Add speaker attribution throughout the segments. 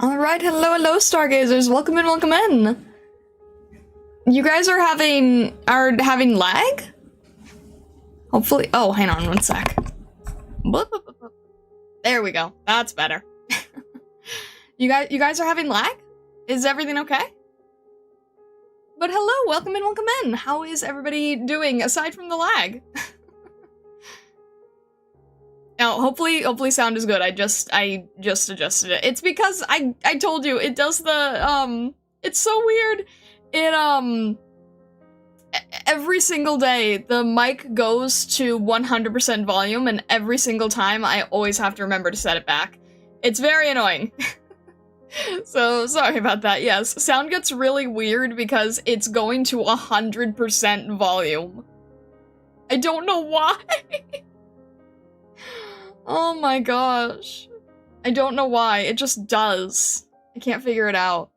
Speaker 1: Alright, hello, stargazers. Welcome in, welcome in. You guys are having lag? Hopefully. Oh, hang on one sec. There we go. That's better. You guys are having lag? Is everything okay? But hello, welcome in, welcome in. How is everybody doing aside from the lag? Now, hopefully sound is good. I just adjusted it. It's because I told you it does the it's so weird. It every single day the mic goes to 100% volume, and every single time I always have to remember to set it back. It's very annoying. So sorry about that. Yes, sound gets really weird because it's going to 100% volume. I don't know why. Oh my gosh. I don't know why. It just does. I can't figure it out.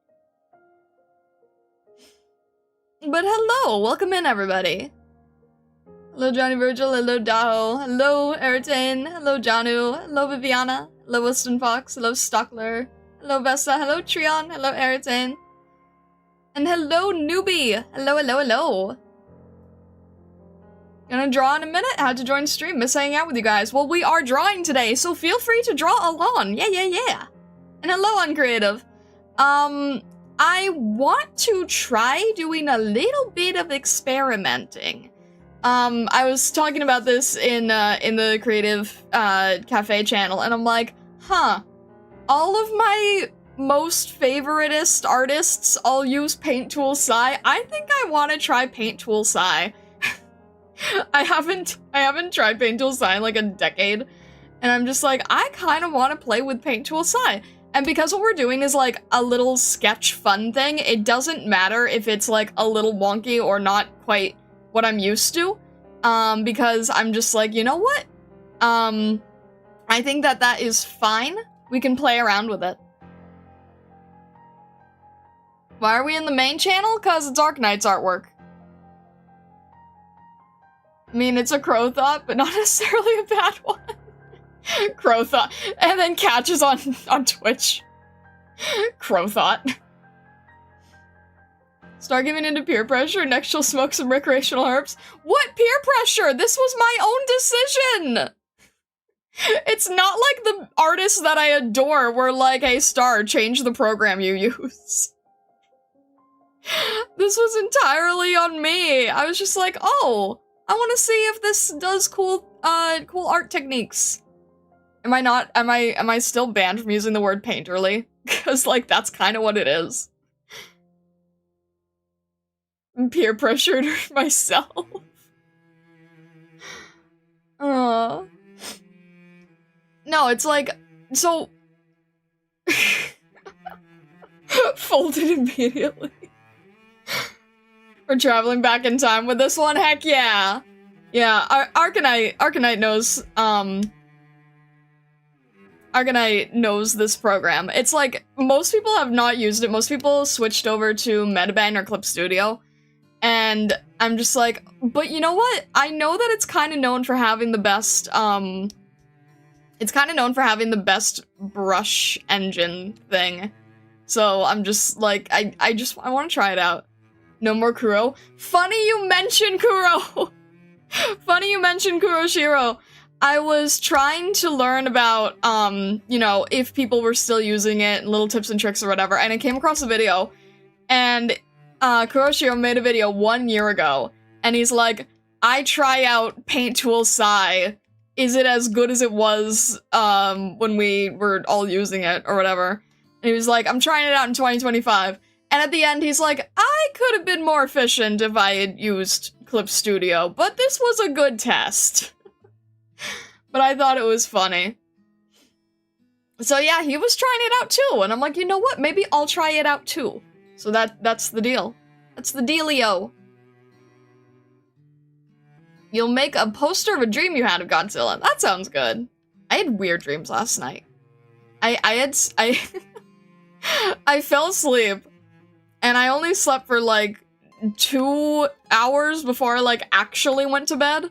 Speaker 1: But hello! Welcome in, everybody. Hello, Johnny Virgil. Hello, Daho. Hello, Eritane. Hello, Janu. Hello, Viviana. Hello, Weston Fox. Hello, Stockler. Hello, Vesta. Hello, Trion. Hello, Eritane. And hello, Newbie. Hello. Gonna draw in a minute. Had to join stream. Miss hanging out with you guys. Well, we are drawing today, so feel free to draw along. Yeah. And hello, Uncreative. I want to try doing a little bit of experimenting. I was talking about this in the Creative Cafe channel, and I'm like, all of my most favoritist artists all use Paint Tool Sai. I think I want to try Paint Tool Sai. I haven't tried Paint Tool Sai in like a decade, and I'm just like, I kind of want to play with Paint Tool Sai. And because what we're doing is like a little sketch fun thing, it doesn't matter if it's like a little wonky or not quite what I'm used to, because I'm just like, you know what? I think that is fine. We can play around with it. Why are we in the main channel? Because it's Arknights artwork. I mean, it's a crow thought, but not necessarily a bad one. Crow thought. And then catches on Twitch. Crow thought. Start giving into peer pressure, next she'll smoke some recreational herbs. What peer pressure? This was my own decision! It's not like the artists that I adore were like, hey, Star, change the program you use. This was entirely on me. I was just like, oh, I want to see if this does cool art techniques. Am I still banned from using the word painterly? Because, like, that's kind of what it is. I'm peer pressured myself. No, it's like, so... Folded immediately. We're traveling back in time with this one? Heck yeah! Yeah, Arknight knows, Arknight knows this program. It's like, most people have not used it. Most people switched over to Metabang or Clip Studio. And I'm just like, but you know what? I know that it's kind of known for having the best, it's kind of known for having the best brush engine thing. So I'm just like, I want to try it out. No more Kuro. Funny you mentioned Kuro! Funny you mentioned Kuroshiro. I was trying to learn about, you know, if people were still using it, little tips and tricks or whatever, and I came across a video, and, Kuroshiro made a video 1 year ago, and he's like, I try out Paint Tool Sai. Is it as good as it was, when we were all using it, or whatever? And he was like, I'm trying it out in 2025. And at the end, he's like, I could have been more efficient if I had used Clip Studio, but this was a good test. But I thought it was funny. So yeah, he was trying it out too, and I'm like, you know what? Maybe I'll try it out too. So that's the deal. That's the dealio. You'll make a poster of a dream you had of Godzilla. That sounds good. I had weird dreams last night. I fell asleep, and I only slept for like 2 hours before I like actually went to bed.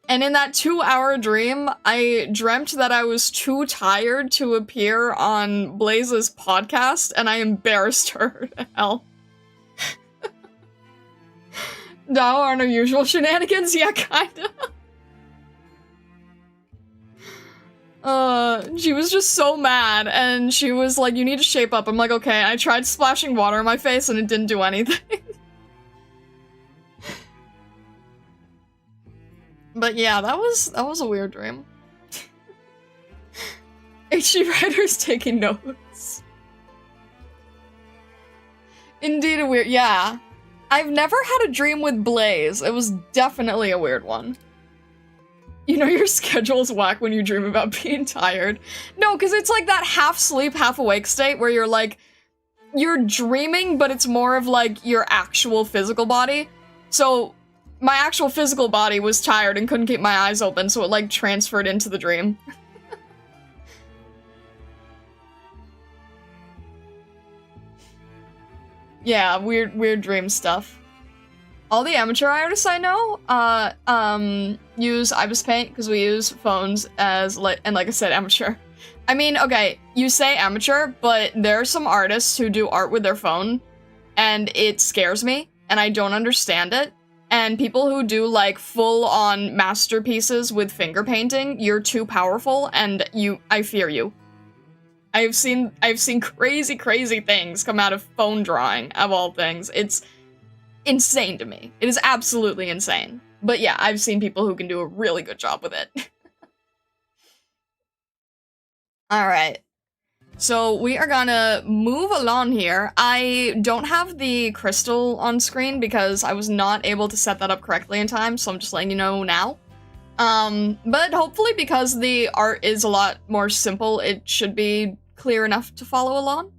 Speaker 1: And in that 2-hour dream, I dreamt that I was too tired to appear on Blaze's podcast, and I embarrassed her to hell. Now aren't our usual shenanigans? Yeah, kinda. She was just so mad, and she was like, you need to shape up. I'm like, okay. I tried splashing water in my face, and it didn't do anything. But yeah, that was a weird dream. HG writers taking notes. Indeed a weird, yeah. I've never had a dream with Blaze. It was definitely a weird one. You know your schedule's whack when you dream about being tired. No, because it's like that half sleep, half awake state where you're like, you're dreaming, but it's more of like your actual physical body. So my actual physical body was tired and couldn't keep my eyes open, so it like transferred into the dream. Yeah, weird dream stuff. All the amateur artists I know, use Ibis Paint because we use phones as, and like I said, amateur. I mean, okay, you say amateur, but there are some artists who do art with their phone, and it scares me, and I don't understand it. And people who do, like, full-on masterpieces with finger painting, you're too powerful, and I fear you. I've seen crazy, crazy things come out of phone drawing, of all things. It's insane to me. It is absolutely insane. But yeah, I've seen people who can do a really good job with it. Alright. So we are gonna move along here. I don't have the crystal on screen because I was not able to set that up correctly in time, so I'm just letting you know now. But hopefully because the art is a lot more simple, it should be clear enough to follow along.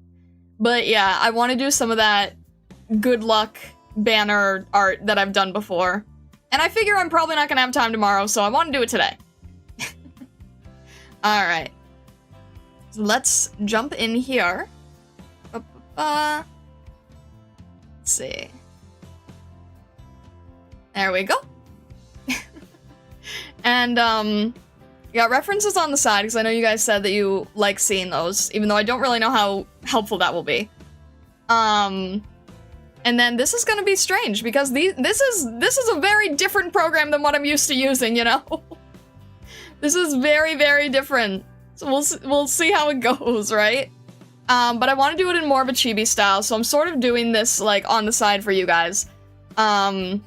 Speaker 1: But yeah, I want to do some of that good luck banner art that I've done before. And I figure I'm probably not gonna have time tomorrow, so I want to do it today. Alright. So let's jump in here. Let's see. There we go. And, you got references on the side, because I know you guys said that you like seeing those, even though I don't really know how helpful that will be. And then this is gonna be strange, because this is a very different program than what I'm used to using, you know? This is very, very different. So we'll see how it goes, right? But I want to do it in more of a chibi style, so I'm sort of doing this, like, on the side for you guys. And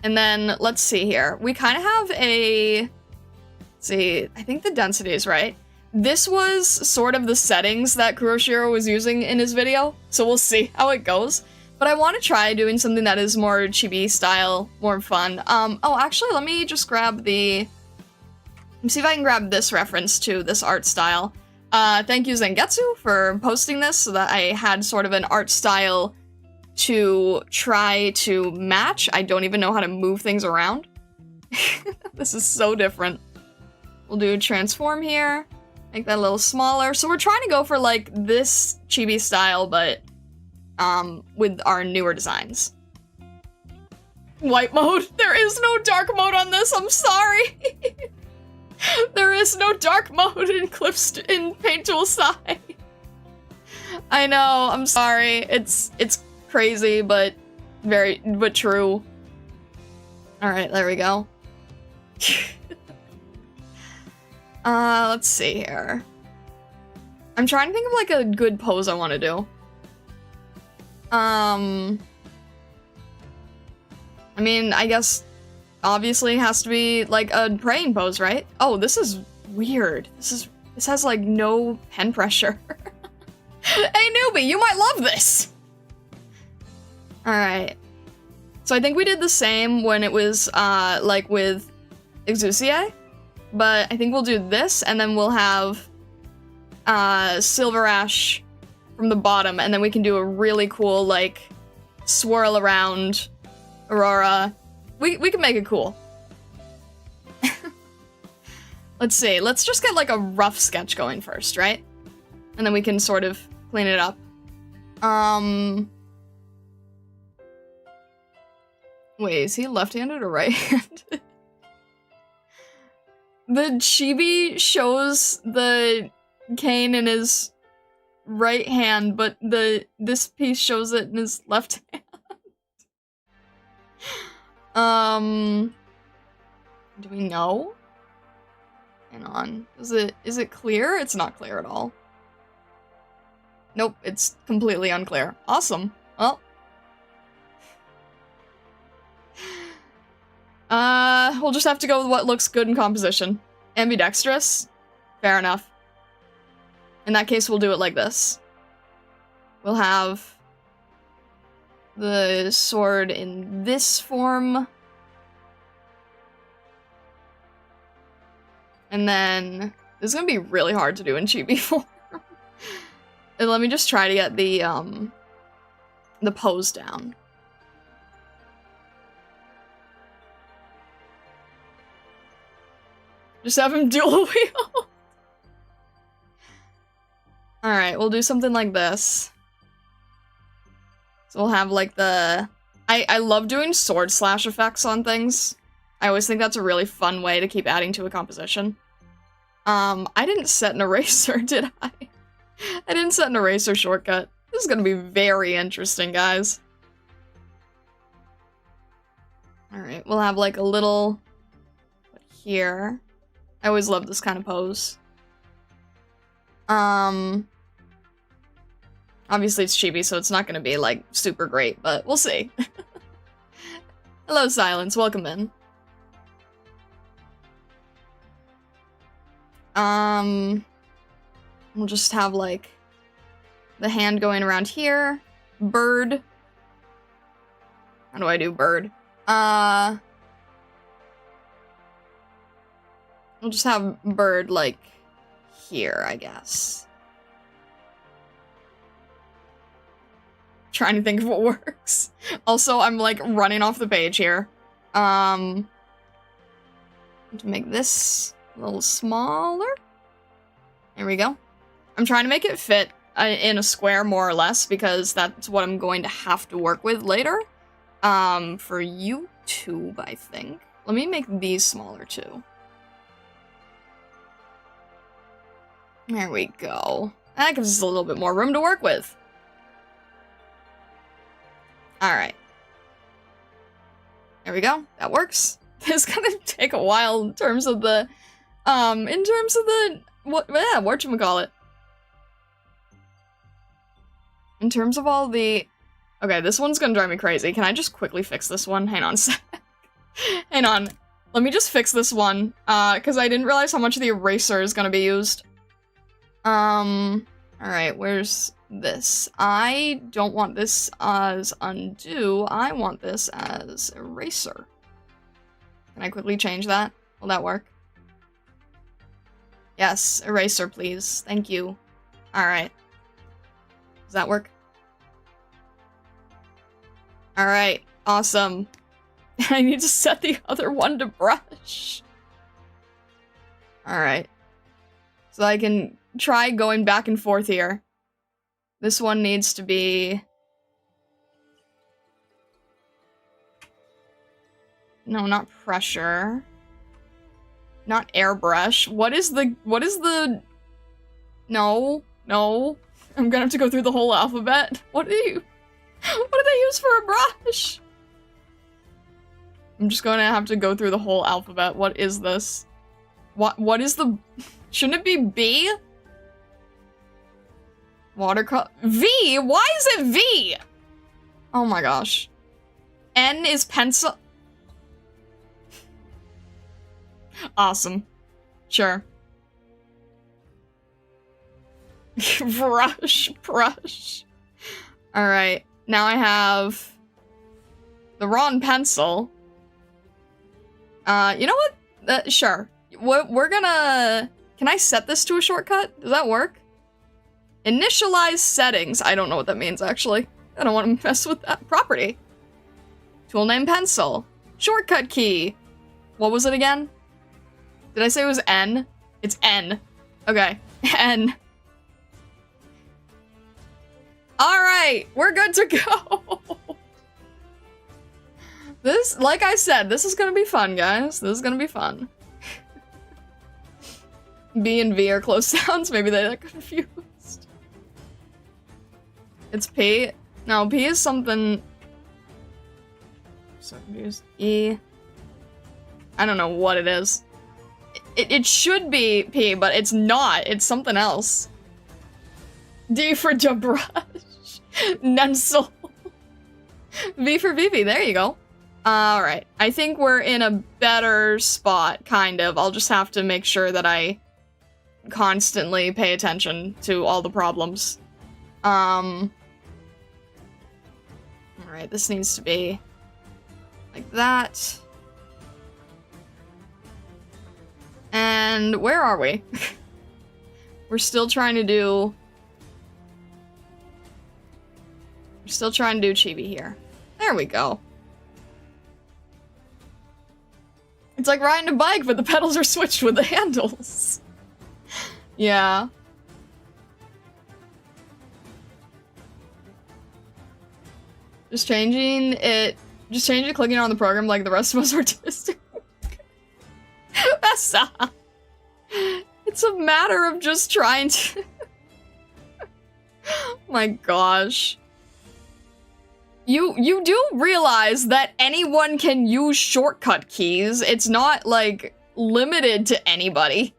Speaker 1: then, let's see here. We kind of have a... Let's see, I think the density is right. This was sort of the settings that Kuroshiro was using in his video, so we'll see how it goes. But I want to try doing something that is more chibi style, more fun. Oh, actually, let me just grab the... Let me see if I can grab this reference to this art style. Thank you, Zangetsu, for posting this so that I had sort of an art style to try to match. I don't even know how to move things around. This is so different. We'll do a transform here, make that a little smaller. So we're trying to go for, like, this chibi style, but with our newer designs. White mode? There is no dark mode on this, I'm sorry! There is no dark mode in Paint Tool Sai. I know, I'm sorry. It's crazy, but true. Alright, there we go. Let's see here. I'm trying to think of, like, a good pose I want to do. I mean, I guess... Obviously, it has to be, like, a praying pose, right? Oh, this is weird. This has, like, no pen pressure. Hey, newbie, you might love this! Alright. So I think we did the same when it was, like, with Exusiae. But I think we'll do this, and then we'll have, SilverAsh from the bottom, and then we can do a really cool, like, swirl around Aurora. We can make it cool. Let's see, let's just get, like, a rough sketch going first, right? And then we can sort of clean it up. Wait, is he left-handed or right-handed? The chibi shows the cane in his right hand, but this piece shows it in his left hand. Do we know? Hang on. Is it clear? It's not clear at all. Nope, it's completely unclear. Awesome. Well. We'll just have to go with what looks good in composition. Ambidextrous? Fair enough. In that case, we'll do it like this. We'll have the sword in this form. And then, this is gonna be really hard to do in chibi form. And let me just try to get the pose down. Just have him dual wield. Alright, we'll do something like this. So we'll have like the... I love doing sword slash effects on things. I always think that's a really fun way to keep adding to a composition. I didn't set an eraser, did I? I didn't set an eraser shortcut. This is gonna be very interesting, guys. Alright, we'll have like a little... here. I always love this kind of pose. Obviously it's chibi, so it's not gonna be, like, super great, but we'll see. Hello, Silence. Welcome in. We'll just have, like, the hand going around here. Bird. How do I do bird? We'll just have bird, like, here, I guess. Trying to think of what works. Also, I'm, like, running off the page here. To make this a little smaller. There we go. I'm trying to make it fit in a square, more or less, because that's what I'm going to have to work with later. For YouTube, I think. Let me make these smaller, too. There we go. That gives us a little bit more room to work with. Alright. There we go. That works. It's gonna take a while in terms of the, whatchamacallit. In terms of all the... Okay, this one's gonna drive me crazy. Can I just quickly fix this one? Hang on a sec. Hang on. Let me just fix this one, because I didn't realize how much of the eraser is gonna be used. Alright, where's this? I don't want this as undo, I want this as eraser. Can I quickly change that? Will that work? Yes, eraser please, thank you. Alright. Does that work? Alright, awesome. I need to set the other one to brush. Alright. So I can try going back and forth here. This one needs to be... No, not pressure. Not airbrush. What is the... No. No. I'm gonna have to go through the whole alphabet. What do they use for a brush? I'm just gonna have to go through the whole alphabet. What is this? What is the... Shouldn't it be B? Watercolor... V? Why is it V? Oh my gosh. N is pencil... Awesome. Sure. Brush. Alright, now I have the wrong pencil. You know what? Sure. We're gonna... Can I set this to a shortcut? Does that work? Initialize settings. I don't know what that means, actually. I don't want to mess with that property. Tool name pencil. Shortcut key. What was it again? Did I say it was N? It's N. Okay. N. Alright, we're good to go. This, like I said, this is gonna be fun, guys. This is gonna be fun. B and V are close sounds. Maybe they got confused. It's P. No, P is something. So confused. E. I don't know what it is. It should be P, but it's not. It's something else. D for Jabrush. Nensel. V for Vivi. There you go. Alright. I think we're in a better spot, kind of. I'll just have to make sure that I constantly pay attention to all the problems. Alright, this needs to be like that. And where are we? We're still trying to do... We're still trying to do chibi here. There we go. It's like riding a bike, but the pedals are switched with the handles. Yeah. Just changing it, clicking on the program like the rest of us artistic. That's not. It's a matter of just trying to. My gosh. You do realize that anyone can use shortcut keys. It's not, like, limited to anybody.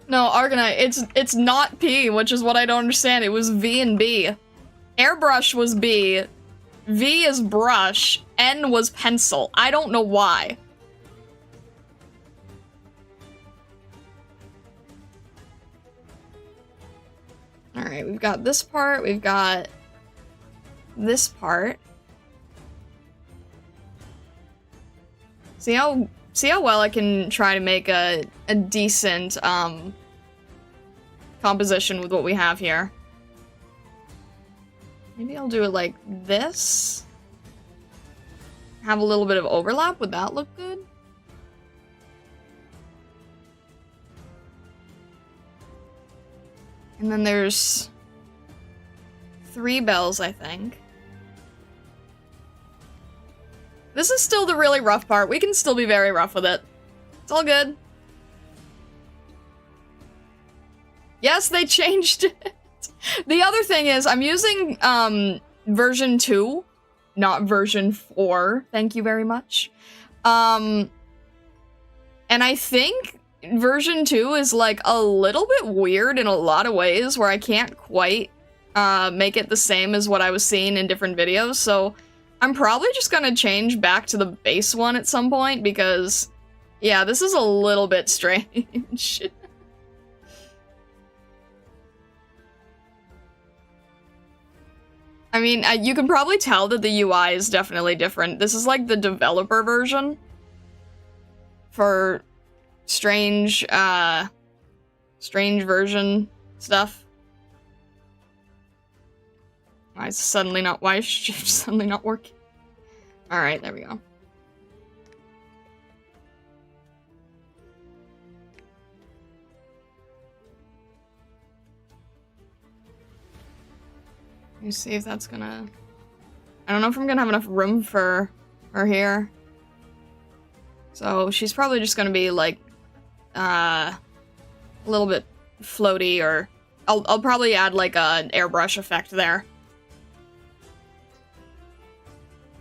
Speaker 1: No, Arknight, it's not P, which is what I don't understand. It was V and B. Airbrush was B, V is brush, N was pencil. I don't know why. Alright, we've got this part, we've got this part. See how well I can try to make a decent, composition with what we have here. Maybe I'll do it like this. Have a little bit of overlap, would that look good? And then there's 3 bells, I think. This is still the really rough part. We can still be very rough with it. It's all good. Yes, they changed it. The other thing is, I'm using, version 2, not version 4. Thank you very much. And I think version 2 is, like, a little bit weird in a lot of ways, where I can't quite, make it the same as what I was seeing in different videos, so I'm probably just gonna change back to the base one at some point, because, yeah, this is a little bit strange. I mean, you can probably tell that the UI is definitely different. This is like the developer version for strange version stuff. Why is shift suddenly not working? Alright, there we go. Let me see if that's gonna... I don't know if I'm gonna have enough room for her here. So she's probably just gonna be like, a little bit floaty, or I'll probably add like an airbrush effect there.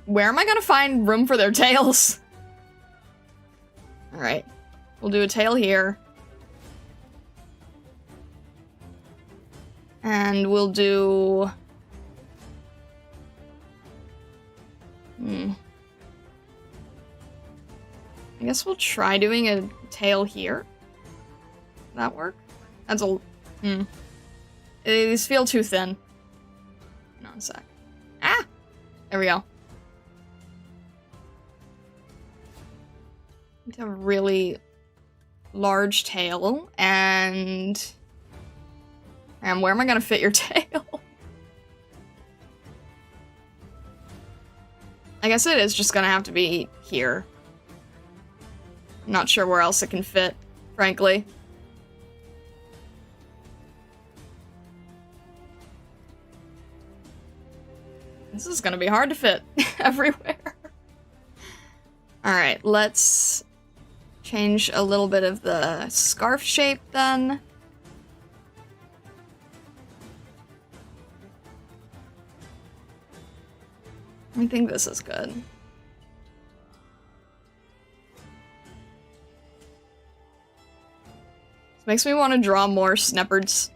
Speaker 1: Where am I gonna find room for their tails? Alright. We'll do a tail here. And we'll do... I guess we'll try doing a tail here. Does that work? That's a... These feel too thin. Hang on a sec. Ah! There we go. We have a really large tail, and where am I gonna fit your tail? I guess it is just gonna have to be here. I'm not sure where else it can fit, frankly. This is gonna be hard to fit everywhere. Alright, let's change a little bit of the scarf shape then. I think this is good. This makes me want to draw more sneppards.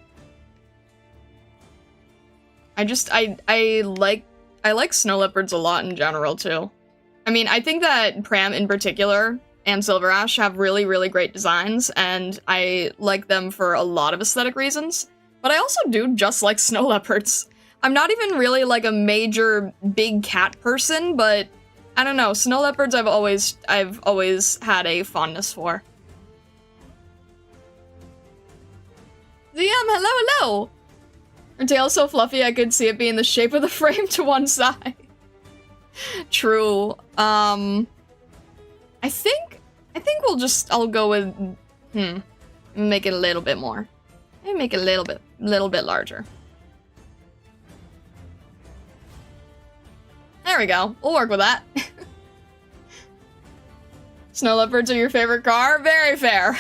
Speaker 1: I like snow leopards a lot in general too. I mean, I think that Pram in particular and SilverAsh have really, really great designs, and I like them for a lot of aesthetic reasons. But I also do just like snow leopards. I'm not even really like a major big cat person, but I don't know, snow leopards I've always had a fondness for. DM, hello, hello! Her tail's so fluffy I could see it being the shape of the frame to one side. True. I think I'll go with, make it a little bit more. Maybe make it a little bit larger. There we go. We'll work with that. Snow leopards are your favorite car? Very fair.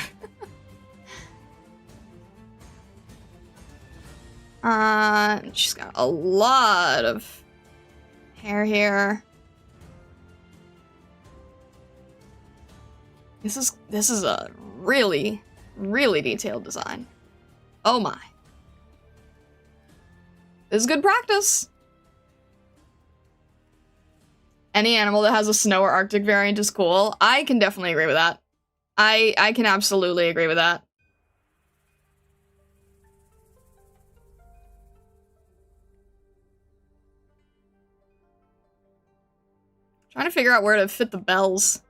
Speaker 1: She's got a lot of hair here. This is a really, really detailed design. Oh my. This is good practice. Any animal that has a snow or Arctic variant is cool. I can definitely agree with that. I can absolutely agree with that. Trying to figure out where to fit the bells.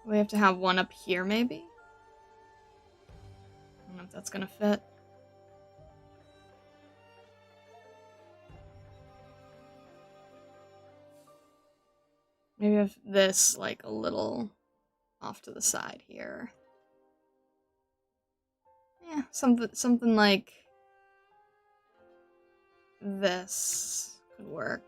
Speaker 1: We have to have one up here, maybe? I don't know if that's gonna fit. Maybe have this, like, a little off to the side here. Yeah, something like this could work.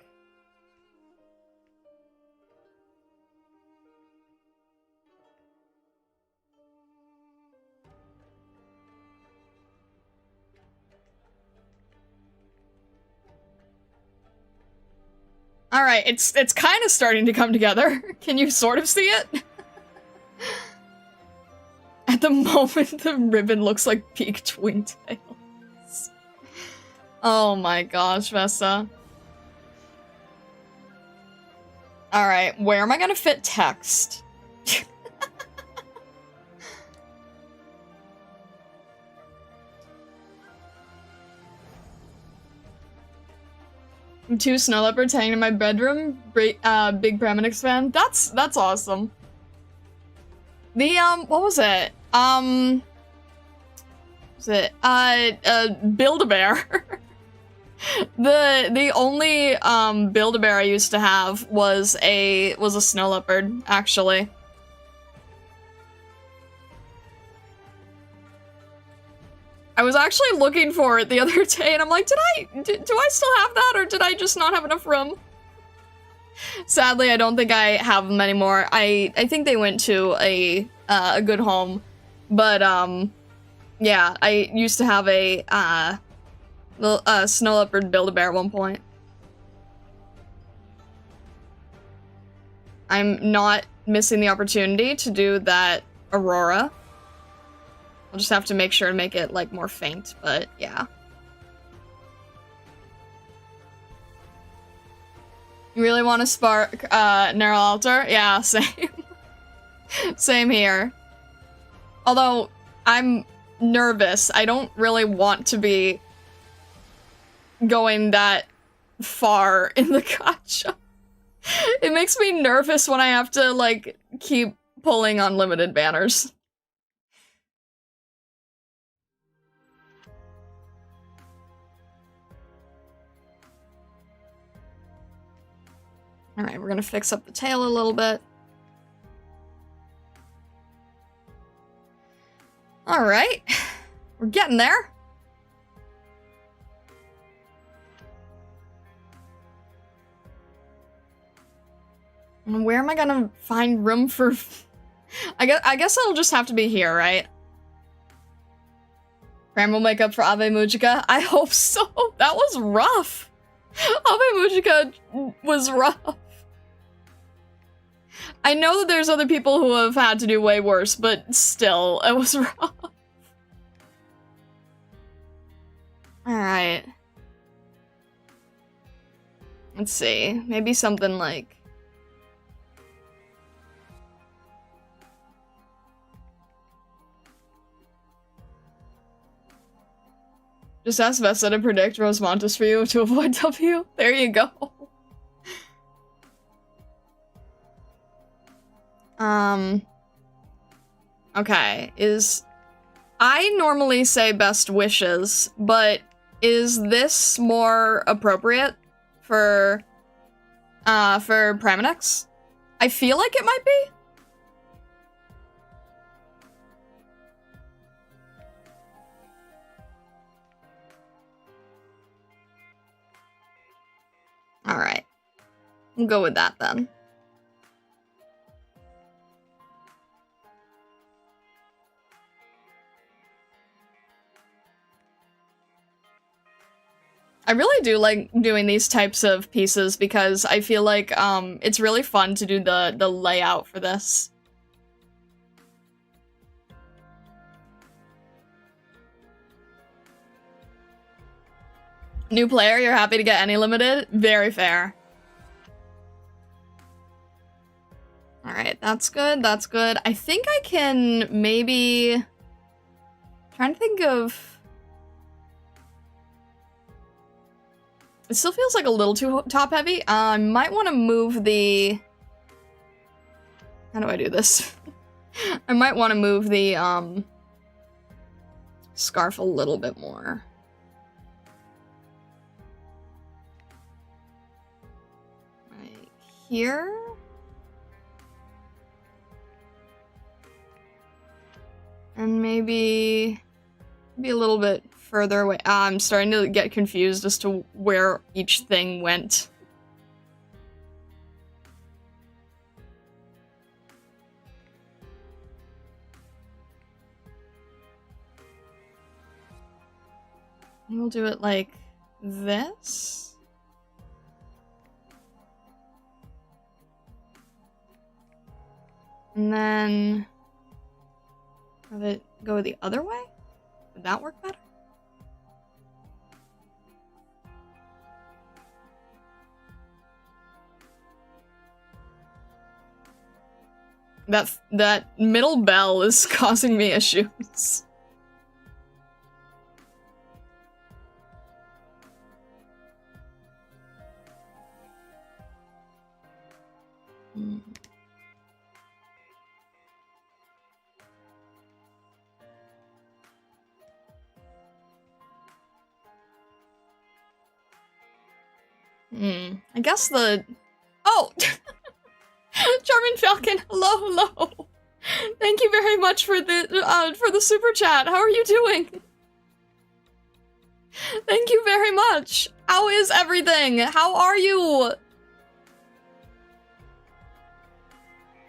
Speaker 1: Alright, it's kind of starting to come together. Can you sort of see it? At the moment, the ribbon looks like peaked wingtails. Oh my gosh, Vesta. Alright, where am I gonna fit text? Two snow leopards hanging in my bedroom. Big Pramanix fan. That's awesome. The what was it? Was it Build-A-Bear? the only Build-A-Bear I used to have was a snow leopard, actually. I was actually looking for it the other day, and I'm like, do I still have that, or did I just not have enough room? Sadly, I don't think I have them anymore. I think they went to a good home, but yeah, I used to have a snow leopard Build-A-Bear at one point. I'm not missing the opportunity to do that Aurora. I'll just have to make sure to make it, like, more faint, but yeah. You really want to spark, Neural Altar? Yeah, same. Same here. Although, I'm nervous. I don't really want to be going that far in the gacha. It makes me nervous when I have to, like, keep pulling unlimited banners. Alright, we're gonna fix up the tail a little bit. Alright. We're getting there. Where am I gonna find room for... I guess it'll just have to be here, right? Pram will make up for Ave Mujica? I hope so. That was rough. Ave Mujica was rough. I know that there's other people who have had to do way worse, but still, it was rough. Alright. Let's see. Maybe something like... Just ask Vesta to predict Rosemontis for you to avoid W. There you go. Okay, I normally say best wishes, but is this more appropriate for Pramanix? I feel like it might be. Alright. We'll go with that then. I really do like doing these types of pieces because I feel like it's really fun to do the layout for this. New player, you're happy to get any limited? Very fair. Alright, that's good, that's good. I think I can maybe... Trying to think of... It still feels like a little too top-heavy. I might want to move the... How do I do this? I might want to move the, scarf a little bit more. Right here? And maybe a little bit further away. I'm starting to get confused as to where each thing went. We'll do it like this. And then have it go the other way? Would that work better? That middle bell is causing me issues. I guess the... Oh! Charming Falcon, hello, hello! Thank you very much for the super chat. How are you doing? Thank you very much. How is everything? How are you?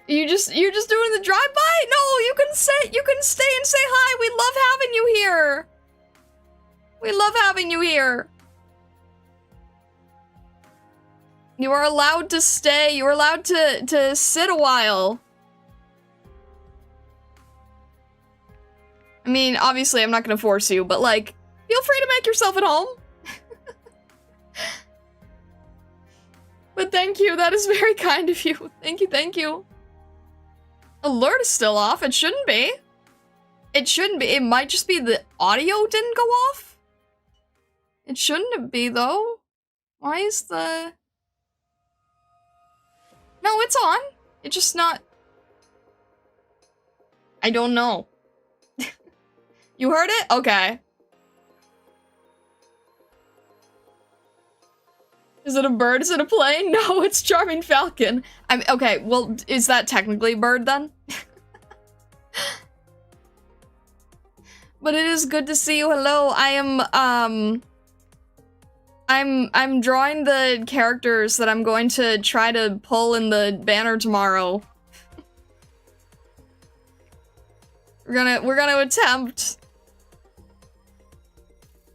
Speaker 1: You're just doing the drive-by? No, you can stay and say hi. We love having you here. We love having you here. You are allowed to stay. You are allowed to sit a while. I mean, obviously, I'm not gonna force you, but like, feel free to make yourself at home. But thank you. That is very kind of you. Thank you, thank you. Alert is still off. It shouldn't be. It shouldn't be. It might just be the audio didn't go off. It shouldn't be, though. Why is the... No, it's on. It's just not... I don't know. You heard it? Okay. Is it a bird? Is it a plane? No, it's Charming Falcon. Okay, well, is that technically a bird then? But it is good to see you. Hello, I am, I'm drawing the characters that I'm going to try to pull in the banner tomorrow. We're gonna attempt.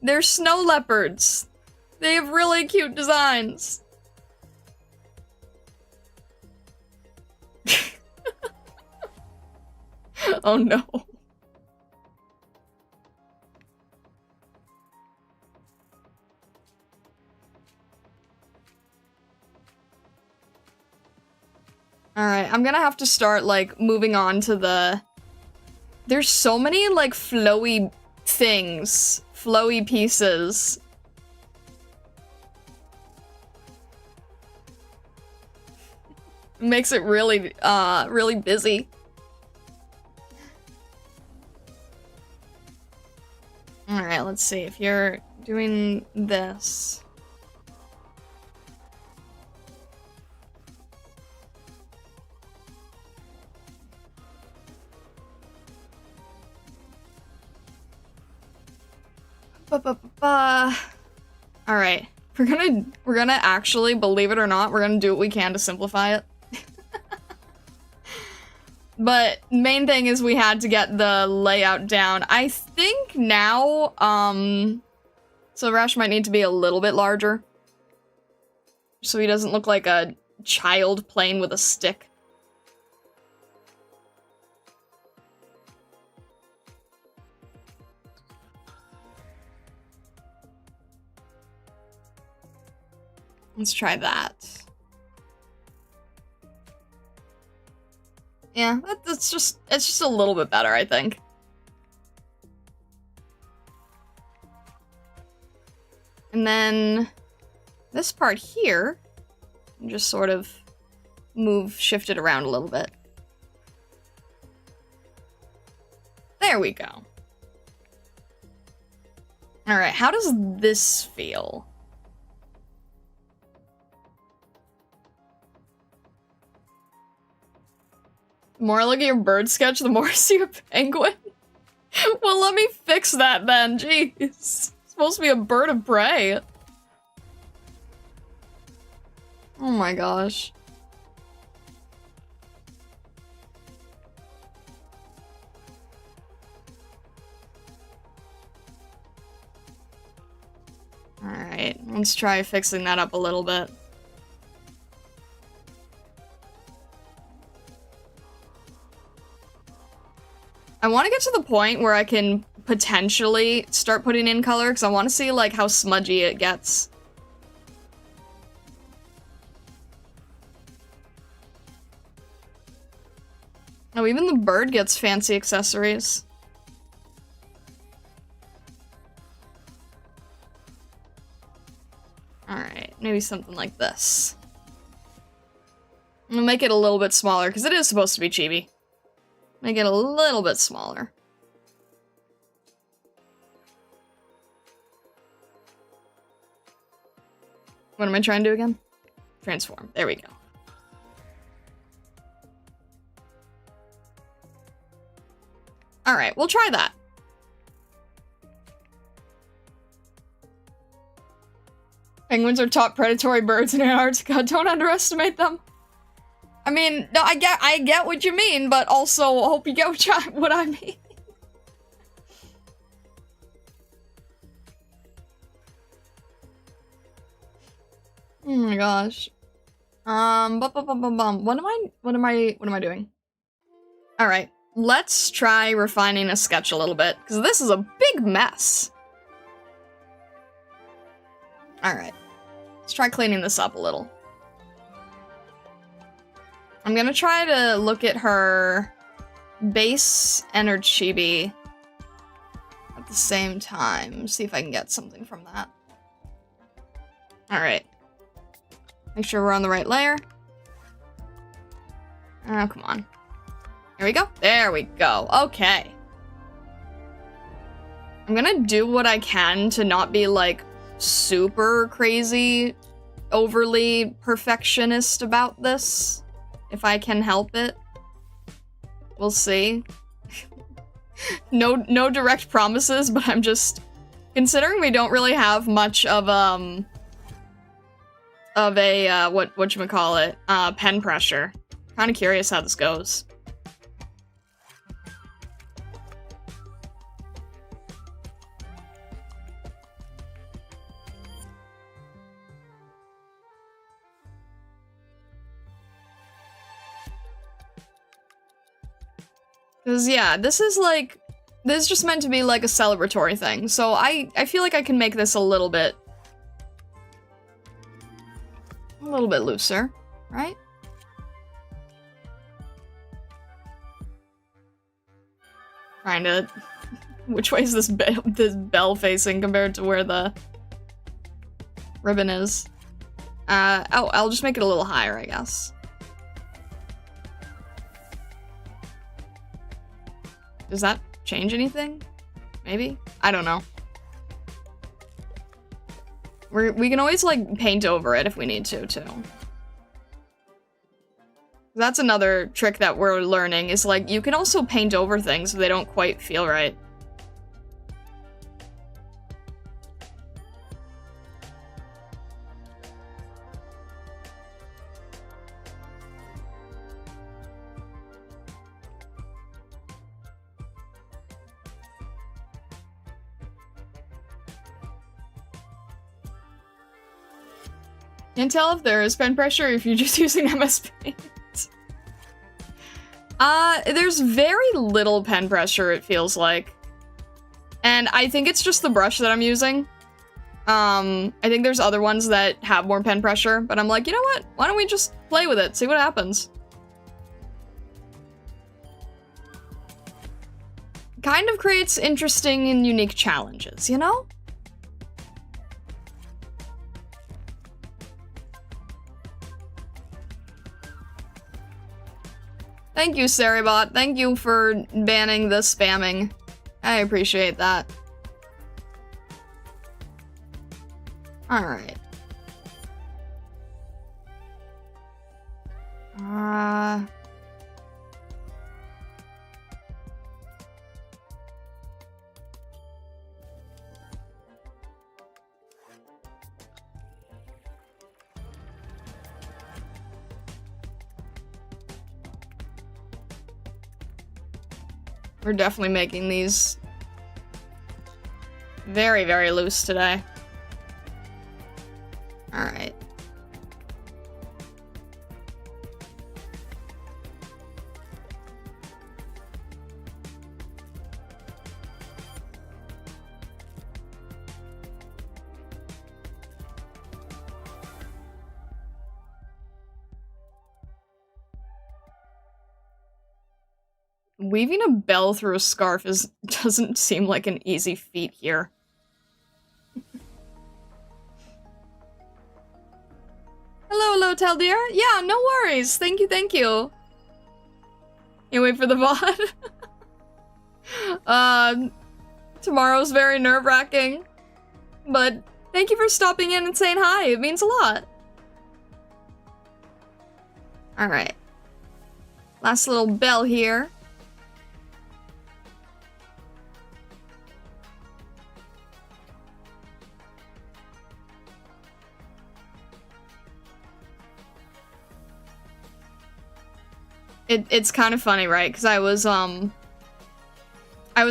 Speaker 1: They're snow leopards. They have really cute designs. Oh no. Alright, I'm gonna have to start, like, moving on to the... There's so many, like, flowy things. Flowy pieces. It makes it really, really busy. Alright, let's see. If you're doing this... Alright. We're gonna actually, believe it or not, we're gonna do what we can to simplify it. But main thing is we had to get the layout down. I think now, SilverAsh might need to be a little bit larger. So he doesn't look like a child playing with a stick. Let's try that. Yeah, it's just a little bit better, I think. And then this part here, just sort of shift it around a little bit. There we go. All right, how does this feel? The more I look at your bird sketch, the more I see a penguin. Well, let me fix that then. Jeez. It's supposed to be a bird of prey. Oh my gosh. Alright, let's try fixing that up a little bit. I want to get to the point where I can potentially start putting in color, because I want to see, like, how smudgy it gets. Oh, even the bird gets fancy accessories. Alright, maybe something like this. I'm gonna make it a little bit smaller, because it is supposed to be chibi. Make it a little bit smaller. What am I trying to do again? Transform. There we go. Alright, we'll try that. Penguins are top predatory birds in Antarctica. Don't underestimate them. I mean, no, I get what you mean, but also hope you get what I mean. Oh my gosh. What am I doing? All right, let's try refining a sketch a little bit, because this is a big mess. All right, let's try cleaning this up a little. I'm gonna try to look at her base and her chibi at the same time. See if I can get something from that. Alright. Make sure we're on the right layer. Oh, come on. Here we go. There we go. Okay. I'm gonna do what I can to not be, like, super crazy, overly perfectionist about this. If I can help it. We'll see. No direct promises, but I'm just considering we don't really have much of a whatchamacallit, pen pressure. Kind of curious how this goes. Cause yeah, this is just meant to be like a celebratory thing, so I feel like I can make this a little bit looser, right? Trying to, which way is this bell facing compared to where the ribbon is? Oh, I'll just make it a little higher, I guess. Does that change anything? Maybe? I don't know. We can always, like, paint over it if we need to, too. That's another trick that we're learning, is, like, you can also paint over things if they don't quite feel right. Can't tell if there is pen pressure if you're just using MS Paint. There's very little pen pressure, it feels like. And I think it's just the brush that I'm using. I think there's other ones that have more pen pressure, but I'm like, you know what? Why don't we just play with it, see what happens? Kind of creates interesting and unique challenges, you know? Thank you, Saribot. Thank you for banning the spamming. I appreciate that. Alright. We're definitely making these very, very loose today. Alright. Weaving a bell through a scarf doesn't seem like an easy feat here. Hello, Taldir. Yeah, no worries. Thank you, thank you. Can't wait for the VOD. Tomorrow's very nerve-wracking. But thank you for stopping in and saying hi. It means a lot. Alright. Last little bell here. It's kind of funny, right? Because I was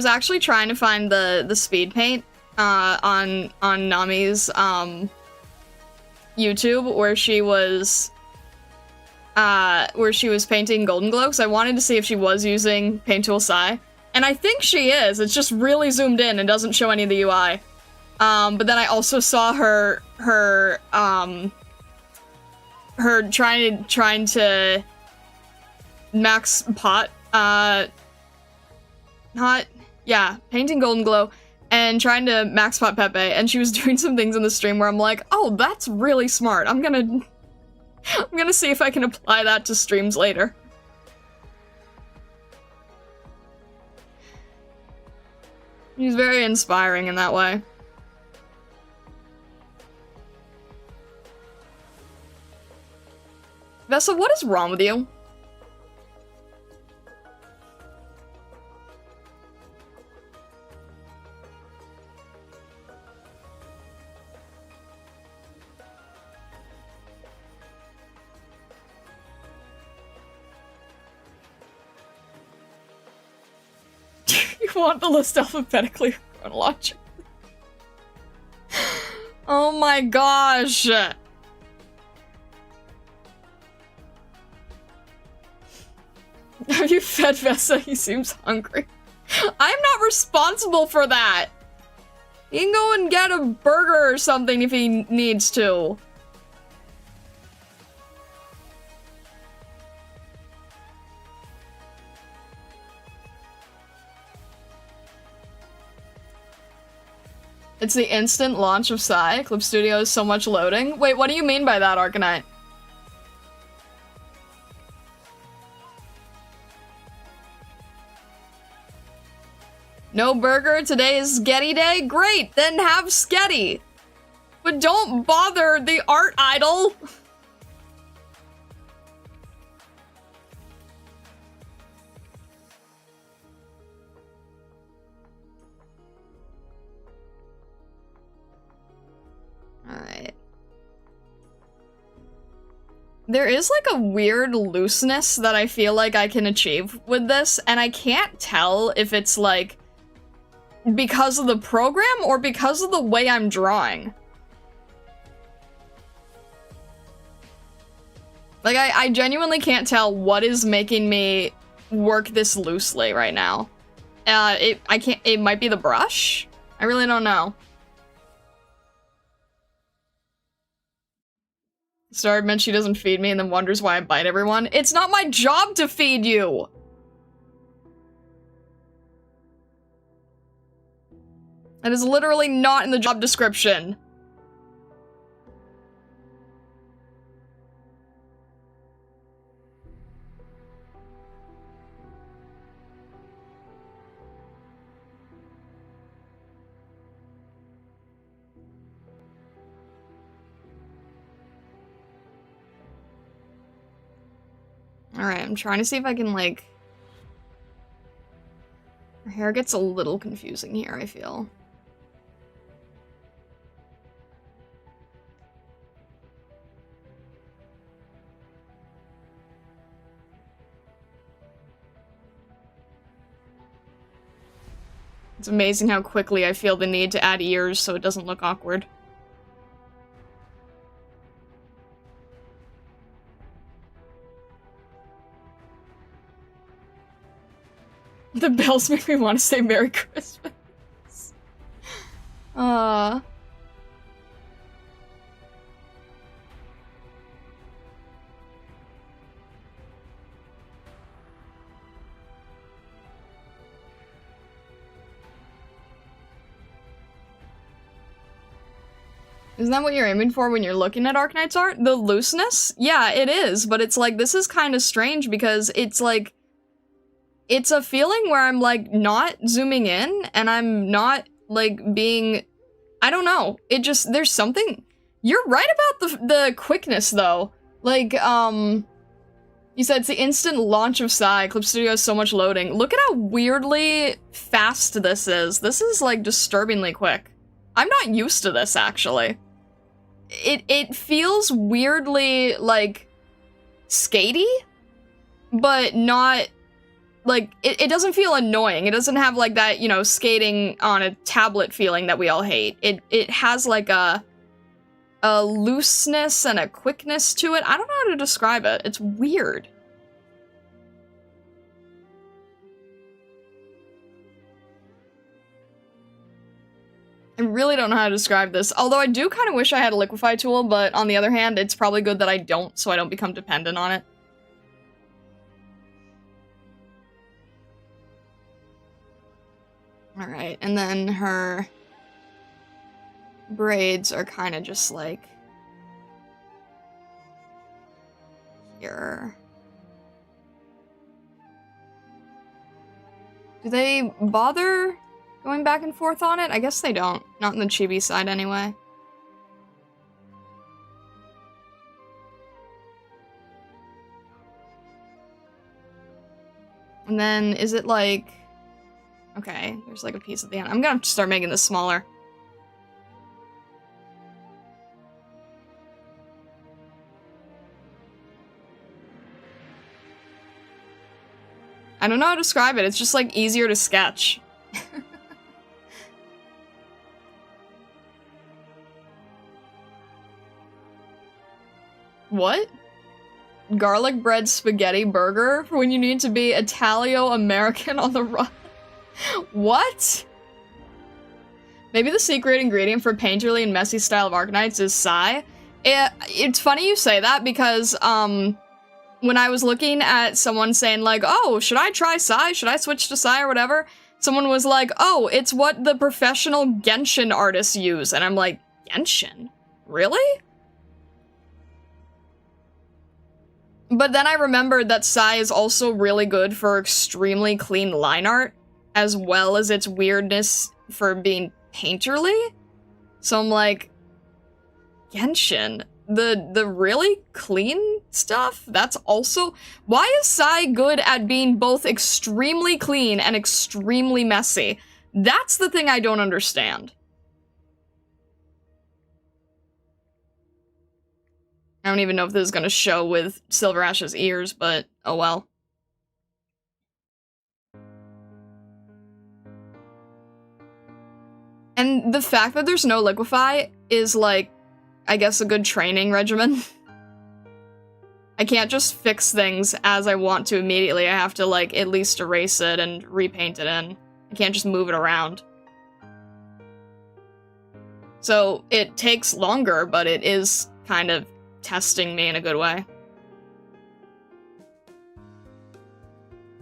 Speaker 1: actually trying to find the speed paint on Nami's YouTube where she was painting Golden Glow, because I wanted to see if she was using Paint Tool Sai, and I think she is. It's just really zoomed in and doesn't show any of the UI. But then I also saw her trying to max pot, painting Golden Glow, and trying to max pot Pepe, and she was doing some things in the stream where I'm like, oh, that's really smart. I'm gonna see if I can apply that to streams later. He's very inspiring in that way. Vessa, what is wrong with you? want the list alphabetically or chronologically? Oh my gosh. Have you fed Vesa? He seems hungry. I'm not responsible for that. He can go and get a burger or something if he needs to. It's the instant launch of Psy. Clip Studio is so much loading. Wait, what do you mean by that, Arknight? No burger, today is Sketty Day? Great, then have Sketty. But don't bother the art idol. Alright. There is like a weird looseness that I feel like I can achieve with this, and I can't tell if it's like because of the program or because of the way I'm drawing. Like, I genuinely can't tell what is making me work this loosely right now. It might be the brush? I really don't know. Starred meant she doesn't feed me and then wonders why I bite everyone. It's not my job to feed you! That is literally not in the job description. Alright, I'm trying to see if I can, like... Her hair gets a little confusing here, I feel. It's amazing how quickly I feel the need to add ears so it doesn't look awkward. The bells make me want to say Merry Christmas. Isn't that what you're aiming for when you're looking at Arknights art? The looseness? Yeah, it is, but it's like, this is kind of strange because it's like, it's a feeling where I'm like not zooming in and I'm not like being, I don't know. It just, there's something, you're right about the quickness though. Like, you said it's the instant launch of Psy. Clip Studio has so much loading. Look at how weirdly fast this is. This is like disturbingly quick. I'm not used to this actually. It feels weirdly like skatey, but not like it doesn't feel annoying. It doesn't have like that, you know, skating on a tablet feeling that we all hate. It has like a looseness and a quickness to it. I don't know how to describe it. It's weird. I really don't know how to describe this, although I do kind of wish I had a liquify tool, but on the other hand, it's probably good that I don't, so I don't become dependent on it. Alright, and then her braids are kind of just like here. Do they bother going back and forth on it? I guess they don't. Not in the chibi side, anyway. And then, is it like... Okay, there's like a piece at the end. I'm gonna have to start making this smaller. I don't know how to describe it. It's just like easier to sketch. What? Garlic bread spaghetti burger when you need to be Italio-American on the run. What? Maybe the secret ingredient for painterly and messy style of Arknights is Psy. It's funny you say that because, when I was looking at someone saying like, oh, should I try Psy? Should I switch to Psy or whatever? Someone was like, oh, it's what the professional Genshin artists use. And I'm like, Genshin? Really? But then I remembered that Psy is also really good for extremely clean line art, as well as its weirdness for being painterly. So I'm like, Genshin, the really clean stuff? That's also... Why is Psy good at being both extremely clean and extremely messy? That's the thing I don't understand. I don't even know if this is gonna show with SilverAsh's ears, but oh well. And the fact that there's no liquefy is, like, I guess a good training regimen. I can't just fix things as I want to immediately. I have to, like, at least erase it and repaint it in. I can't just move it around. So it takes longer, but it is kind of testing me in a good way.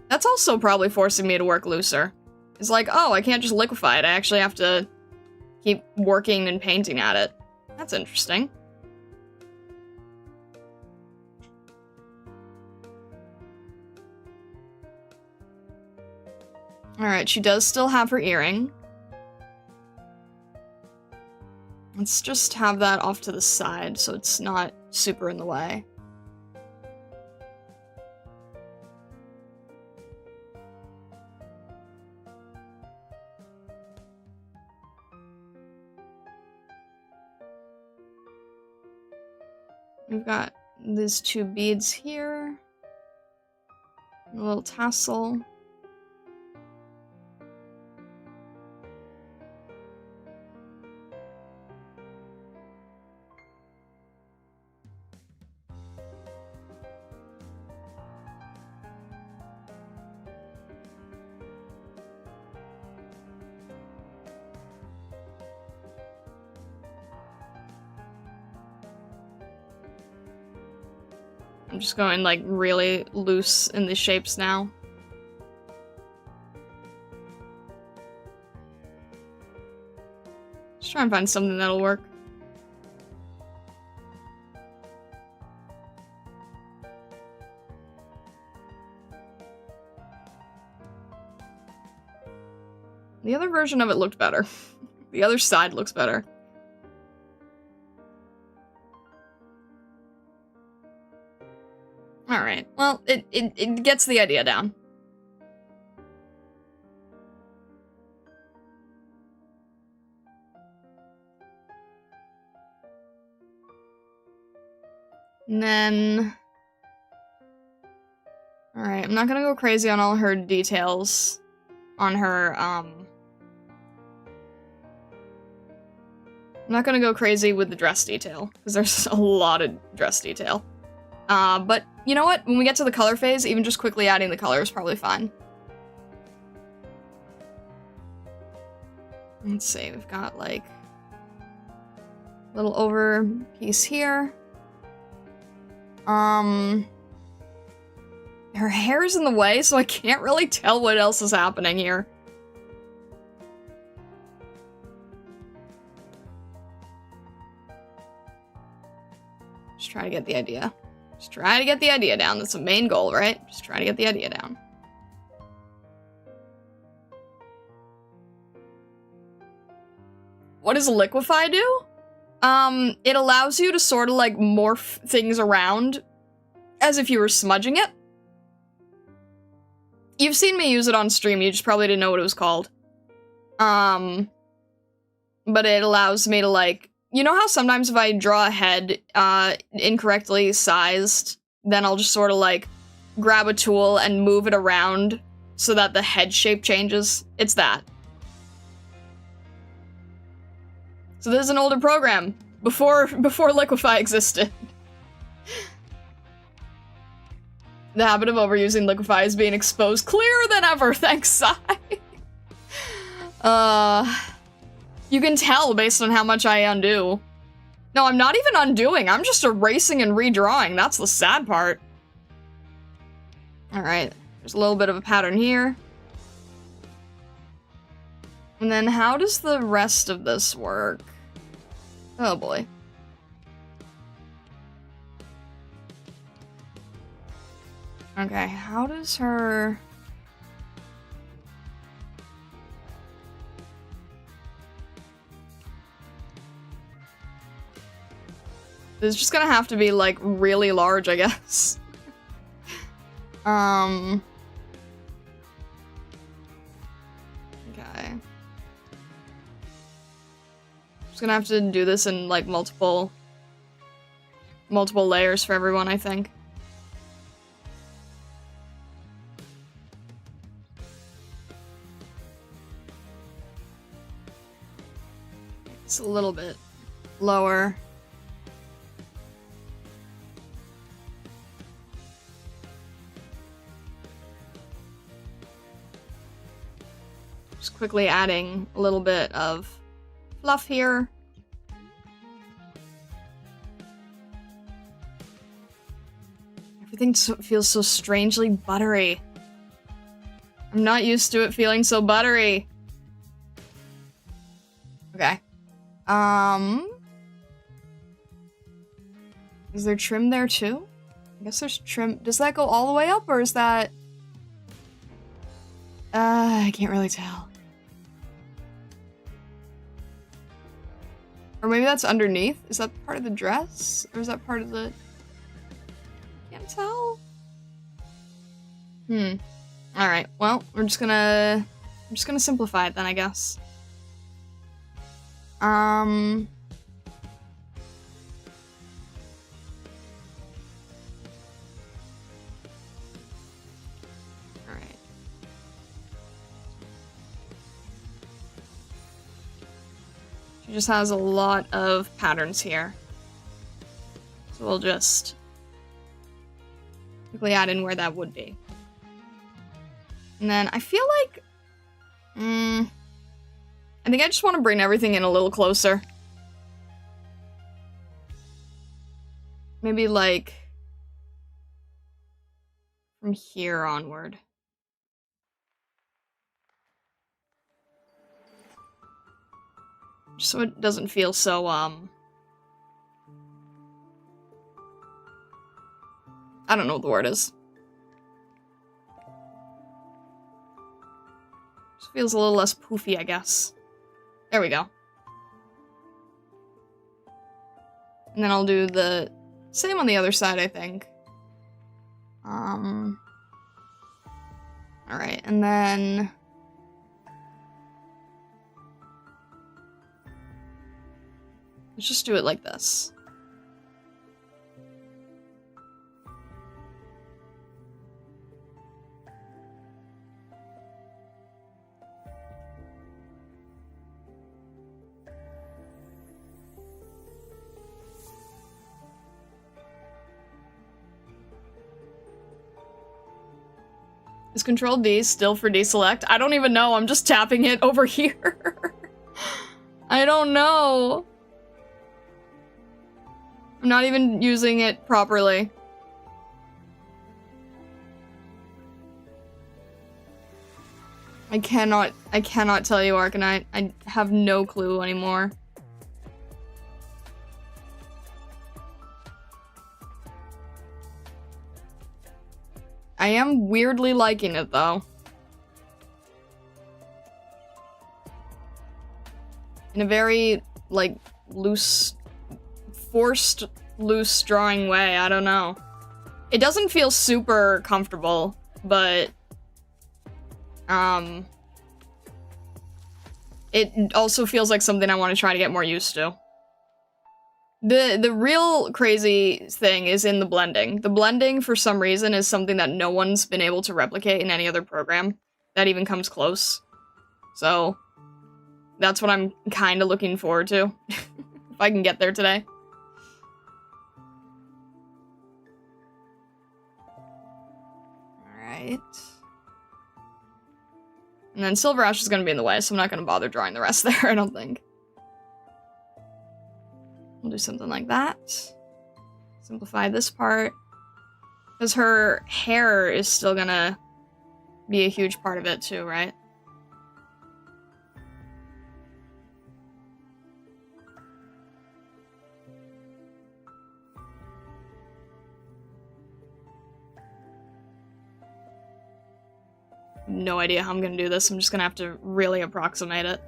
Speaker 1: That's also probably forcing me to work looser. It's like, oh, I can't just liquefy it. I actually have to keep working and painting at it. That's interesting. Alright, she does still have her earring. Let's just have that off to the side so it's not super in the way. We've got these two beads here. A little tassel. I'm just going, like, really loose in the shapes now. Just try and find something that'll work. The other version of it looked better. The other side looks better. Alright, well, it gets the idea down. And then... Alright, I'm not gonna go crazy on all her details. On her, I'm not gonna go crazy with the dress detail, because there's a lot of dress detail. But you know what? When we get to the color phase, even just quickly adding the color is probably fine. Let's see, we've got, like, a little over piece here. Her hair's in the way, so I can't really tell what else is happening here. Just try to get the idea. Just try to get the idea down. That's the main goal, right? Just try to get the idea down. What does liquefy do? It allows you to sort of, like, morph things around as if you were smudging it. You've seen me use it on stream, you just probably didn't know what it was called. But it allows me to, like, you know how sometimes if I draw a head, incorrectly sized, then I'll just sort of, like, grab a tool and move it around so that the head shape changes? It's that. So this is an older program, before liquefy existed. The habit of overusing liquefy is being exposed clearer than ever. Thanks, Sai. You can tell based on how much I undo. No, I'm not even undoing. I'm just erasing and redrawing. That's the sad part. Alright. There's a little bit of a pattern here. And then how does the rest of this work? Oh boy. Okay, how does her... It's just gonna have to be, like, really large, I guess. Okay. Just gonna have to do this in, like, multiple layers for everyone, I think. It's a little bit lower. Just quickly adding a little bit of fluff here. Everything feels so strangely buttery. I'm not used to it feeling so buttery. Okay. Is there trim there too? I guess there's trim. Does that go all the way up, or is that... I can't really tell. Or maybe that's underneath? Is that part of the dress? Or is that part of the... Can't tell? Alright, well, I'm just gonna simplify it then, I guess. Alright. She just has a lot of patterns here. So we'll just quickly add in where that would be. And then I feel like... I think I just want to bring everything in a little closer. Maybe, like, from here onward. Just so it doesn't feel so, I don't know what the word is. Just feels a little less poofy, I guess. There we go. And then I'll do the same on the other side, I think. Alright, and then... let's just do it like this. Is Control D still for deselect? I don't even know. I'm just tapping it over here. I don't know. I'm not even using it properly. I cannot tell you, Arknight. I have no clue anymore. I am weirdly liking it, though. In a very, like, loose... forced loose drawing way, I don't know. It doesn't feel super comfortable, but it also feels like something I want to try to get more used to. The real crazy thing is in the blending. The blending, for some reason, is something that no one's been able to replicate in any other program that even comes close. So that's what I'm kind of looking forward to. If I can get there today. Alright. And then SilverAsh is gonna be in the way, so I'm not gonna bother drawing the rest there, I don't think. We'll do something like that. Simplify this part. Because her hair is still gonna be a huge part of it too, right? No idea how I'm gonna do this. I'm just gonna have to really approximate it.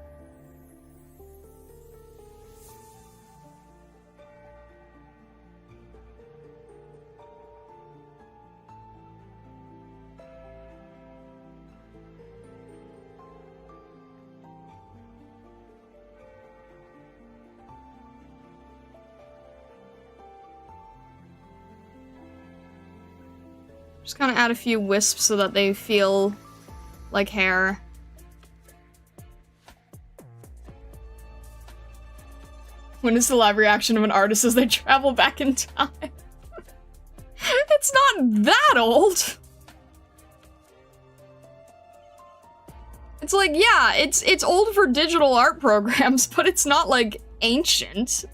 Speaker 1: Just kind of add a few wisps so that they feel like hair. When is the live reaction of an artist as they travel back in time? It's not that old. It's like, yeah, it's old for digital art programs, but it's not like ancient.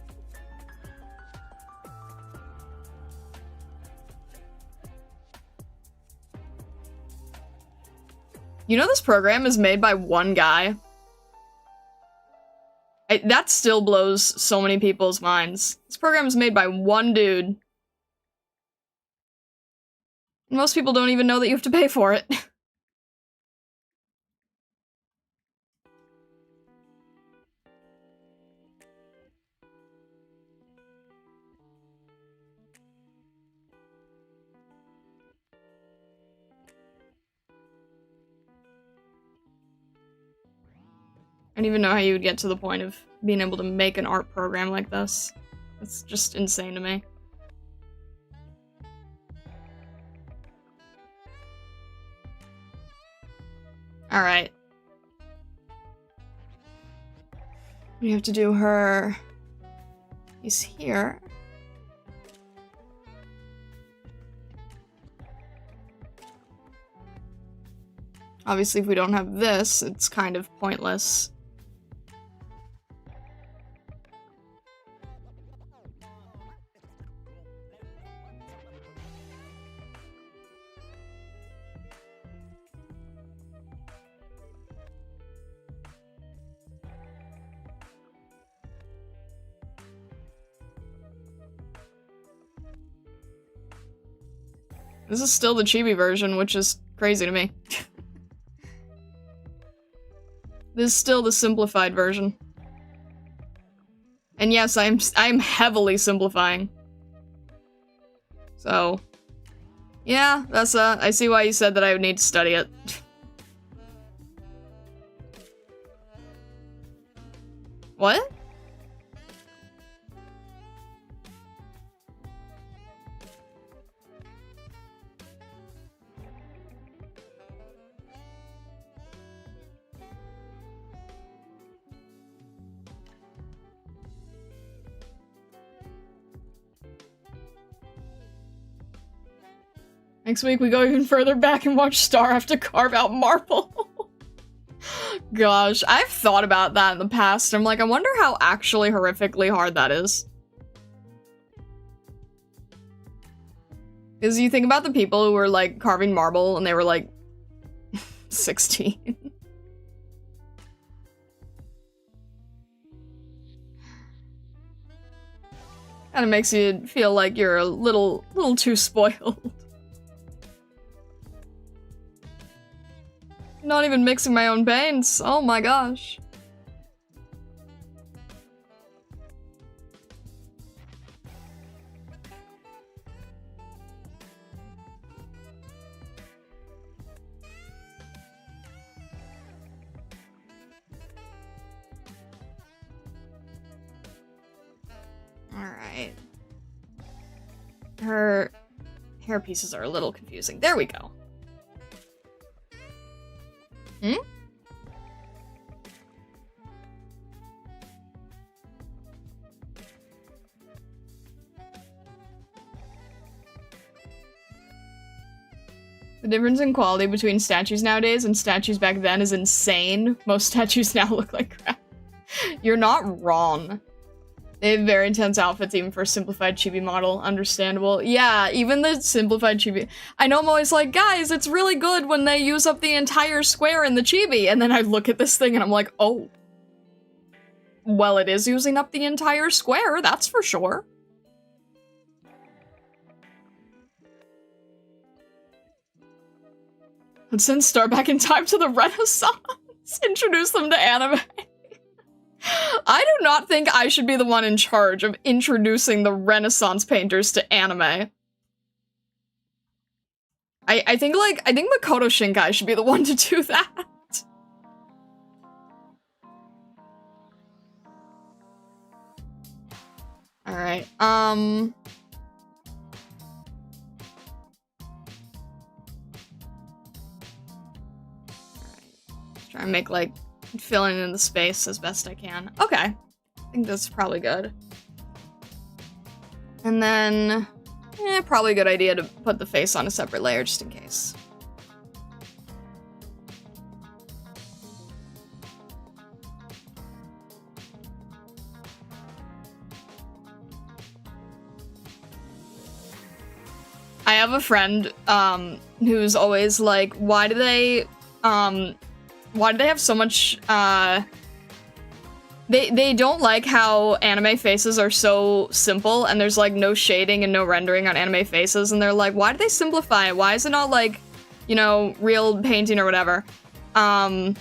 Speaker 1: You know this program is made by one guy? That still blows so many people's minds. This program is made by one dude. Most people don't even know that you have to pay for it. I don't even know how you would get to the point of being able to make an art program like this. It's just insane to me. Alright. We have to do her... He's here. Obviously, if we don't have this, it's kind of pointless. This is still the chibi version, which is crazy to me. This is still the simplified version. And yes, I'm heavily simplifying. So, yeah, that's I see why you said that I would need to study it. What? Next week we go even further back and watch Star have to carve out marble. Gosh, I've thought about that in the past. I'm like, I wonder how actually horrifically hard that is. Because you think about the people who were like carving marble and they were like 16. Kind of makes you feel like you're a little too spoiled. Not even mixing my own paints. Oh my gosh. Alright. Her hair pieces are a little confusing. There we go. Hmm? The difference in quality between statues nowadays and statues back then is insane. Most statues now look like crap. You're not wrong. They have very intense outfits even for a simplified chibi model. Understandable. Yeah, even the simplified chibi. I know I'm always like, guys, it's really good when they use up the entire square in the chibi. And then I look at this thing and I'm like, oh. Well, it is using up the entire square, that's for sure. Let's send Star back in time to the Renaissance. Introduce them to anime. I do not think I should be the one in charge of introducing the Renaissance painters to anime. I think Makoto Shinkai should be the one to do that. Alright, Alright, try and make, like, filling in the space as best I can. Okay. I think that's probably good. And then, probably a good idea to put the face on a separate layer just in case. I have a friend, who's always like, why do they have so much, they don't like how anime faces are so simple and there's like no shading and no rendering on anime faces, and they're like, why do they simplify it? Why is it not like, you know, real painting or whatever? And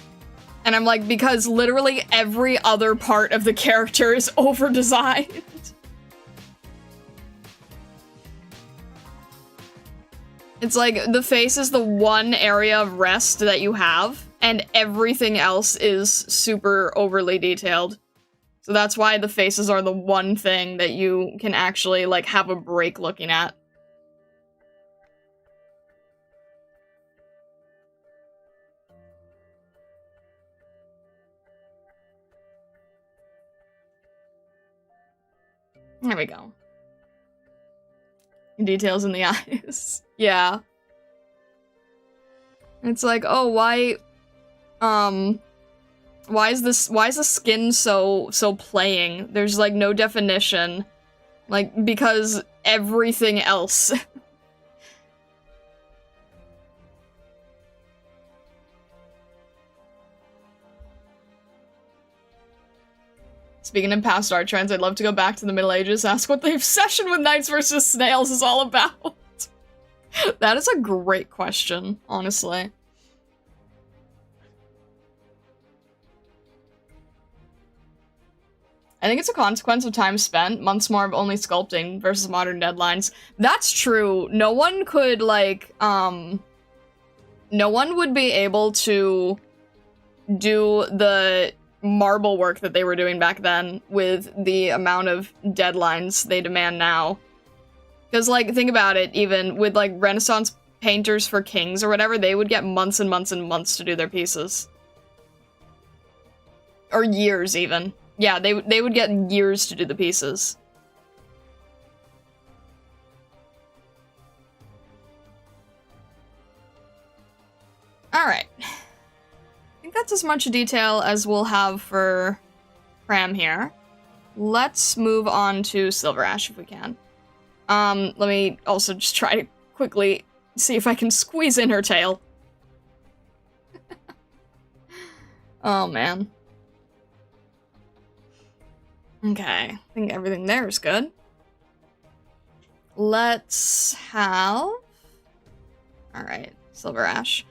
Speaker 1: I'm like, because literally every other part of the character is over-designed. It's like, the face is the one area of rest that you have, and everything else is super overly detailed. So that's why the faces are the one thing that you can actually, like, have a break looking at. There we go. Details in the eyes. Yeah. It's like, oh, why is the skin so playing? There's like no definition. Like, because everything else. Speaking of past art trends, I'd love to go back to the Middle Ages, ask what the obsession with knights versus snails is all about. That is a great question, honestly. I think it's a consequence of time spent, months more of only sculpting versus modern deadlines. That's true. No one could, like, no one would be able to do the marble work that they were doing back then with the amount of deadlines they demand now. Because, like, think about it, even with, like, Renaissance painters for kings or whatever, they would get months and months and months to do their pieces. Or years, even. Yeah, they would get years to do the pieces. Alright. I think that's as much detail as we'll have for Pram here. Let's move on to SilverAsh if we can. Let me also just try to quickly see if I can squeeze in her tail. Oh, man. Okay, I think everything there is good. Let's have... Alright, SilverAsh.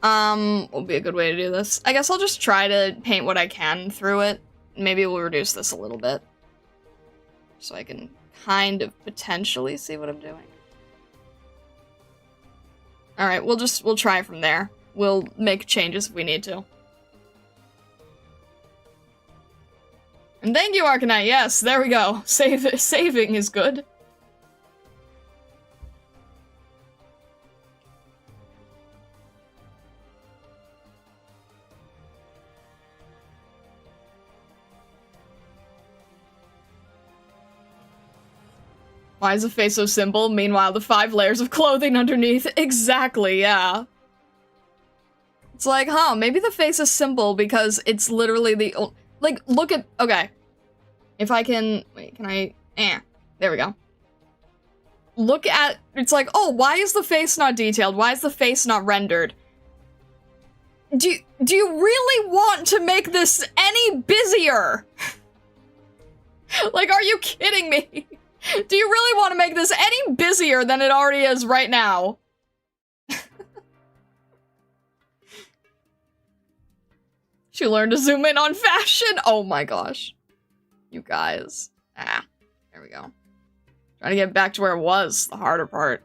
Speaker 1: Will be a good way to do this. I guess I'll just try to paint what I can through it. Maybe we'll reduce this a little bit. So I can kind of potentially see what I'm doing. Alright, we'll try from there. We'll make changes if we need to. And thank you, Arknight. Yes, there we go. Saving is good. Why is the face so simple? Meanwhile, the 5 layers of clothing underneath. Exactly, yeah. It's like, huh, maybe the face is simple because it's literally the... Like, look at... Okay. If I can... Wait, can I... There we go. Look at... It's like, oh, why is the face not detailed? Why is the face not rendered? Do you really want to make this any busier? Like, are you kidding me? Do you really want to make this any busier than it already is right now? She learned to zoom in on fashion. Oh my gosh. You guys. There we go. Trying to get back to where it was, the harder part.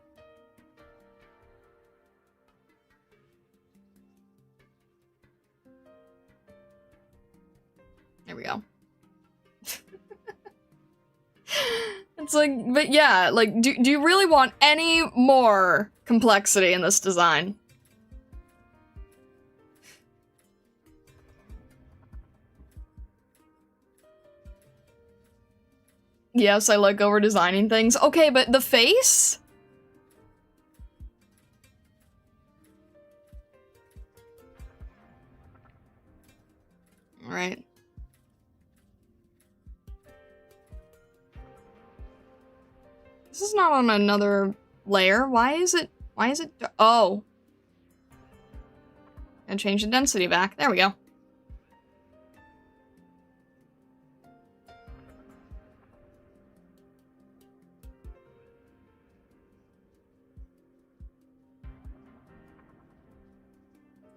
Speaker 1: There we go. It's like, but yeah, like, do you really want any more complexity in this design? Yes, I like over-designing things. Okay, but the face? Alright. This is not on another layer. Why is it, oh. And change the density back. There we go.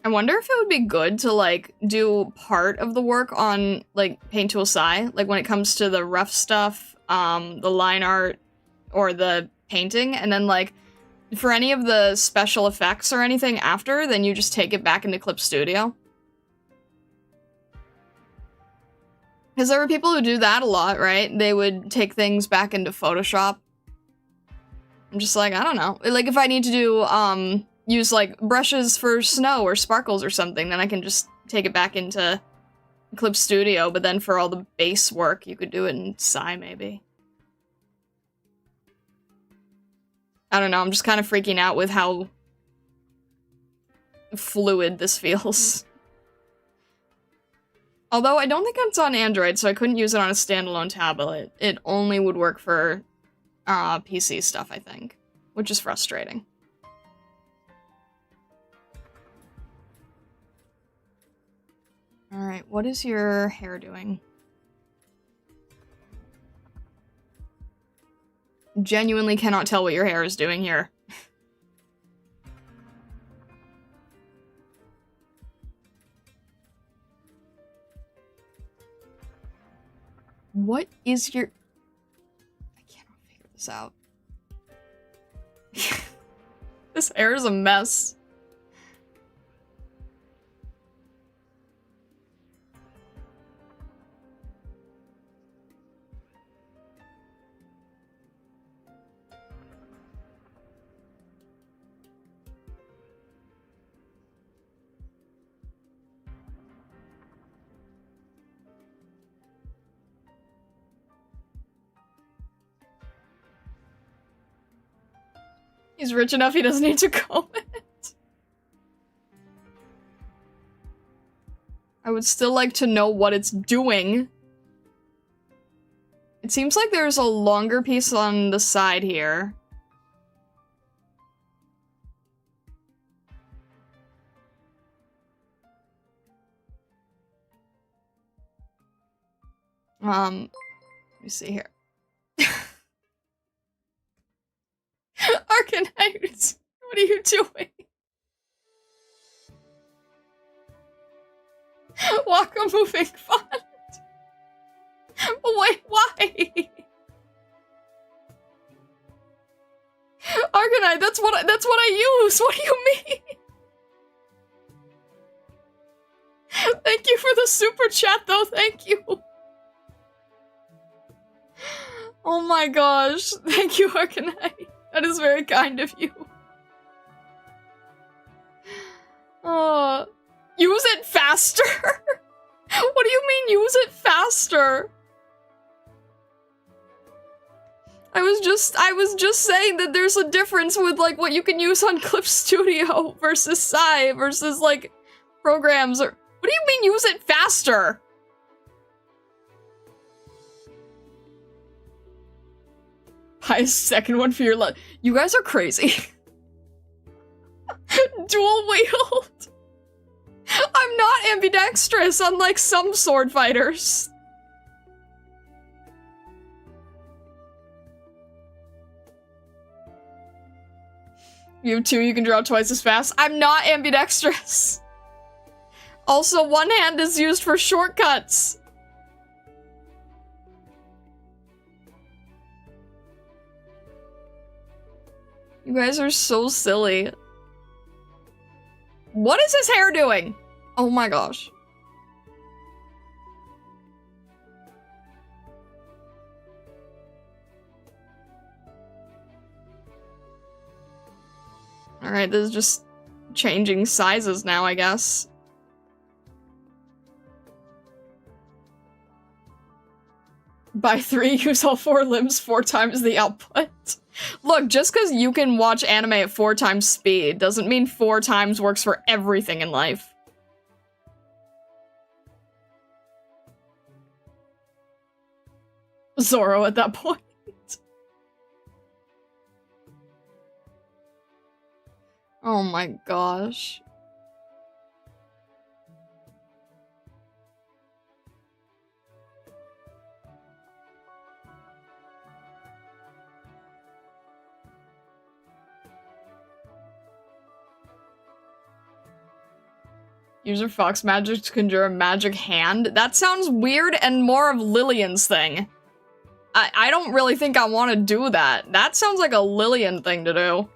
Speaker 1: I wonder if it would be good to, like, do part of the work on, like, Paint Tool Sai. Like, when it comes to the rough stuff, the line art, or the painting, and then, like, for any of the special effects or anything after, then you just take it back into Clip Studio. Because there were people who do that a lot, right? They would take things back into Photoshop. I'm just like, I don't know. Like, if I need to do, use, like, brushes for snow or sparkles or something, then I can just take it back into Clip Studio, but then for all the base work, you could do it in Sai, maybe. I don't know, I'm just kind of freaking out with how fluid this feels. Although I don't think it's on Android, so I couldn't use it on a standalone tablet. It only would work for PC stuff, I think, which is frustrating. Alright, what is your hair doing? Genuinely cannot tell what your hair is doing here. What is your... I cannot figure this out. This hair is a mess. He's rich enough, he doesn't need to comb it. I would still like to know what it's doing. It seems like there's a longer piece on the side here. Let me see here. Arknights, what are you doing? Walk a moving font. Wait, why? Arknight, that's what I use. What do you mean? Thank you for the super chat, though. Thank you. Oh my gosh. Thank you, Arknight. That is very kind of you. Use it faster? What do you mean, use it faster? I was just saying that there's a difference with, like, what you can use on Clip Studio versus Psy versus, like, programs or- What do you mean use it faster? Buy a second one for your life. You guys are crazy. Dual wield. I'm not ambidextrous, unlike some sword fighters. You have two, you can draw twice as fast. I'm not ambidextrous. Also, one hand is used for shortcuts. You guys are so silly. What is his hair doing? Oh my gosh. Alright, this is just changing sizes now, I guess. Buy 3, use all 4 limbs 4 times the output. Look, just because you can watch anime at 4 times speed doesn't mean 4 times works for everything in life. Zoro at that point. Oh my gosh. User Fox magic to conjure a magic hand? That sounds weird and more of Lillian's thing. I don't really think I want to do that. That sounds like a Lillian thing to do.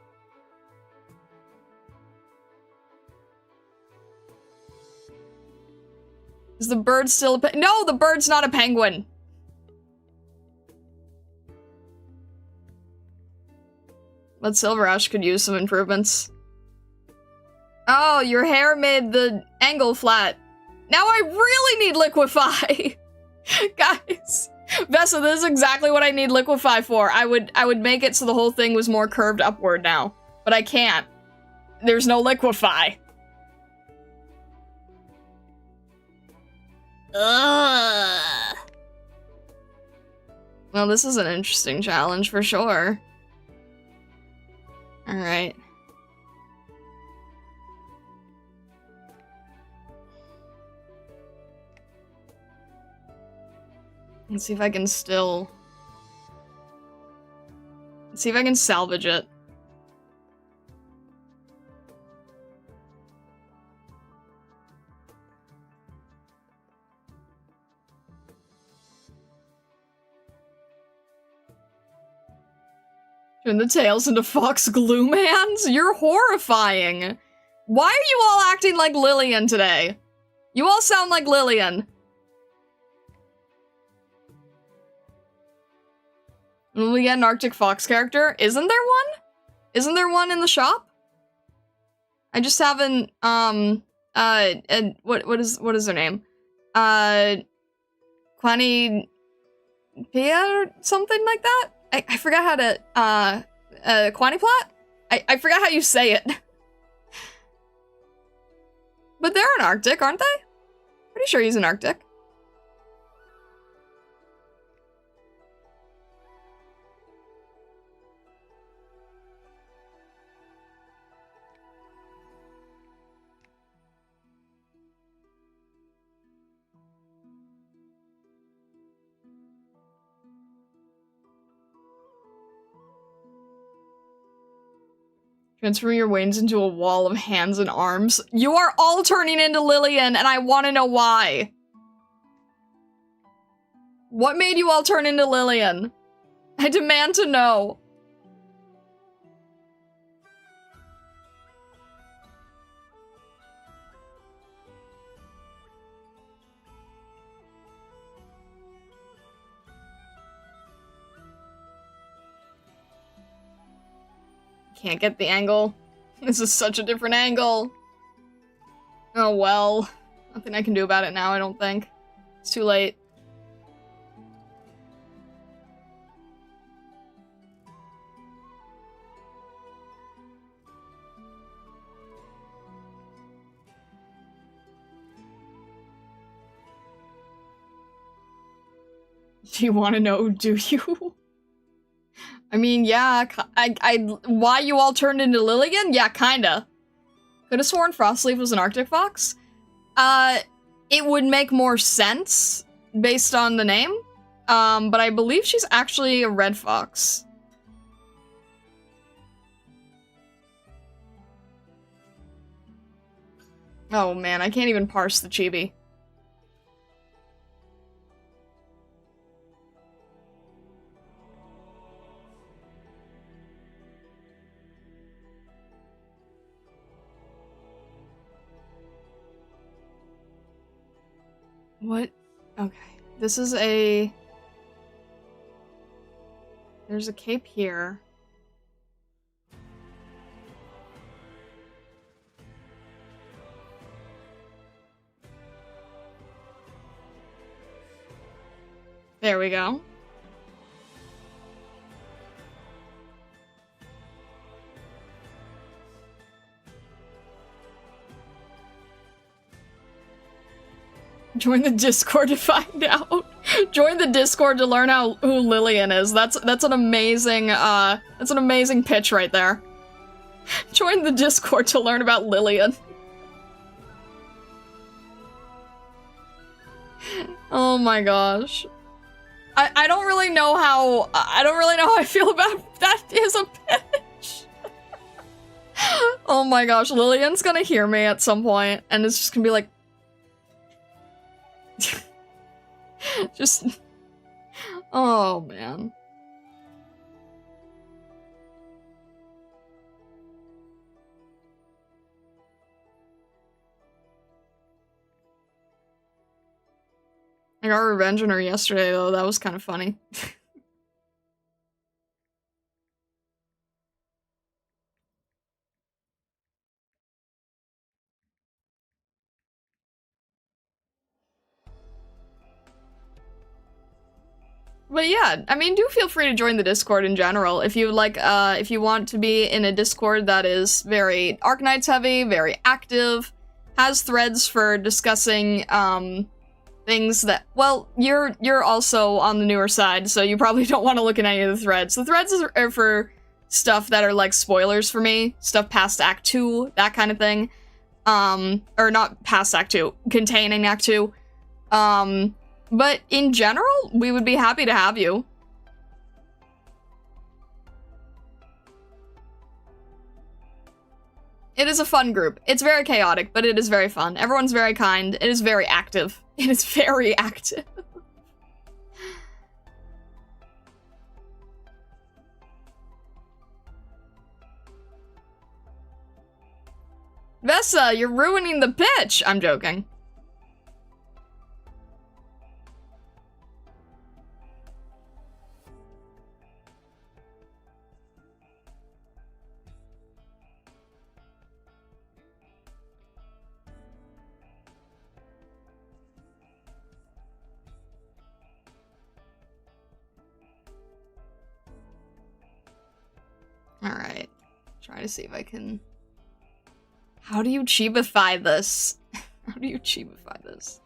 Speaker 1: Is the bird still a No, the bird's not a penguin. But SilverAsh could use some improvements. Oh, your hair made the angle flat. Now I really need Liquify. Guys, Vessa, this is exactly what I need Liquify for. I would make it so the whole thing was more curved upward now, but I can't. There's no Liquify. Ugh. Well, this is an interesting challenge for sure. All right. Let's see if I can still... Let's see if I can salvage it. Turn the tails into fox glue hands? You're horrifying! Why are you all acting like Lillian today? You all sound like Lillian. Will we get an Arctic Fox character? Isn't there one? Isn't there one in the shop? I just haven't, what is their name? Quani Pia or something like that? I forgot how to, Quaniplot? I forgot how you say it. But they're an Arctic, aren't they? Pretty sure he's an Arctic. Transfer your wings into a wall of hands and arms. You are all turning into Lillian, and I want to know why. What made you all turn into Lillian? I demand to know. Can't get the angle. This is such a different angle. Oh well. Nothing I can do about it now, I don't think. It's too late. Do you want to know, do you? I mean, yeah, why you all turned into Lilligan? Yeah, kinda. Could have sworn Frostleaf was an Arctic fox. It would make more sense based on the name. But I believe she's actually a red fox. Oh man, I can't even parse the chibi. What? Okay. This is a... There's a cape here. There we go. Join the Discord to find out. Join the Discord to learn who Lillian is. That's an amazing pitch right there. Join the Discord to learn about Lillian. Oh my gosh. I don't really know how I feel about that as a pitch. Oh my gosh, Lillian's gonna hear me at some point and it's just gonna be like just oh man. I got revenge on her yesterday, though. That was kind of funny. But yeah, I mean, do feel free to join the Discord in general. If you like, if you want to be in a Discord that is very Arknights heavy, very active, has threads for discussing, things that, well, you're also on the newer side, so you probably don't want to look at any of the threads. The threads are for stuff that are like spoilers for me, stuff past Act 2, that kind of thing. Or not past Act 2, containing Act 2. But in general, we would be happy to have you. It is a fun group. It's very chaotic, but it is very fun. Everyone's very kind. It is very active. It is very active. Vessa, you're ruining the pitch! I'm joking. Alright. Try to see if I can... How do you Chibify this? How do you Chibify this?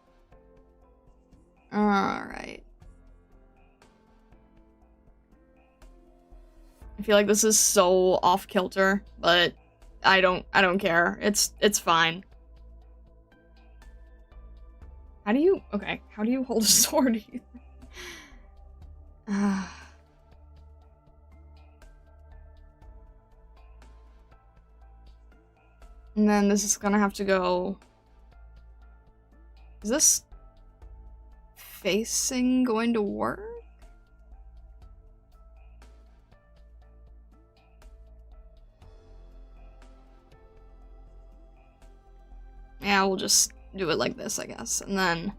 Speaker 1: Alright. I feel like this is so off-kilter, but I don't care. It's fine. How do you... Okay, how do you hold a sword? And then this is gonna have to go... Is this facing going to work? Yeah, we'll just do it like this, I guess. And then...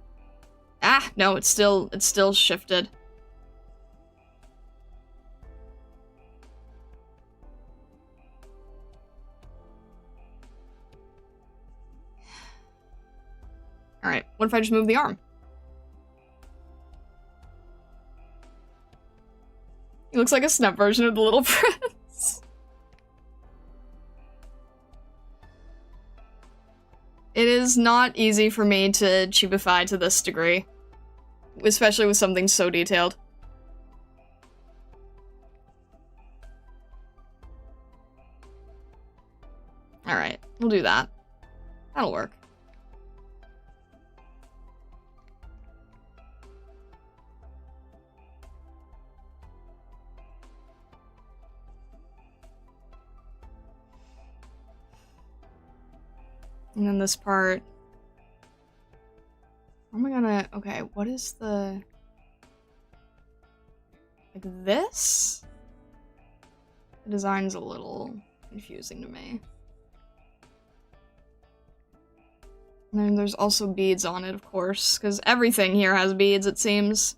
Speaker 1: Ah, no, it's still shifted. Alright, what if I just move the arm? He looks like a SNEP version of the Little Prince. It is not easy for me to Chibify to this degree. Especially with something so detailed. Alright, we'll do that. That'll work. And then this part. How am I gonna... Okay, what is the... Like this? The design's a little confusing to me. And then there's also beads on it, of course, because everything here has beads, it seems.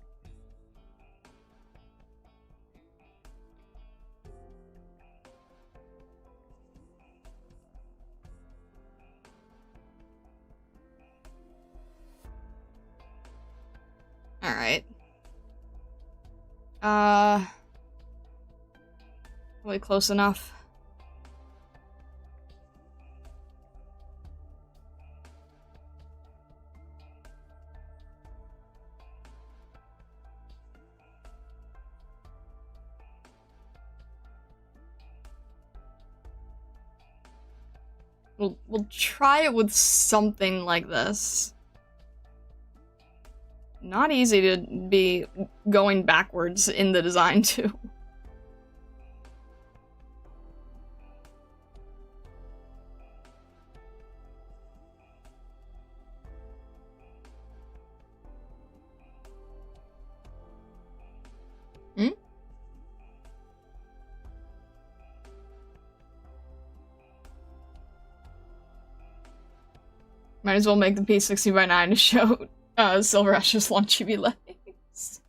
Speaker 1: Alright. Really close enough. We'll try it with something like this. Not easy to be going backwards in the design, too. Hmm? Might as well make the P60x9 to show SilverAsh's long chibi legs.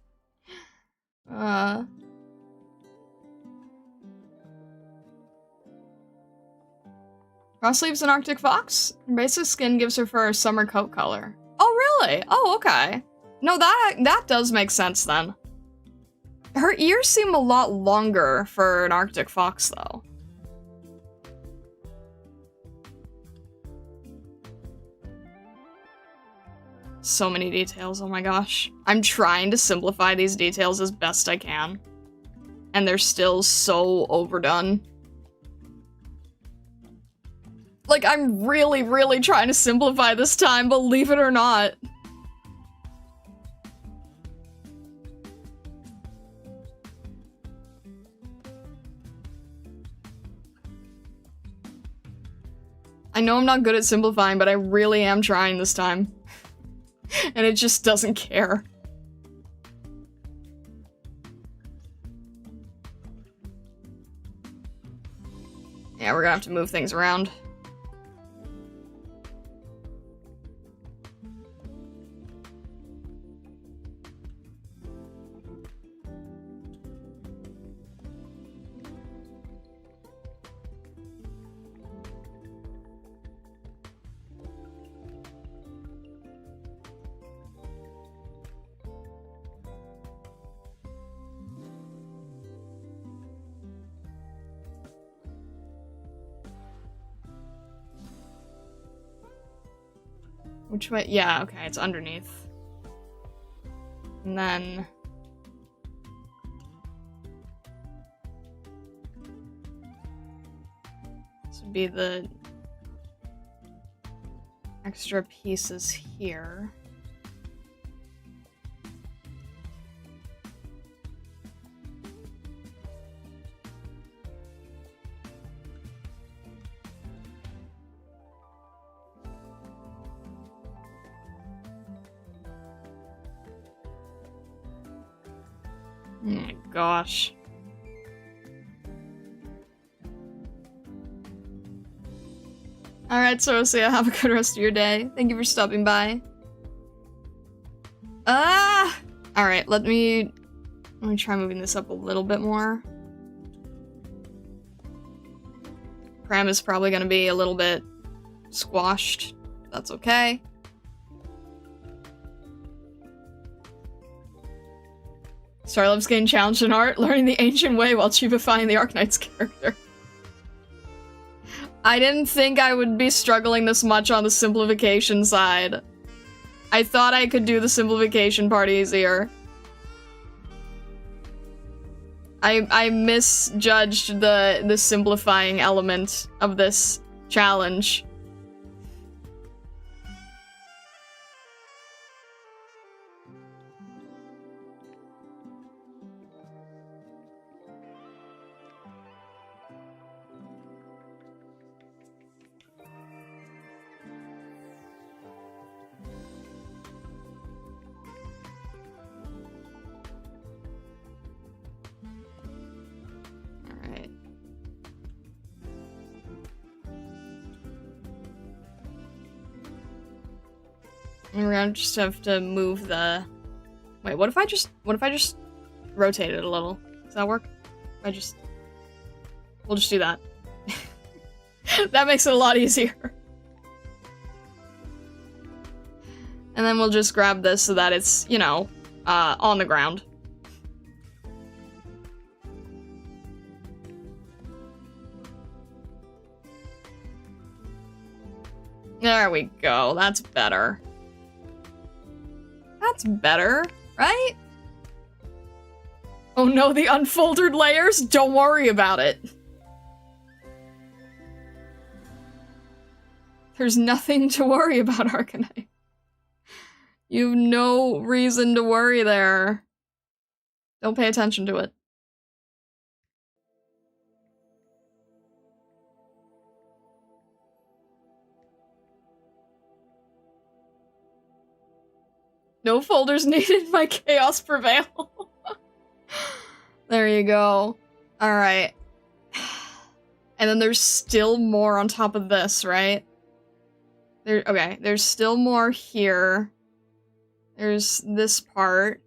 Speaker 1: Cross sleeves an Arctic fox. Her basic skin gives her fur a summer coat color. Oh, really? Oh, okay. No, that does make sense then. Her ears seem a lot longer for an Arctic fox, though. So many details, oh my gosh. I'm trying to simplify these details as best I can. And they're still so overdone. Like, I'm really, really trying to simplify this time, believe it or not. I know I'm not good at simplifying, but I really am trying this time. And it just doesn't care. Yeah, we're gonna have to move things around. Which way? Yeah, okay, it's underneath. And then... this would be the extra pieces here. Oh my gosh. Alright, Sorosia, have a good rest of your day. Thank you for stopping by. Alright, let me try moving this up a little bit more. Pram is probably gonna be a little bit squashed. That's okay. Starlove's getting challenged in art, learning the ancient way while cheapifying the Arknights character. I didn't think I would be struggling this much on the simplification side. I thought I could do the simplification part easier. I misjudged the simplifying element of this challenge. And we're gonna just have to move the... Wait, what if I just rotate it a little? Does that work? We'll just do that. That makes it a lot easier. And then we'll just grab this so that it's, you know, on the ground. There we go, that's better. That's better, right? Oh no, the unfolded layers? Don't worry about it. There's nothing to worry about, Arknight. You've no reason to worry there. Don't pay attention to it. No folders needed, my chaos prevail. There you go. Alright. And then there's still more on top of this, right? Okay, there's still more here. There's this part,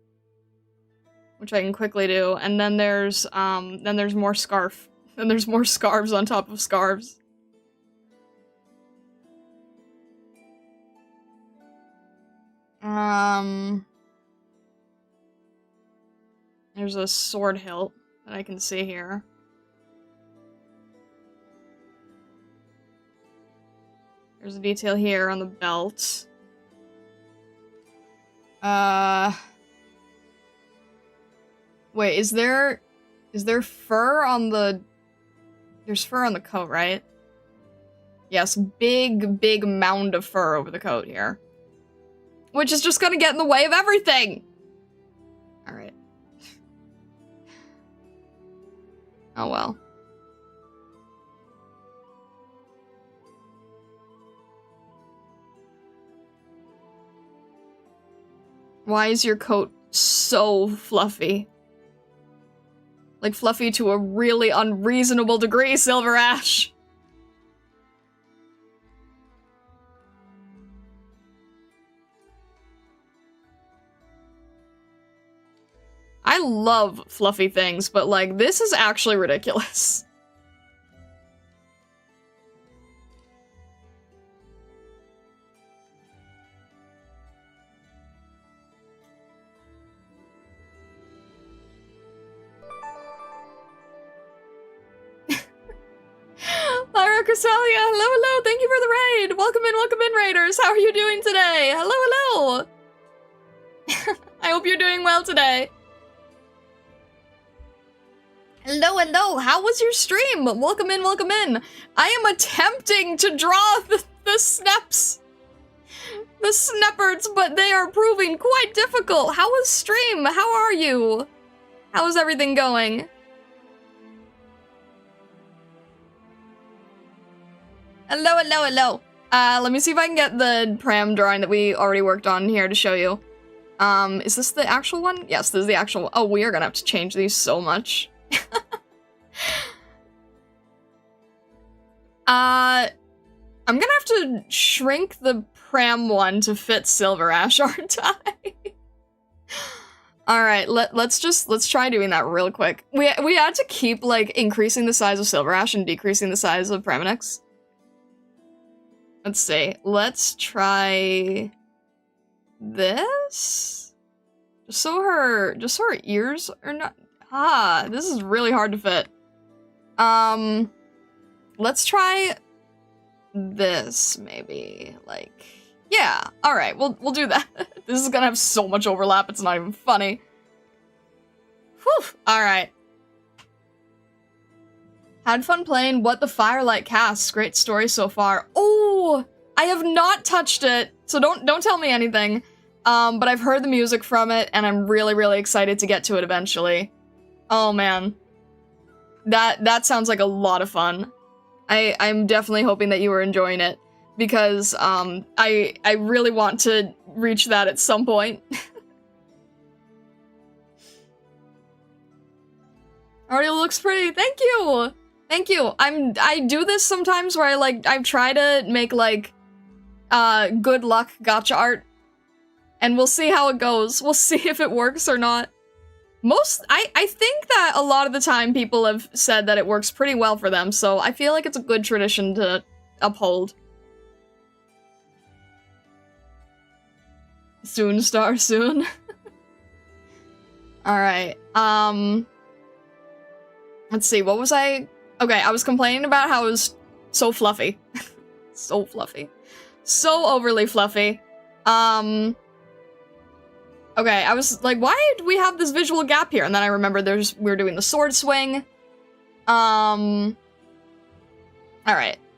Speaker 1: which I can quickly do, and then there's more scarf. Then there's more scarves on top of scarves. There's a sword hilt that I can see here. There's a detail here on the belt. Wait, is there fur on the... There's fur on the coat, right? Yes, big mound of fur over the coat here. Which is just gonna get in the way of everything! Alright. Oh well. Why is your coat so fluffy? Like, fluffy to a really unreasonable degree, SilverAsh! I love fluffy things, but, like, this is actually ridiculous. Lyra Cresselia, hello, thank you for the raid! Welcome in, raiders! How are you doing today? Hello! I hope you're doing well today. Hello, how was your stream? Welcome in. I am attempting to draw the SNEPs. The SNEPards, but they are proving quite difficult. How was stream? How are you? How is everything going? Hello. Let me see if I can get the pram drawing that we already worked on here to show you. Is this the actual one? Yes, this is the actual one. Oh, we are gonna have to change these so much. I'm gonna have to shrink the pram one to fit SilverAsh, aren't I? Alright, let's try doing that real quick. We had to keep, like, increasing the size of SilverAsh and decreasing the size of Pramanix. Let's see. Let's try this? Just so her ears are not... Ah, this is really hard to fit. Let's try this, maybe. Like, yeah, alright, we'll do that. This is gonna have so much overlap, it's not even funny. Whew, alright. Had fun playing What the Firelight Casts. Great story so far. Oh, I have not touched it, so don't tell me anything. But I've heard the music from it, and I'm really, really excited to get to it eventually. Oh man. That sounds like a lot of fun. I'm definitely hoping that you were enjoying it, because I really want to reach that at some point. Already looks pretty. Thank you. Thank you. I do this sometimes where I try to make like good luck gacha art, and we'll see how it goes. We'll see if it works or not. I think that a lot of the time people have said that it works pretty well for them, so I feel like it's a good tradition to uphold. Soon, star, soon. Alright, let's see, what was I... Okay, I was complaining about how it was so fluffy. So fluffy. So overly fluffy. Okay, I was like, why do we have this visual gap here? And then I remembered we're doing the sword swing. Alright,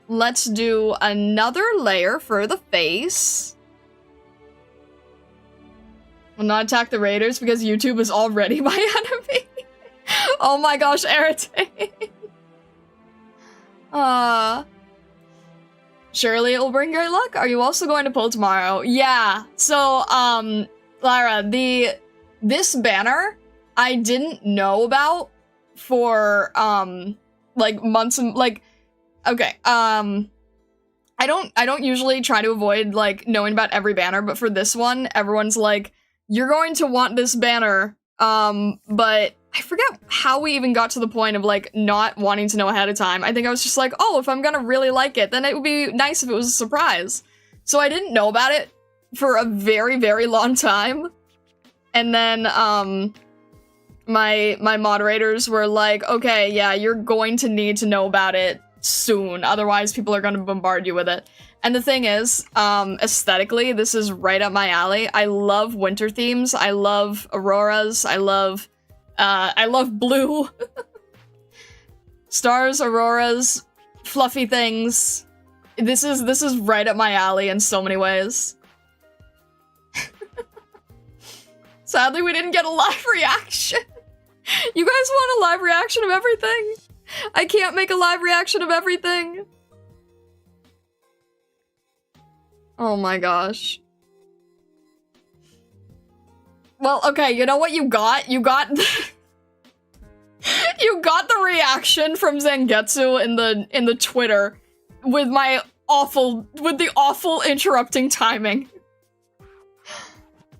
Speaker 1: let's do another layer for the face. Will not attack the raiders because YouTube is already my enemy. Oh my gosh, Erite. Surely it will bring great luck. Are you also going to pull tomorrow? Yeah, so, Lyra, this banner I didn't know about for like months and okay, I don't usually try to avoid like knowing about every banner, but for this one everyone's like, you're going to want this banner, but I forget how we even got to the point of like not wanting to know ahead of time. I think I was just like, oh, if I'm gonna really like it, then it would be nice if it was a surprise. So I didn't know about it for a very, very long time. And then, my moderators were like, okay, yeah, you're going to need to know about it soon, otherwise people are gonna bombard you with it. And the thing is, aesthetically, this is right up my alley. I love winter themes, I love auroras, I love blue. Stars, auroras, fluffy things. This is right up my alley in so many ways. Sadly, we didn't get a live reaction. You guys want a live reaction of everything? I can't make a live reaction of everything. Oh my gosh. Well, okay, you know what you got? You got you got the reaction from Zangetsu in the Twitter with the awful interrupting timing.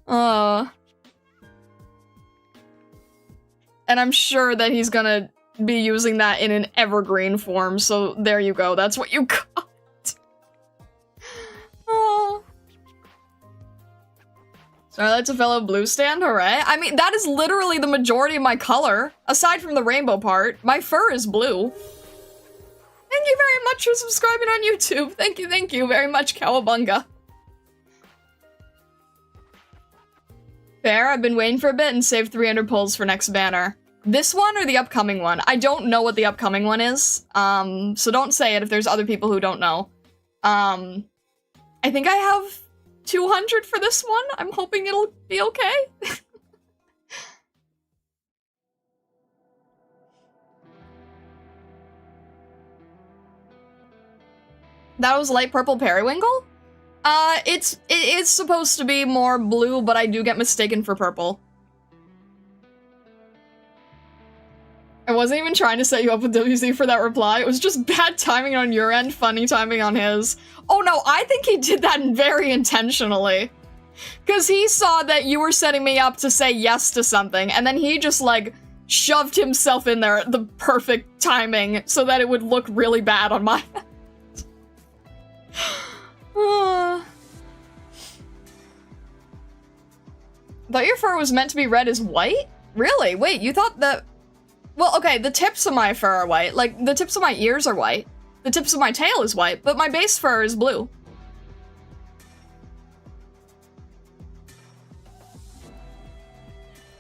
Speaker 1: And I'm sure that he's gonna be using that in an evergreen form, so there you go, that's what you got. Oh. Sorry, that's a fellow blue stand, alright. I mean, that is literally the majority of my color. Aside from the rainbow part, my fur is blue. Thank you very much for subscribing on YouTube. Thank you very much, Cowabunga. Fair, I've been waiting for a bit and saved 300 pulls for next banner. This one or the upcoming one? I don't know what the upcoming one is, so don't say it if there's other people who don't know. I think I have 200 for this one. I'm hoping it'll be okay. That was light purple periwinkle? It is supposed to be more blue, but I do get mistaken for purple. I wasn't even trying to set you up with WZ for that reply. It was just bad timing on your end, funny timing on his. Oh no, I think he did that very intentionally. Because he saw that you were setting me up to say yes to something, and then he just, like, shoved himself in there at the perfect timing so that it would look really bad on my end. Thought your fur was meant to be red as white? Really? Wait, you thought that... Well, okay, the tips of my fur are white. Like, the tips of my ears are white. The tips of my tail is white, but my base fur is blue.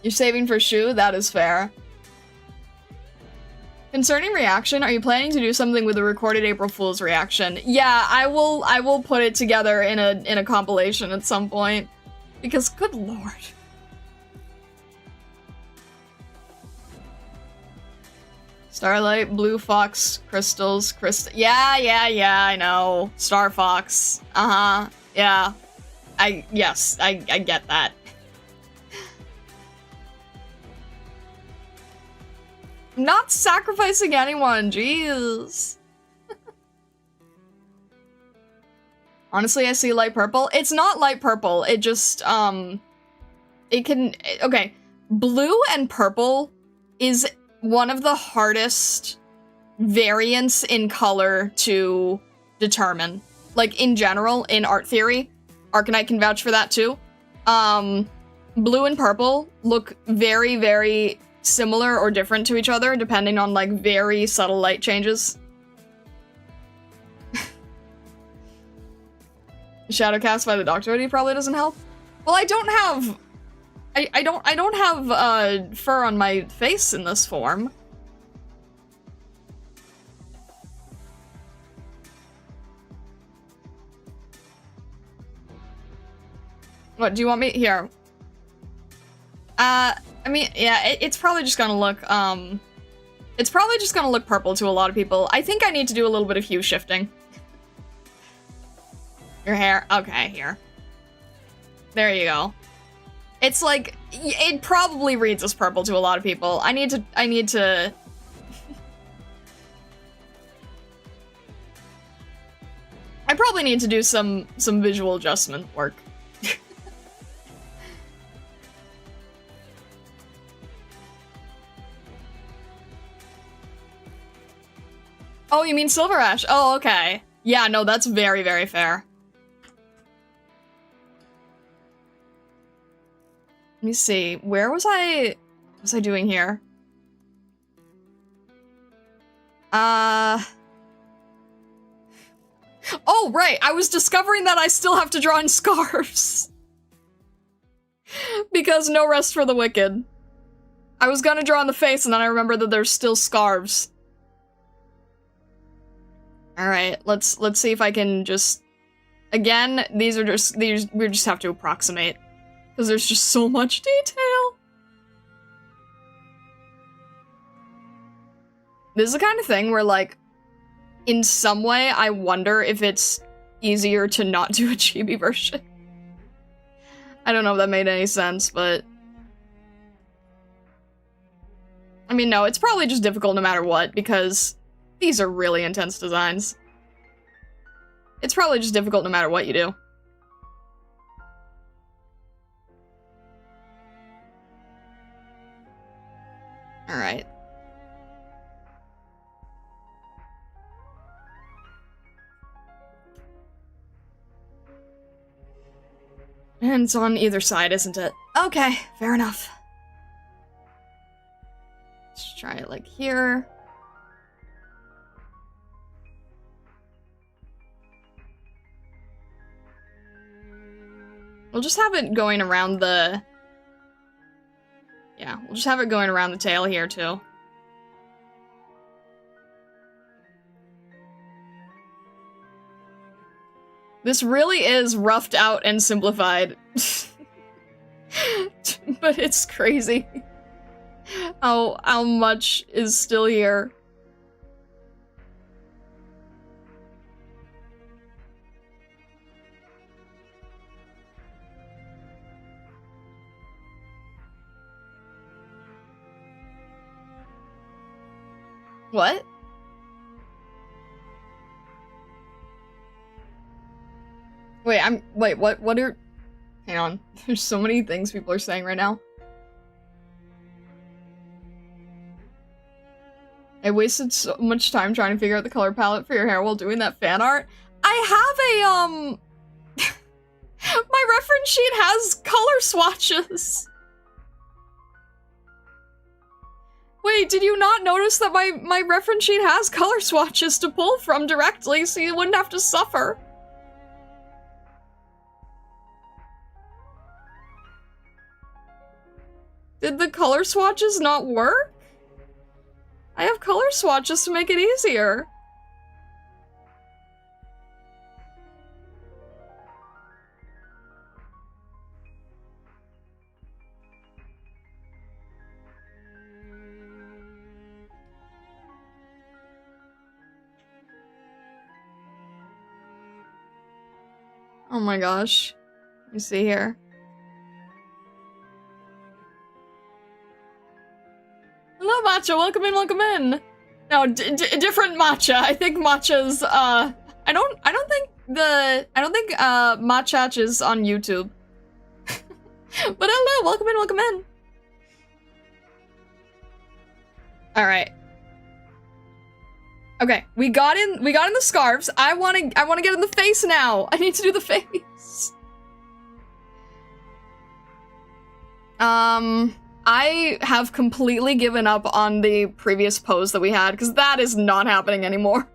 Speaker 1: You're saving for shoe? That is fair. Concerning reaction, are you planning to do something with the recorded April Fool's reaction? Yeah, I will put it together in a compilation at some point. Because good lord. Starlight, Blue Fox, Crystals, yeah, I know. Star Fox. Yeah. Yes, I get that. Not sacrificing anyone, jeez. Honestly, I see light purple. It's not light purple, it just, it can, okay. Blue and purple is one of the hardest variants in color to determine. Like, in general, in art theory. Arknight can vouch for that, too. Blue and purple look very, very similar or different to each other, depending on, like, very subtle light changes. Shadowcast by the Doctor Hoodie probably doesn't help. Well, I don't have... I don't have, fur on my face in this form. What, do you want me... Here. I mean, yeah, it's probably just gonna look, it's probably just gonna look purple to a lot of people. I think I need to do a little bit of hue shifting. Your hair? Okay, here. There you go. It's like, it probably reads as purple to a lot of people. I need to... I probably need to do some visual adjustment work. Oh, you mean SilverAsh? Oh, okay. Yeah, no, that's very, very fair. Let me see. Where was I doing here? Oh, right. I was discovering that I still have to draw in scarves. Because no rest for the wicked. I was gonna draw on the face, and then I remembered that there's still scarves. Alright, let's see if I can just... Again, we just have to approximate. Because there's just so much detail. This is the kind of thing where, like, in some way, I wonder if it's easier to not do a chibi version. I don't know if that made any sense, but... I mean, no, it's probably just difficult no matter what, because these are really intense designs. It's probably just difficult no matter what you do. Alright. And it's on either side, isn't it? Okay, fair enough. Let's try it like here. We'll just have it going around the... Yeah, we'll just have it going around the tail here, too. This really is roughed out and simplified. But it's crazy. How much is still here. What? Wait, what are... Hang on. There's so many things people are saying right now. I wasted so much time trying to figure out the color palette for your hair while doing that fan art. I have a, my reference sheet has color swatches. Wait, did you not notice that my reference sheet has color swatches to pull from directly so you wouldn't have to suffer? Did the color swatches not work? I have color swatches to make it easier. Oh my gosh. Let me see here. Hello, Matcha. Welcome in, welcome in. No, different Matcha. I think Matcha's, I don't think Matchach is on YouTube. But hello, welcome in, welcome in. Alright. Okay, we got in the scarves. I wanna get in the face now. I need to do the face. I have completely given up on the previous pose that we had, because that is not happening anymore.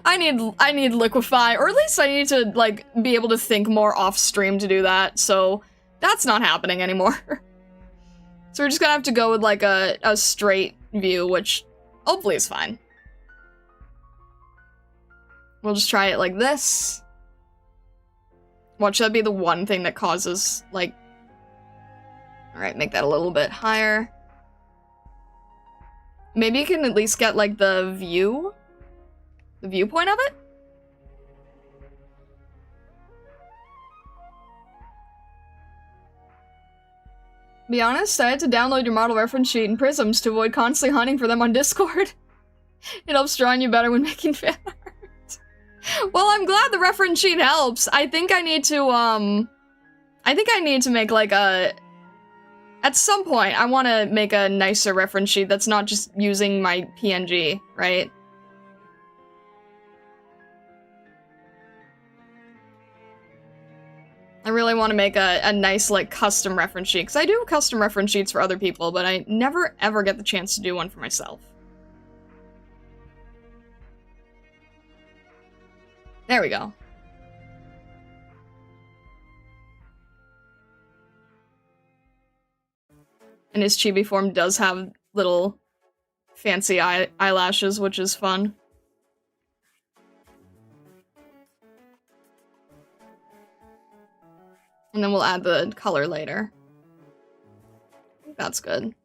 Speaker 1: I need liquefy, or at least I need to, like, be able to think more off-stream to do that, so that's not happening anymore. So we're just gonna have to go with, like, a straight view, which hopefully is fine. We'll just try it like this. Watch that be the one thing that causes, like... Alright, make that a little bit higher. Maybe you can at least get, like, the view? The viewpoint of it? Be honest, I had to download your model reference sheet and prisms to avoid constantly hunting for them on Discord. It helps drawing you better when making fan art. Well, I'm glad the reference sheet helps. I think I need to make, like, a... At some point, I want to make a nicer reference sheet that's not just using my PNG, right? I really want to make a nice, like, custom reference sheet, because I do custom reference sheets for other people, but I never ever get the chance to do one for myself. There we go. And his chibi form does have little fancy eyelashes, which is fun. And then we'll add the color later. I think that's good.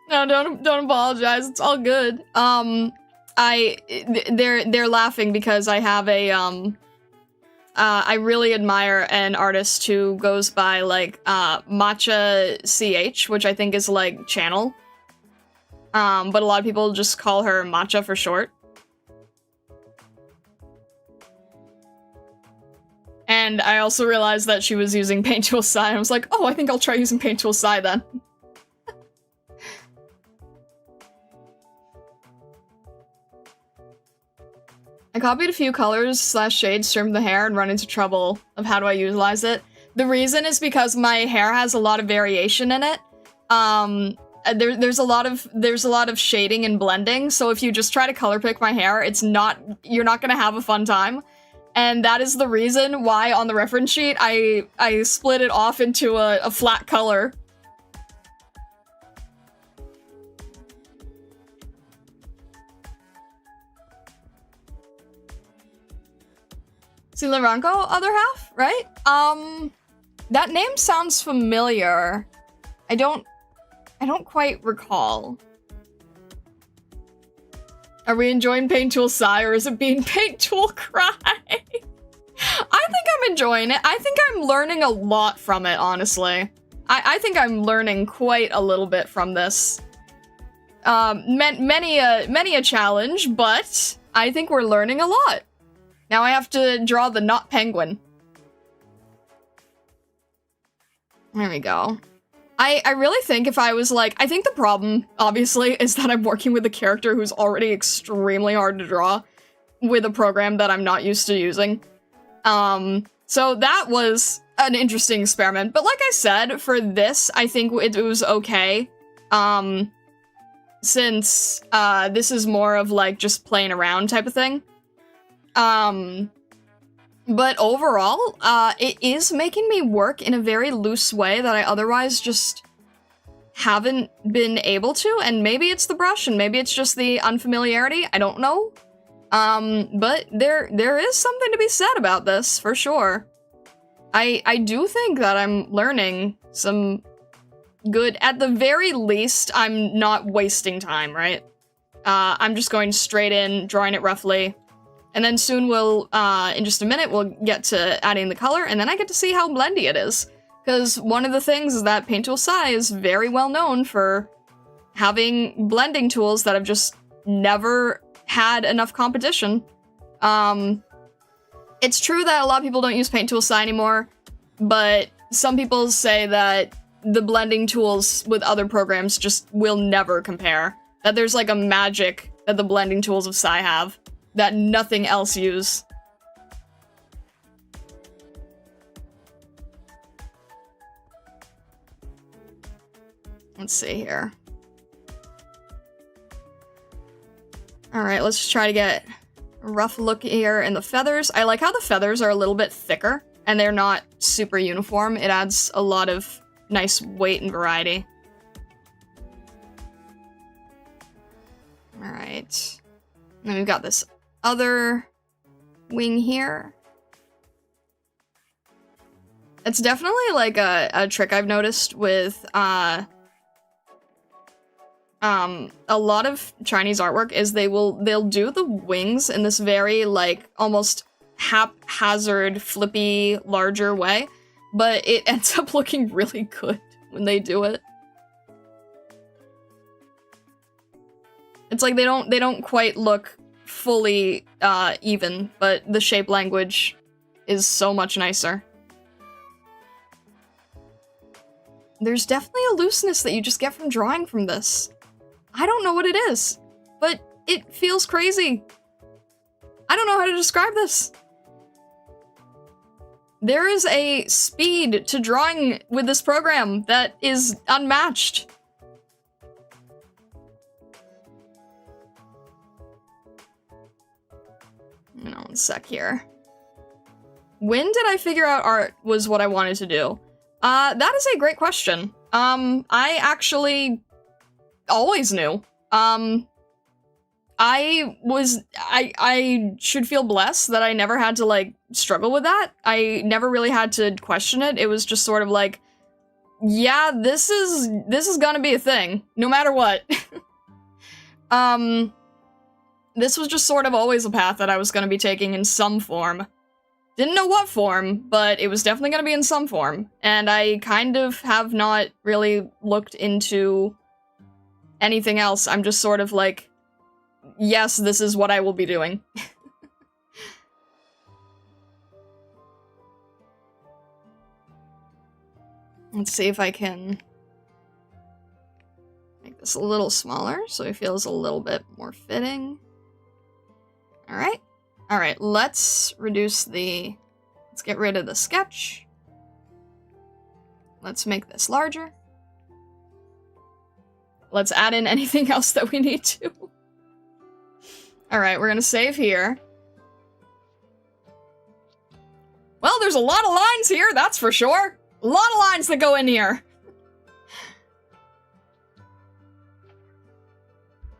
Speaker 1: No, don't apologize. It's all good. They're laughing because I have a, I really admire an artist who goes by, like, Matcha CH, which I think is, like, channel. But a lot of people just call her Matcha for short. And I also realized that she was using Paint Tool Sai, and I was like, oh, I think I'll try using Paint Tool Sai then. I copied a few colors / shades from the hair and run into trouble of how do I utilize it. The reason is because my hair has a lot of variation in it. There's a lot of shading and blending, so if you just try to color pick my hair, you're not gonna have a fun time. And that is the reason why on the reference sheet I split it off into a flat color. Silaranko, other half, right? That name sounds familiar. I don't quite recall. Are we enjoying Paint Tool Sai, or is it being Paint Tool Cry? I think I'm enjoying it. I think I'm learning a lot from it, honestly. I think I'm learning quite a little bit from this. Many a challenge, but I think we're learning a lot. Now I have to draw the not penguin. There we go. I really think if I was like, I think the problem, obviously, is that I'm working with a character who's already extremely hard to draw with a program that I'm not used to using. So that was an interesting experiment. But like I said, for this, I think it was okay. Since, this is more of like just playing around type of thing. But overall, it is making me work in a very loose way that I otherwise just haven't been able to, and maybe it's the brush, and maybe it's just the unfamiliarity, I don't know. But there is something to be said about this, for sure. I do think that I'm learning some good, at the very least, I'm not wasting time, right? I'm just going straight in, drawing it roughly, and then soon we'll, in just a minute, we'll get to adding the color, and then I get to see how blendy it is. Because one of the things is that Paint Tool Sci is very well known for having blending tools that have just never had enough competition. It's true that a lot of people don't use Paint Tool Sci anymore, but some people say that the blending tools with other programs just will never compare. That there's like a magic that the blending tools of Sci have that nothing else use. Let's see here. Alright, let's just try to get a rough look here in the feathers. I like how the feathers are a little bit thicker, and they're not super uniform. It adds a lot of nice weight and variety. Alright. And then we've got this other wing here. It's definitely like a trick I've noticed with, a lot of Chinese artwork is they'll do the wings in this very, like, almost haphazard, flippy, larger way, but it ends up looking really good when they do it. It's like they don't quite look fully, even, but the shape language is so much nicer. There's definitely a looseness that you just get from drawing from this. I don't know what it is, but it feels crazy. I don't know how to describe this. There is a speed to drawing with this program that is unmatched. Hang on one sec here. When did I figure out art was what I wanted to do? That is a great question. I actually always knew. I should feel blessed that I never had to, like, struggle with that. I never really had to question it. It was just sort of like, yeah, this is gonna be a thing, no matter what. This was just sort of always a path that I was gonna be taking in some form. Didn't know what form, but it was definitely gonna be in some form. And I kind of have not really looked into anything else. I'm just sort of like, yes, this is what I will be doing. Let's see if I can make this a little smaller so it feels a little bit more fitting. Alright. Alright, let's get rid of the sketch. Let's make this larger. Let's add in anything else that we need to. Alright, we're gonna save here. Well, there's a lot of lines here, that's for sure. A lot of lines that go in here.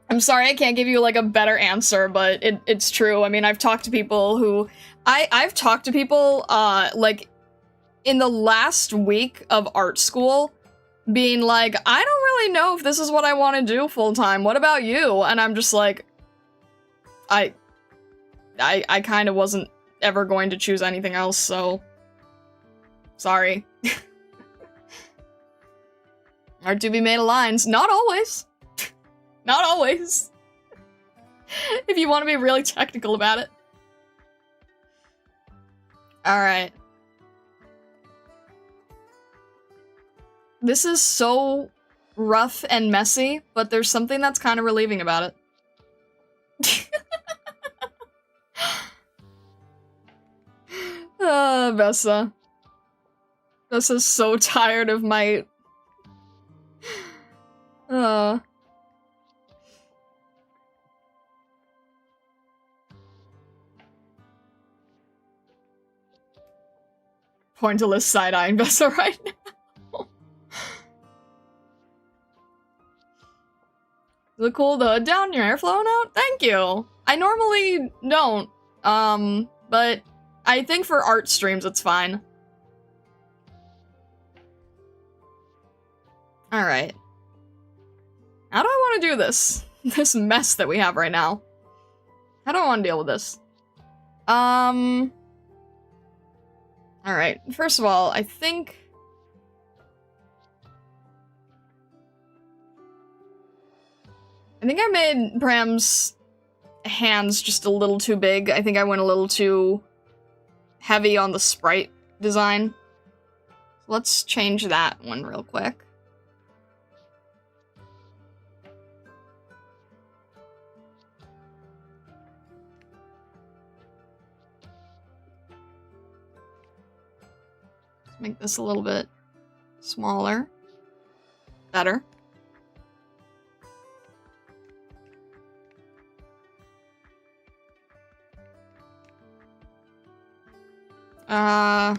Speaker 1: I'm sorry I can't give you, like, a better answer, but it's true. I mean, I've talked to people who... I've talked to people, like, in the last week of art school, being like, I don't really know if this is what I want to do full-time. What about you? And I'm just like... I kind of wasn't ever going to choose anything else, so... Sorry. Art to be made of lines. Not always. Not always. If you want to be really technical about it. Alright. This is so rough and messy, but there's something that's kind of relieving about it. Vessa. Vessa's so tired of my... pointillist side-eyeing Vessa right now. Is it cool the hood down, your hair flowing out? Thank you! I normally don't, but I think for art streams it's fine. Alright. How do I want to do this? This mess that we have right now. How do I want to deal with this? Alright, first of all, I think... I made Pram's hands just a little too big. I think I went a little too heavy on the sprite design. Let's change that one real quick. Let's make this a little bit smaller. Better. Are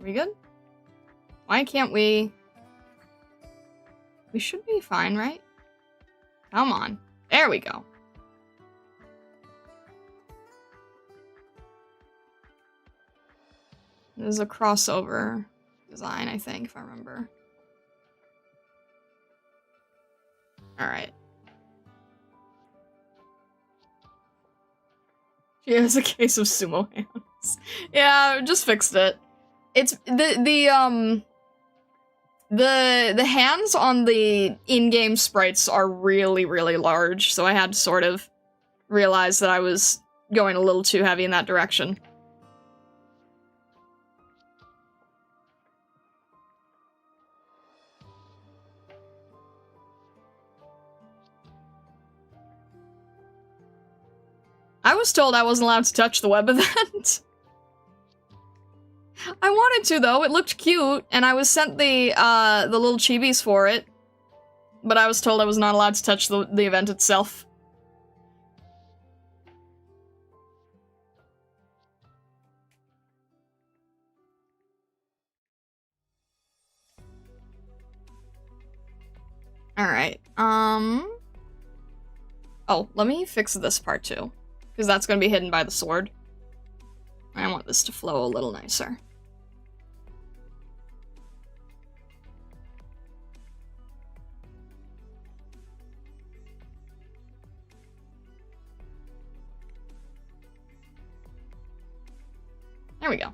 Speaker 1: we good? Why can't we? We should be fine, right? Come on. There we go. There's a crossover design, I think, if I remember. Alright. She has a case of sumo hands. Yeah, just fixed it. It's the hands on the in-game sprites are really, really large, so I had to sort of realize that I was going a little too heavy in that direction. I was told I wasn't allowed to touch the web event. I wanted to, though. It looked cute, and I was sent the little chibis for it. But I was told I was not allowed to touch the event itself. Alright, oh, let me fix this part, too. Because that's going to be hidden by the sword. I want this to flow a little nicer. There we go.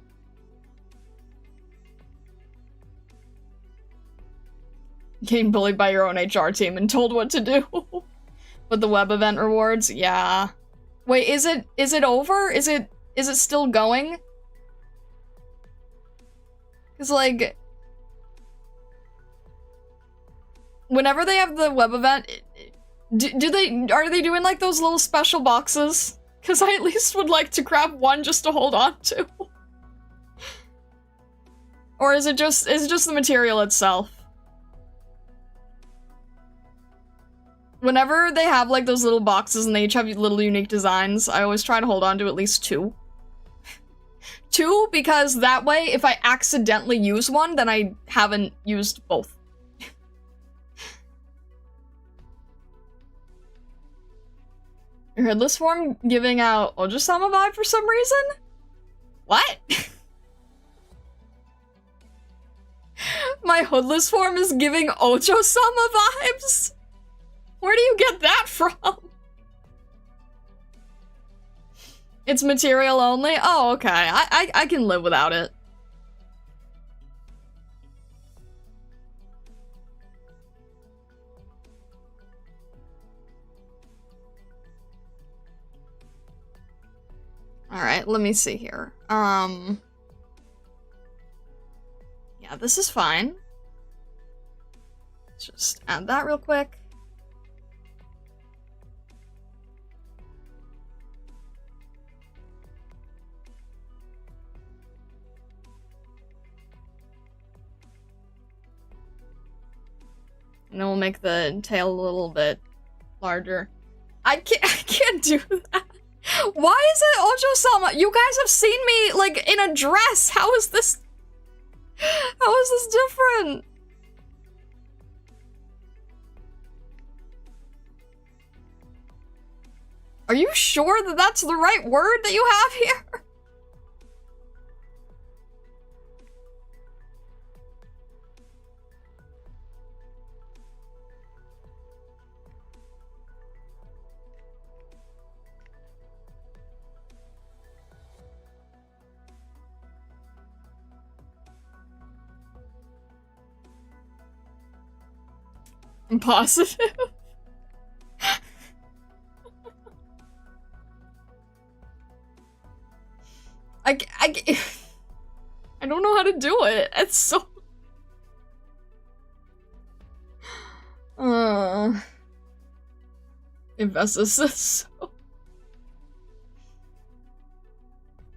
Speaker 1: Getting bullied by your own HR team and told what to do. With the web event rewards? Yeah. Wait, is it over? Is it still going? Cause like, whenever they have the web event, are they doing like those little special boxes? Cause I at least would like to grab one just to hold on to. Or is it just the material itself? Whenever they have, like, those little boxes and they each have little unique designs, I always try to hold on to at least two. Two, because that way, if I accidentally use one, then I haven't used both. Your headless form giving out Ojo-sama vibe for some reason? What? My hoodless form is giving Ojo-sama vibes? Where do you get that from? It's material only? Oh, okay. I can live without it. Alright, let me see here. Yeah, this is fine. Let's just add that real quick. And then we'll make the tail a little bit larger. I can't do that. Why is it Ojo-sama? You guys have seen me, like, in a dress. How is this different? Are you sure that that's the right word that you have here? I'm positive. I don't know how to do it. It's so... Investors this.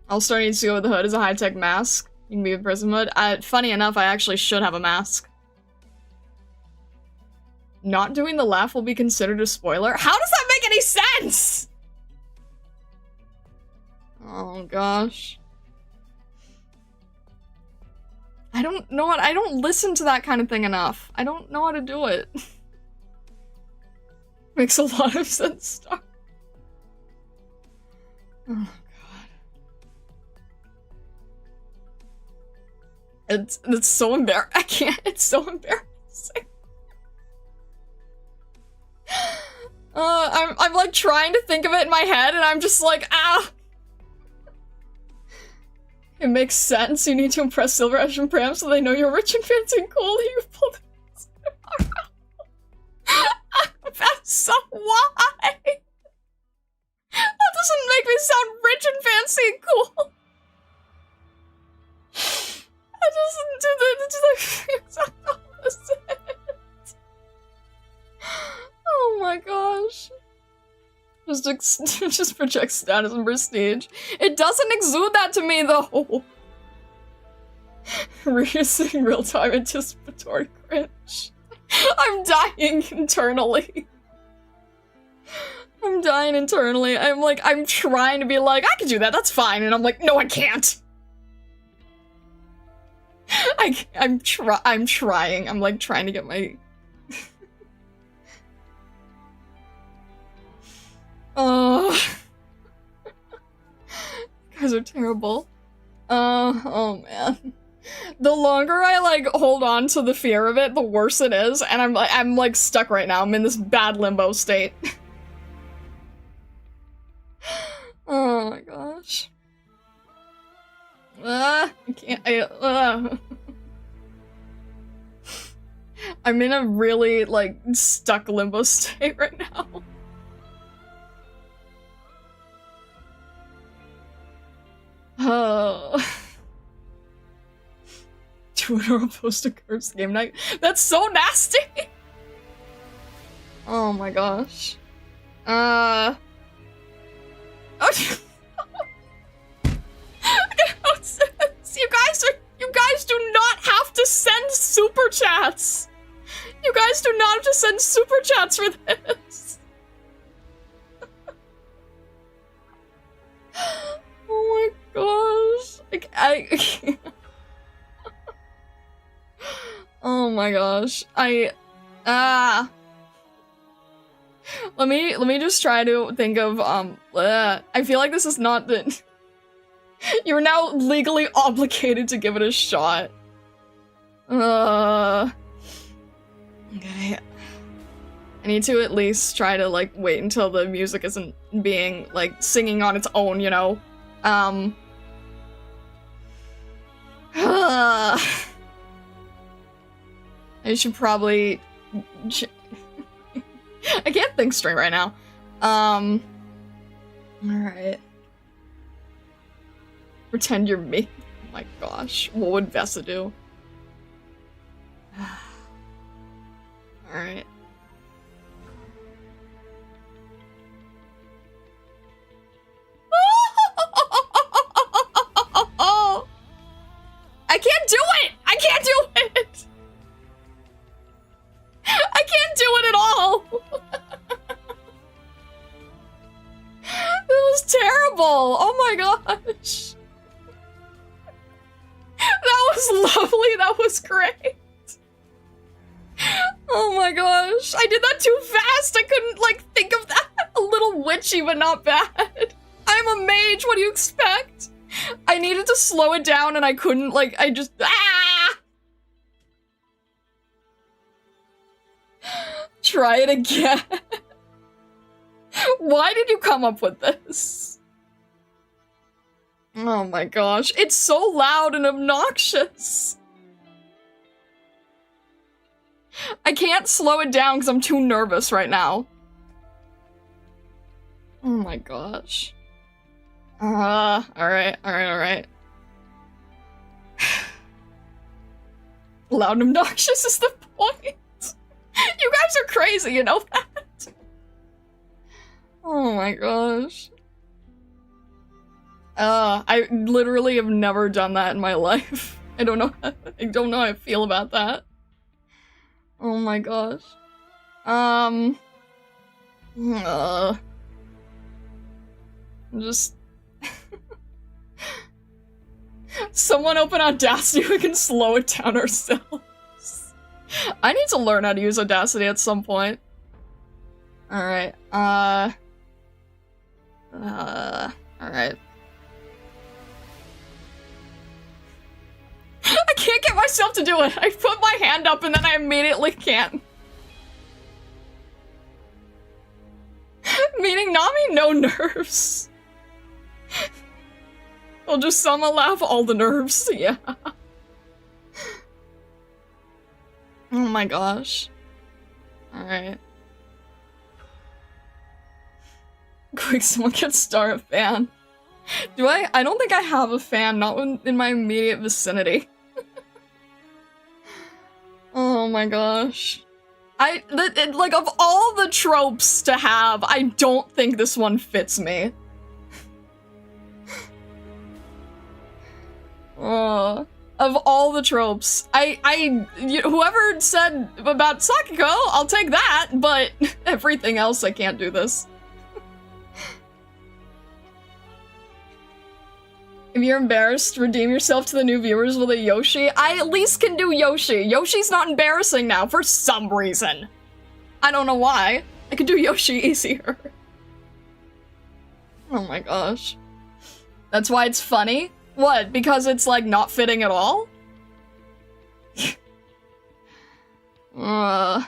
Speaker 1: All-Star needs to go with the hood as a high-tech mask. You can be in prison mode. Funny enough, I actually should have a mask. Not doing the laugh will be considered a spoiler? How does that make any sense? Oh gosh. I don't know what- I don't listen to that kind of thing enough. I don't know how to do it. Makes a lot of sense, Star. Oh god. It's so embarrassing. I can't- it's so embarrassing. I'm like trying to think of it in my head and I'm just like, ah! It makes sense. You need to impress SilverAsh and Pram so they know you're rich and fancy and cool. You pulled That's so why? That doesn't make me sound rich and fancy and cool. I doesn't do the exact opposite. Oh my gosh. Just project status and prestige. It doesn't exude that to me though. Reusing real-time anticipatory cringe. I'm dying internally. I'm dying internally. I'm like, I'm trying to be like, I can do that, that's fine. And I'm like, no, I can't. I'm trying. I'm like trying to get my... Oh, you guys are terrible. Oh man. The longer I like hold on to the fear of it, the worse it is, and I'm like stuck right now. I'm in this bad limbo state. Oh my gosh. I can't. I'm in a really like stuck limbo state right now. Oh. 2-in-a-row post a curse game night. That's so nasty! Oh my gosh. Oh. You guys do not have to send super chats! You guys do not have to send super chats for this! Oh my gosh. Like, oh my gosh. Let me just try to think of, I feel like this is not the... You're now legally obligated to give it a shot. Okay. I need to at least try to, like, wait until the music isn't being, like, singing on its own, you know? I should probably... I can't think straight right now. Alright. Pretend you're me. Oh my gosh. What would Vessa do? Alright. I can't do it! I can't do it! I can't do it at all! was terrible! Oh my gosh! That was lovely, that was great! Oh my gosh, I did that too fast! I couldn't, like, think of that! A little witchy, but not bad. I'm a mage, what do you expect? I needed to slow it down and I couldn't, like, I just- ah! Try it again. Why did you come up with this? Oh my gosh, it's so loud and obnoxious. I can't slow it down because I'm too nervous right now. Oh my gosh. Alright. Loud and obnoxious is the point. You guys are crazy, you know that? Oh my gosh. I literally have never done that in my life. I don't know how I feel about that. Oh my gosh. Just... Someone open Audacity, we can slow it down ourselves. I need to learn how to use Audacity at some point. Alright, alright. I can't get myself to do it! I put my hand up and then I immediately can't. Meaning Nami, no nerves. I'll just Sama laugh all the nerves, yeah. Oh my gosh. Alright. Quick, someone can start a fan. Do I? I don't think I have a fan, not in my immediate vicinity. Oh my gosh. Like, of all the tropes to have, I don't think this one fits me. Of all the tropes, whoever said about Sakiko, I'll take that, but everything else, I can't do this. If you're embarrassed, redeem yourself to the new viewers with a Yoshi. I at least can do Yoshi. Yoshi's not embarrassing now, for some reason. I don't know why. I could do Yoshi easier. Oh my gosh. That's why it's funny? What, because it's, like, not fitting at all? I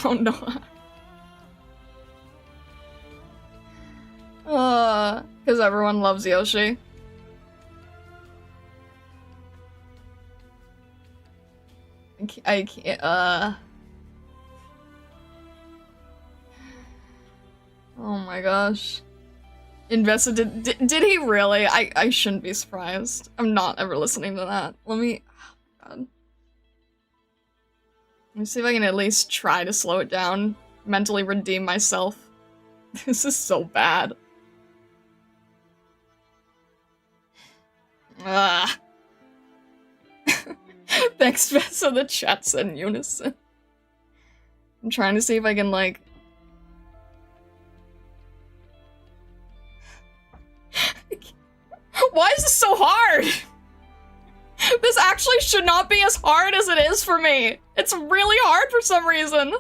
Speaker 1: don't know. Because everyone loves Yoshi. I can't, oh my gosh. Invested, did he really? I shouldn't be surprised. I'm not ever listening to that. Let me, oh god. Let me see if I can at least try to slow it down. Mentally redeem myself. This is so bad. Thanks, Vessa, the chat's in unison. I'm trying to see if I can, like... Why is this so hard? This actually should not be as hard as it is for me. It's really hard for some reason.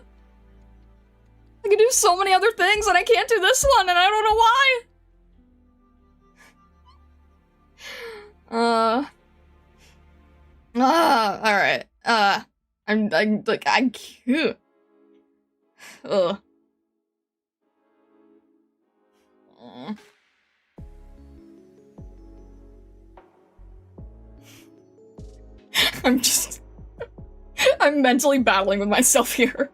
Speaker 1: I can do so many other things and I can't do this one and I don't know why. Alright. I'm like, ugh. I'm mentally battling with myself here.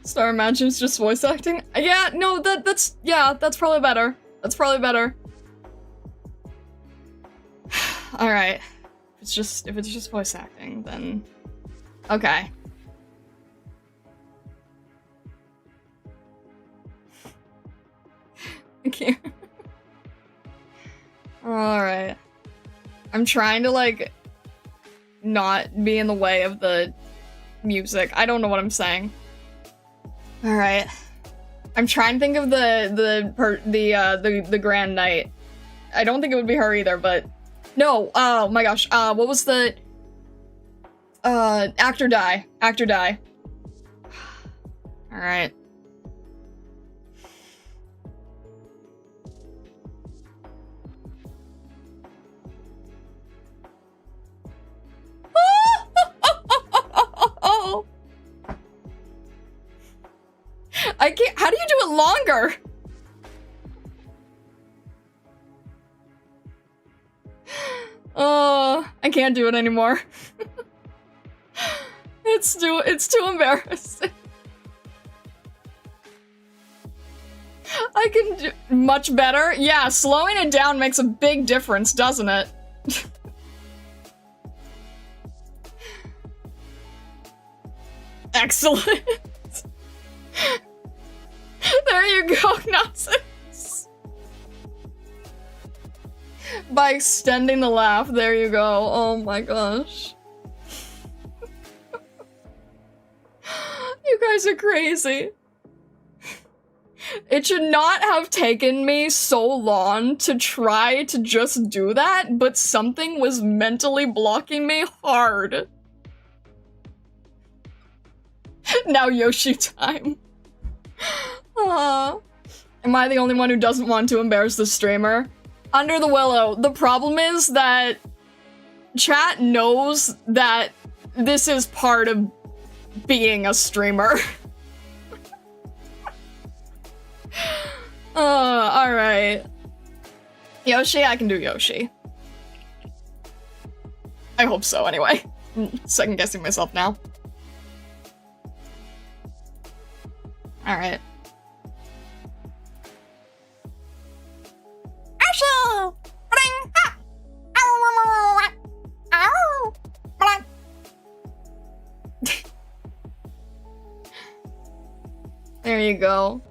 Speaker 1: Star Imagine's just voice acting? Yeah, no, that's probably better. That's probably better. Alright. If it's just voice acting, then Okay. I can't. Alright. I'm trying to, like, not be in the way of the music. I don't know what I'm saying. Alright. I'm trying to think of the Grand Knight. I don't think it would be her either, but... No, oh my gosh, what was the... Actor die. Actor die. Alright. I can't- how do you do it longer? I can't do it anymore. It's too embarrassing. I can do much better. Yeah, slowing it down makes a big difference, doesn't it? Excellent. There you go, Gnosis. By extending the laugh, there you go. Oh my gosh. You guys are crazy. It should not have taken me so long to try to just do that, but something was mentally blocking me hard. Now Yoshi time. Am I the only one who doesn't want to embarrass the streamer? Under the Willow, the problem is that chat knows that this is part of being a streamer. Alright. Yoshi, I can do Yoshi. I hope so, anyway. I'm second guessing myself now. Alright. There you go.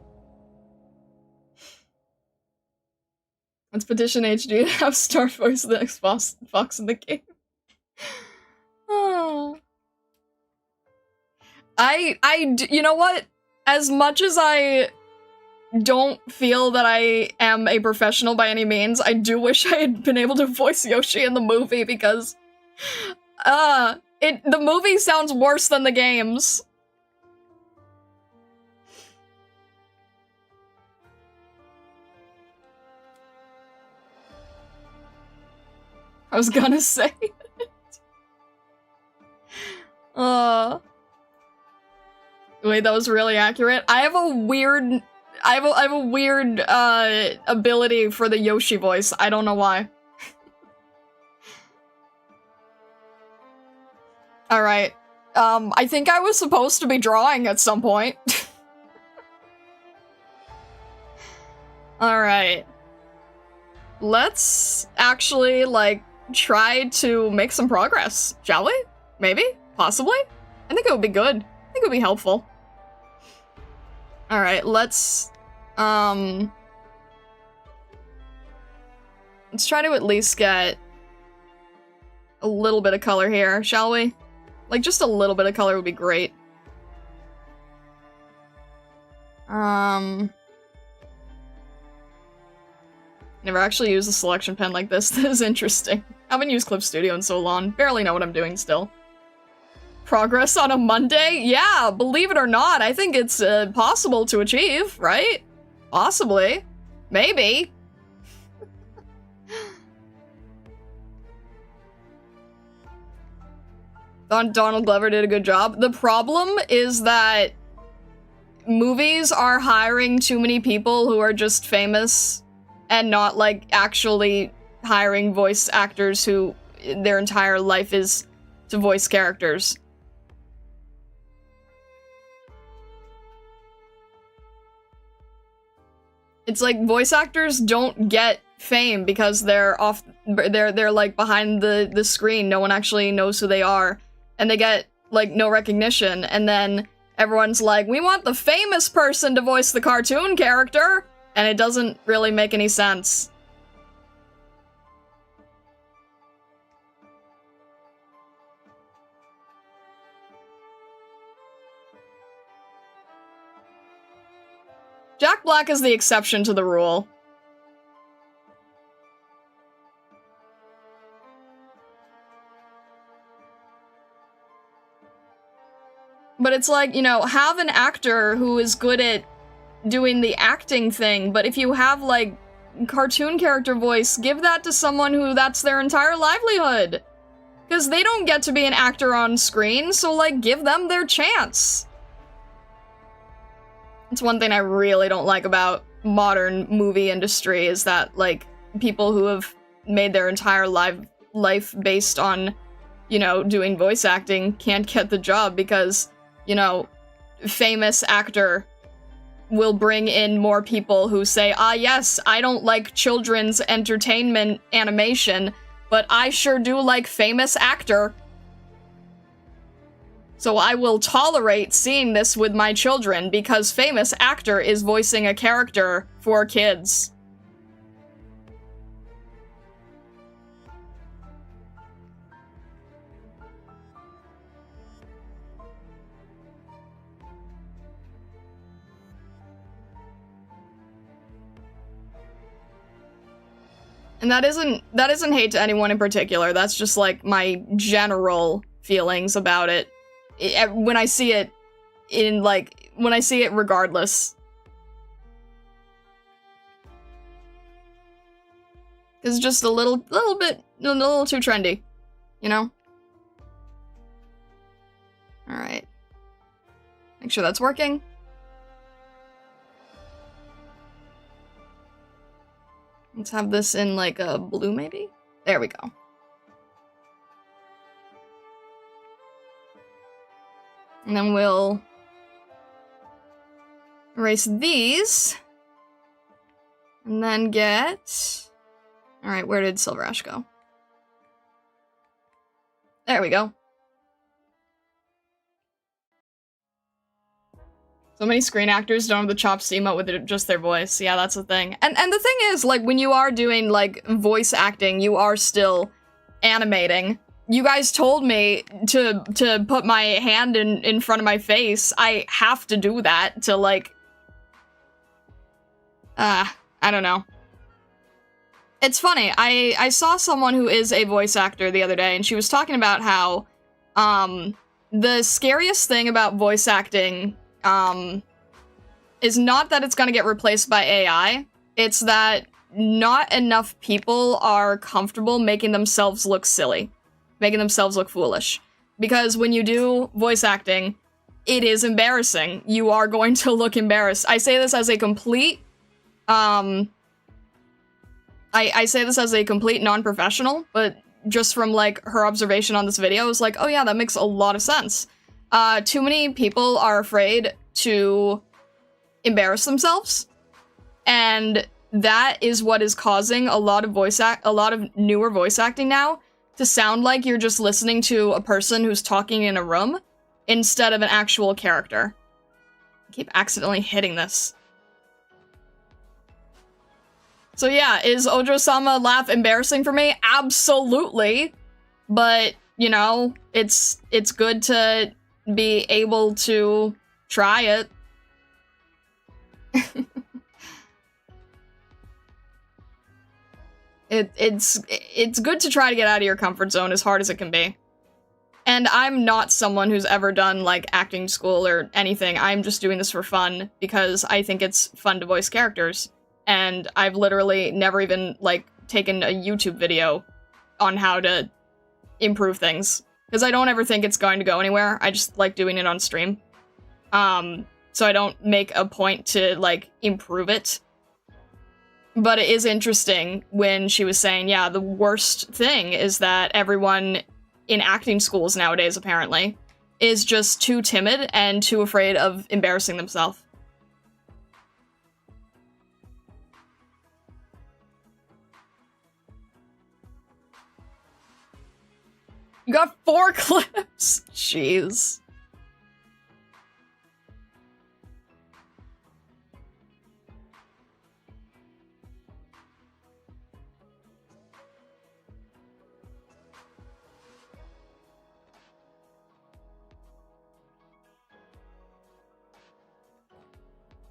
Speaker 1: Let's petition HD to have Star voice the next fox in the game. Oh. You know what? As much as I don't feel that I am a professional by any means, I do wish I had been able to voice Yoshi in the movie because, the movie sounds worse than the games. I was gonna say it. Wait, that was really accurate. I have a weird ability for the Yoshi voice. I don't know why. Alright. I think I was supposed to be drawing at some point. Alright. Let's actually, like, try to make some progress, shall we? Maybe? Possibly? I think it would be good. I think it would be helpful. Alright, let's try to at least get a little bit of color here, shall we? Like, just a little bit of color would be great. Never actually used a selection pen like this. This is interesting. Haven't used Clip Studio in so long. Barely know what I'm doing still. Progress on a Monday? Yeah, believe it or not, I think it's possible to achieve, right? Possibly. Maybe. Donald Glover did a good job. The problem is that movies are hiring too many people who are just famous and not, like, actually hiring voice actors who their entire life is to voice characters. It's like voice actors don't get fame because they're like behind the screen. No one actually knows who they are. And they get like, no recognition, and then everyone's like, we want the famous person to voice the cartoon character, and it doesn't really make any sense. Jack Black is the exception to the rule. But it's like, you know, have an actor who is good at doing the acting thing, but if you have, like, cartoon character voice, give that to someone who that's their entire livelihood. Because they don't get to be an actor on screen, so, like, give them their chance. It's one thing I really don't like about modern movie industry, is that, like, people who have made their entire life based on, you know, doing voice acting can't get the job because, you know, famous actor will bring in more people who say, ah, yes, I don't like children's entertainment animation, but I sure do like famous actor. So I will tolerate seeing this with my children because famous actor is voicing a character for kids. And that isn't hate to anyone in particular, that's just like my general feelings about it. When I see it when I see it regardless. It's just a little too trendy, you know? Alright. Make sure that's working. Let's have this in, like, a blue, maybe? There we go. And then we'll erase these. And then get... Alright, where did SilverAsh go? There we go. So many screen actors don't have the chops to emote with just their voice. Yeah, that's the thing. And the thing is, like, when you are doing, like, voice acting, you are still animating. You guys told me to put my hand in front of my face. I have to do that to, like... I don't know. It's funny, I saw someone who is a voice actor the other day, and she was talking about how, the scariest thing about voice acting, is not that it's gonna get replaced by AI, it's that not enough people are comfortable making themselves look silly. Making themselves look foolish. Because when you do voice acting, it is embarrassing. You are going to look embarrassed. I say this as a complete, I say this as a complete non-professional, but just from, like, her observation on this video, I was like, oh yeah, that makes a lot of sense. Too many people are afraid to embarrass themselves, and that is what is causing a lot of newer voice acting now to sound like you're just listening to a person who's talking in a room instead of an actual character. I keep accidentally hitting this. So yeah, is Ojo-sama laugh embarrassing for me? Absolutely. But, you know, it's good to be able to try it. It's good to try to get out of your comfort zone as hard as it can be. And I'm not someone who's ever done, like, acting school or anything. I'm just doing this for fun because I think it's fun to voice characters. And I've literally never even, like, taken a YouTube video on how to improve things. Because I don't ever think it's going to go anywhere. I just like doing it on stream. So I don't make a point to, like, improve it. But it is interesting when she was saying, yeah, the worst thing is that everyone in acting schools nowadays, apparently, is just too timid and too afraid of embarrassing themselves. You got 4 clips. Jeez.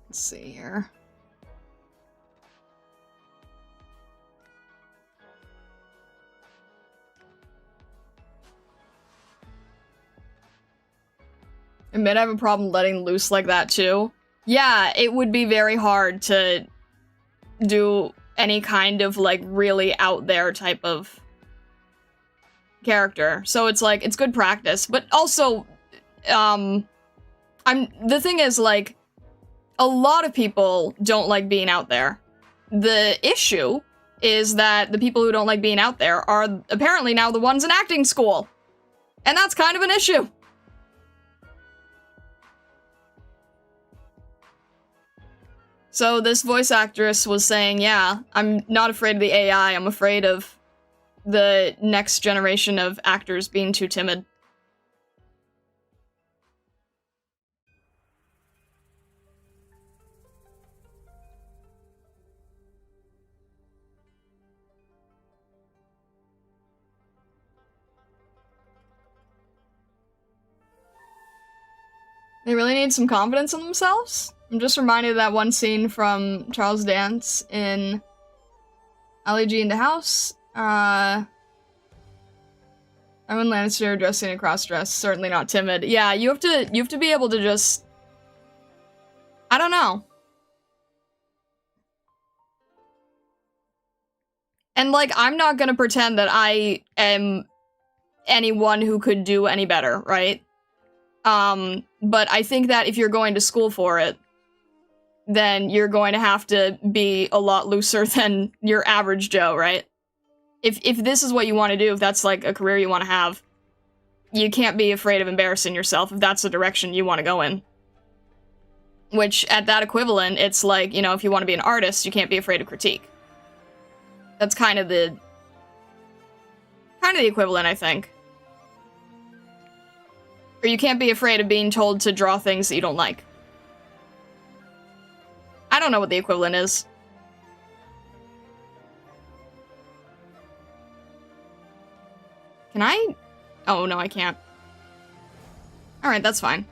Speaker 1: Let's see here. Admit I have a problem letting loose like that too. Yeah, it would be very hard to do any kind of like really out there type of character. So it's like, it's good practice, but also, the thing is like, a lot of people don't like being out there. The issue is that the people who don't like being out there are apparently now the ones in acting school. And that's kind of an issue. So this voice actress was saying, yeah, I'm not afraid of the AI, I'm afraid of the next generation of actors being too timid. They really need some confidence in themselves? I'm just reminded of that one scene from Charles Dance in Ali G in the House. Tywin Lannister dressing a cross-dress, certainly not timid. Yeah, you have to be able to just... I don't know. And like, I'm not gonna pretend that I am anyone who could do any better, right? But I think that if you're going to school for it, then you're going to have to be a lot looser than your average Joe, right? If this is what you want to do, if that's like a career you want to have, you can't be afraid of embarrassing yourself if that's the direction you want to go in. Which, at that equivalent, it's like, you know, if you want to be an artist, you can't be afraid of critique. That's kind of the equivalent, I think. Or you can't be afraid of being told to draw things that you don't like. I don't know what the equivalent is. Can I? Oh, no, I can't. Alright, that's fine.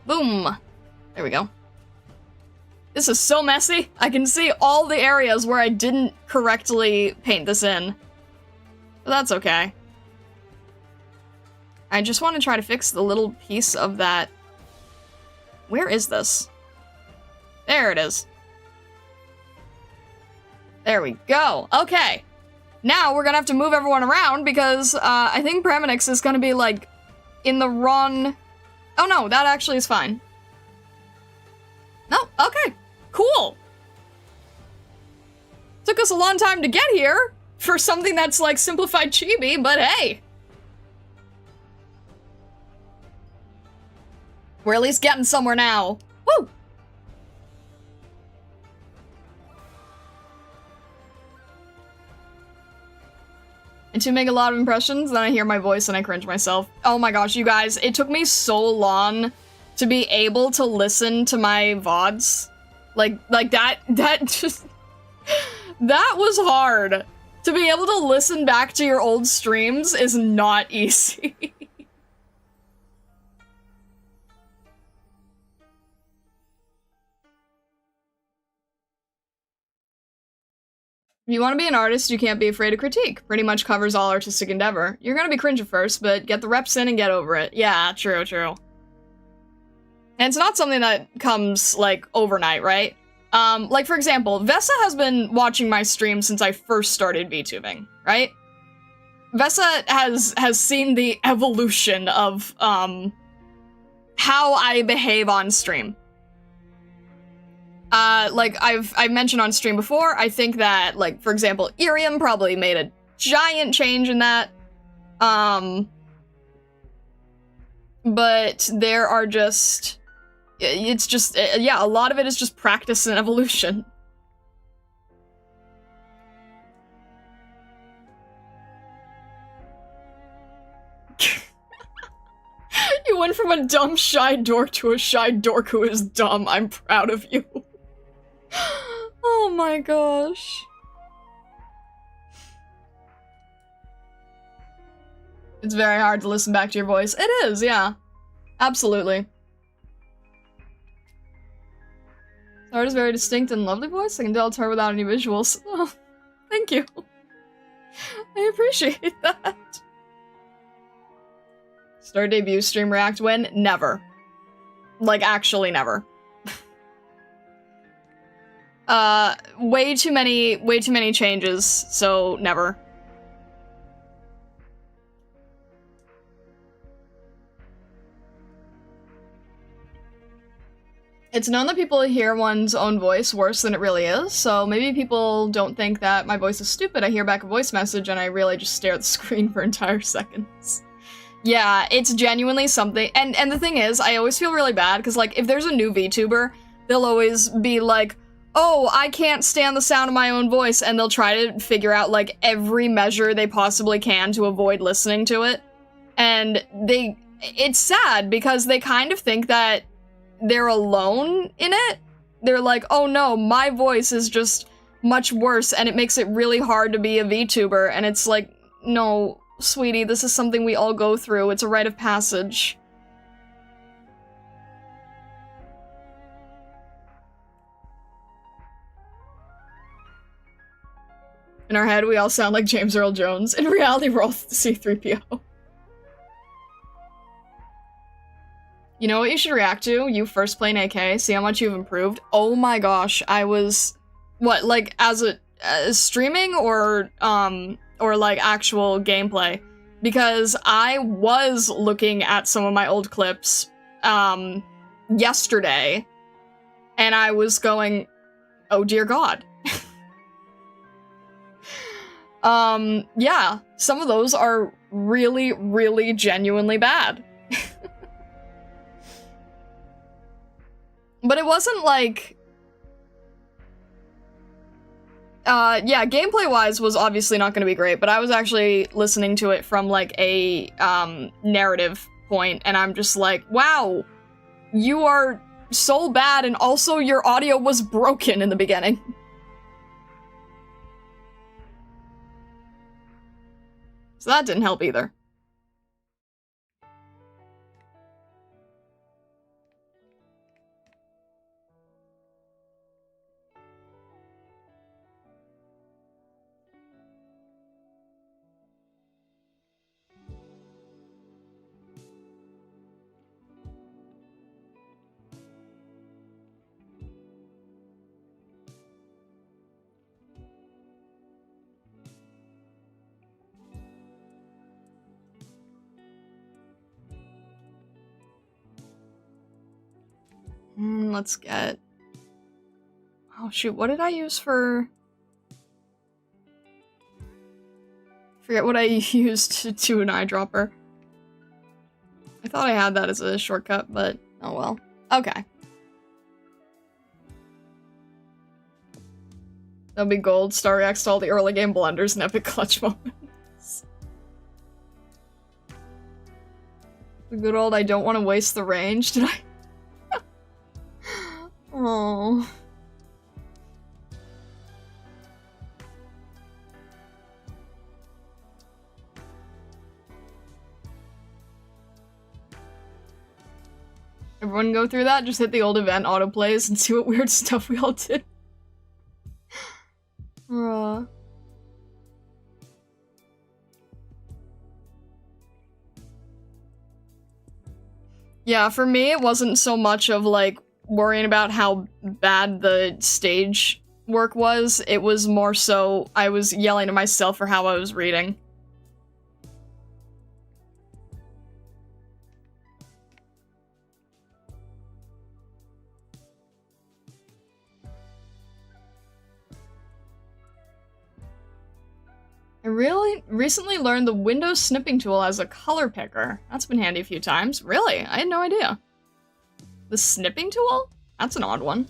Speaker 1: Boom! There we go. This is so messy. I can see all the areas where I didn't correctly paint this in. But that's okay. I just want to try to fix the little piece of that. Where is this? There it is. There we go. Okay. Now we're gonna have to move everyone around because I think Pramanix is gonna be like in the wrong... Oh no, that actually is fine. No, okay. Cool. Took us a long time to get here for something that's like simplified chibi, but hey. We're at least getting somewhere now. Woo! And to make a lot of impressions, then I hear my voice and I cringe myself. Oh my gosh, you guys, it took me so long to be able to listen to my VODs. Like that just... that was hard. To be able to listen back to your old streams is not easy. If you want to be an artist, you can't be afraid of critique. Pretty much covers all artistic endeavor. You're gonna be cringe at first, but get the reps in and get over it. Yeah, true, true. And it's not something that comes, like, overnight, right? Like, for example, Vesa has been watching my stream since I first started VTubing, right? Vesa has seen the evolution of, how I behave on stream. Like, I've mentioned on stream before, I think that, like, for example, Irium probably made a giant change in that. But there are just... It's just, yeah, a lot of it is just practice and evolution. from a dumb, shy dork to a shy dork who is dumb. I'm proud of you. Oh my gosh. It's very hard to listen back to your voice. It is, yeah. Absolutely. Sarah's very distinct and lovely voice. I can tell it's her without any visuals. Oh, thank you. I appreciate that. Start debut stream react when? Never. Like, actually never. Way too many changes, so never. It's known that people hear one's own voice worse than it really is, so maybe people don't think that my voice is stupid. I hear back a voice message and I really just stare at the screen for entire seconds. Yeah, it's genuinely something, and the thing is, I always feel really bad, because, like, if there's a new VTuber, they'll always be like, oh, I can't stand the sound of my own voice, and they'll try to figure out, like, every measure they possibly can to avoid listening to it. And it's sad, because they kind of think that they're alone in it. They're like, oh no, my voice is just much worse, and it makes it really hard to be a VTuber, and it's like, no, sweetie, this is something we all go through. It's a rite of passage. In our head, we all sound like James Earl Jones. In reality, we're all C-3PO. You know what you should react to? You first playing AK, see how much you've improved. Oh my gosh, I was... What, like, as streaming or like, actual gameplay? Because I was looking at some of my old clips, yesterday, and I was going, oh dear God. Yeah, some of those are really, really genuinely bad. But it wasn't like... yeah, gameplay-wise was obviously not gonna be great, but I was actually listening to it from, like, a, narrative point, and I'm just like, wow, you are so bad, and also your audio was broken in the beginning. So that didn't help either. Let's get... Oh shoot, what did I use for... Forget what I used to do an eyedropper. I thought I had that as a shortcut, but oh well. Okay. That'll be gold. Star reacts to all the early game blunders and epic clutch moments. The good old I don't want to waste the range, did I? Oh. Everyone go through that? Just hit the old event autoplays and see what weird stuff we all did. Yeah, for me, it wasn't so much of, like, worrying about how bad the stage work was. It was more so I was yelling at myself for how I was reading. I really recently learned the Windows snipping tool as a color picker. That's been handy a few times. Really? I had no idea. The snipping tool? That's an odd one.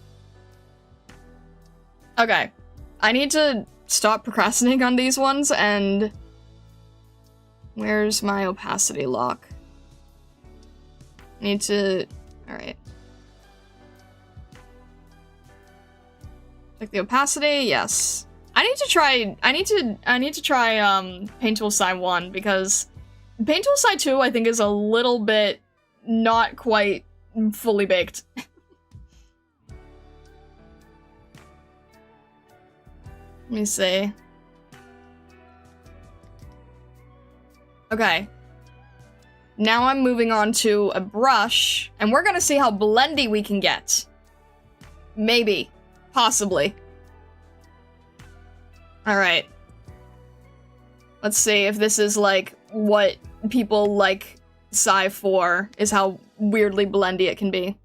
Speaker 1: Okay. I need to stop procrastinating on these ones, and... Where's my opacity lock? Need to... Alright. Check the opacity, yes. I need to try Paint Tool Side 1, because Paint Tool Side 2 I think is a little bit not quite fully baked. Let me see. Okay. Now I'm moving on to a brush, and we're gonna see how blendy we can get. Maybe. Possibly. Alright. Let's see if this is, like, what people like Sci for, is how weirdly blendy it can be.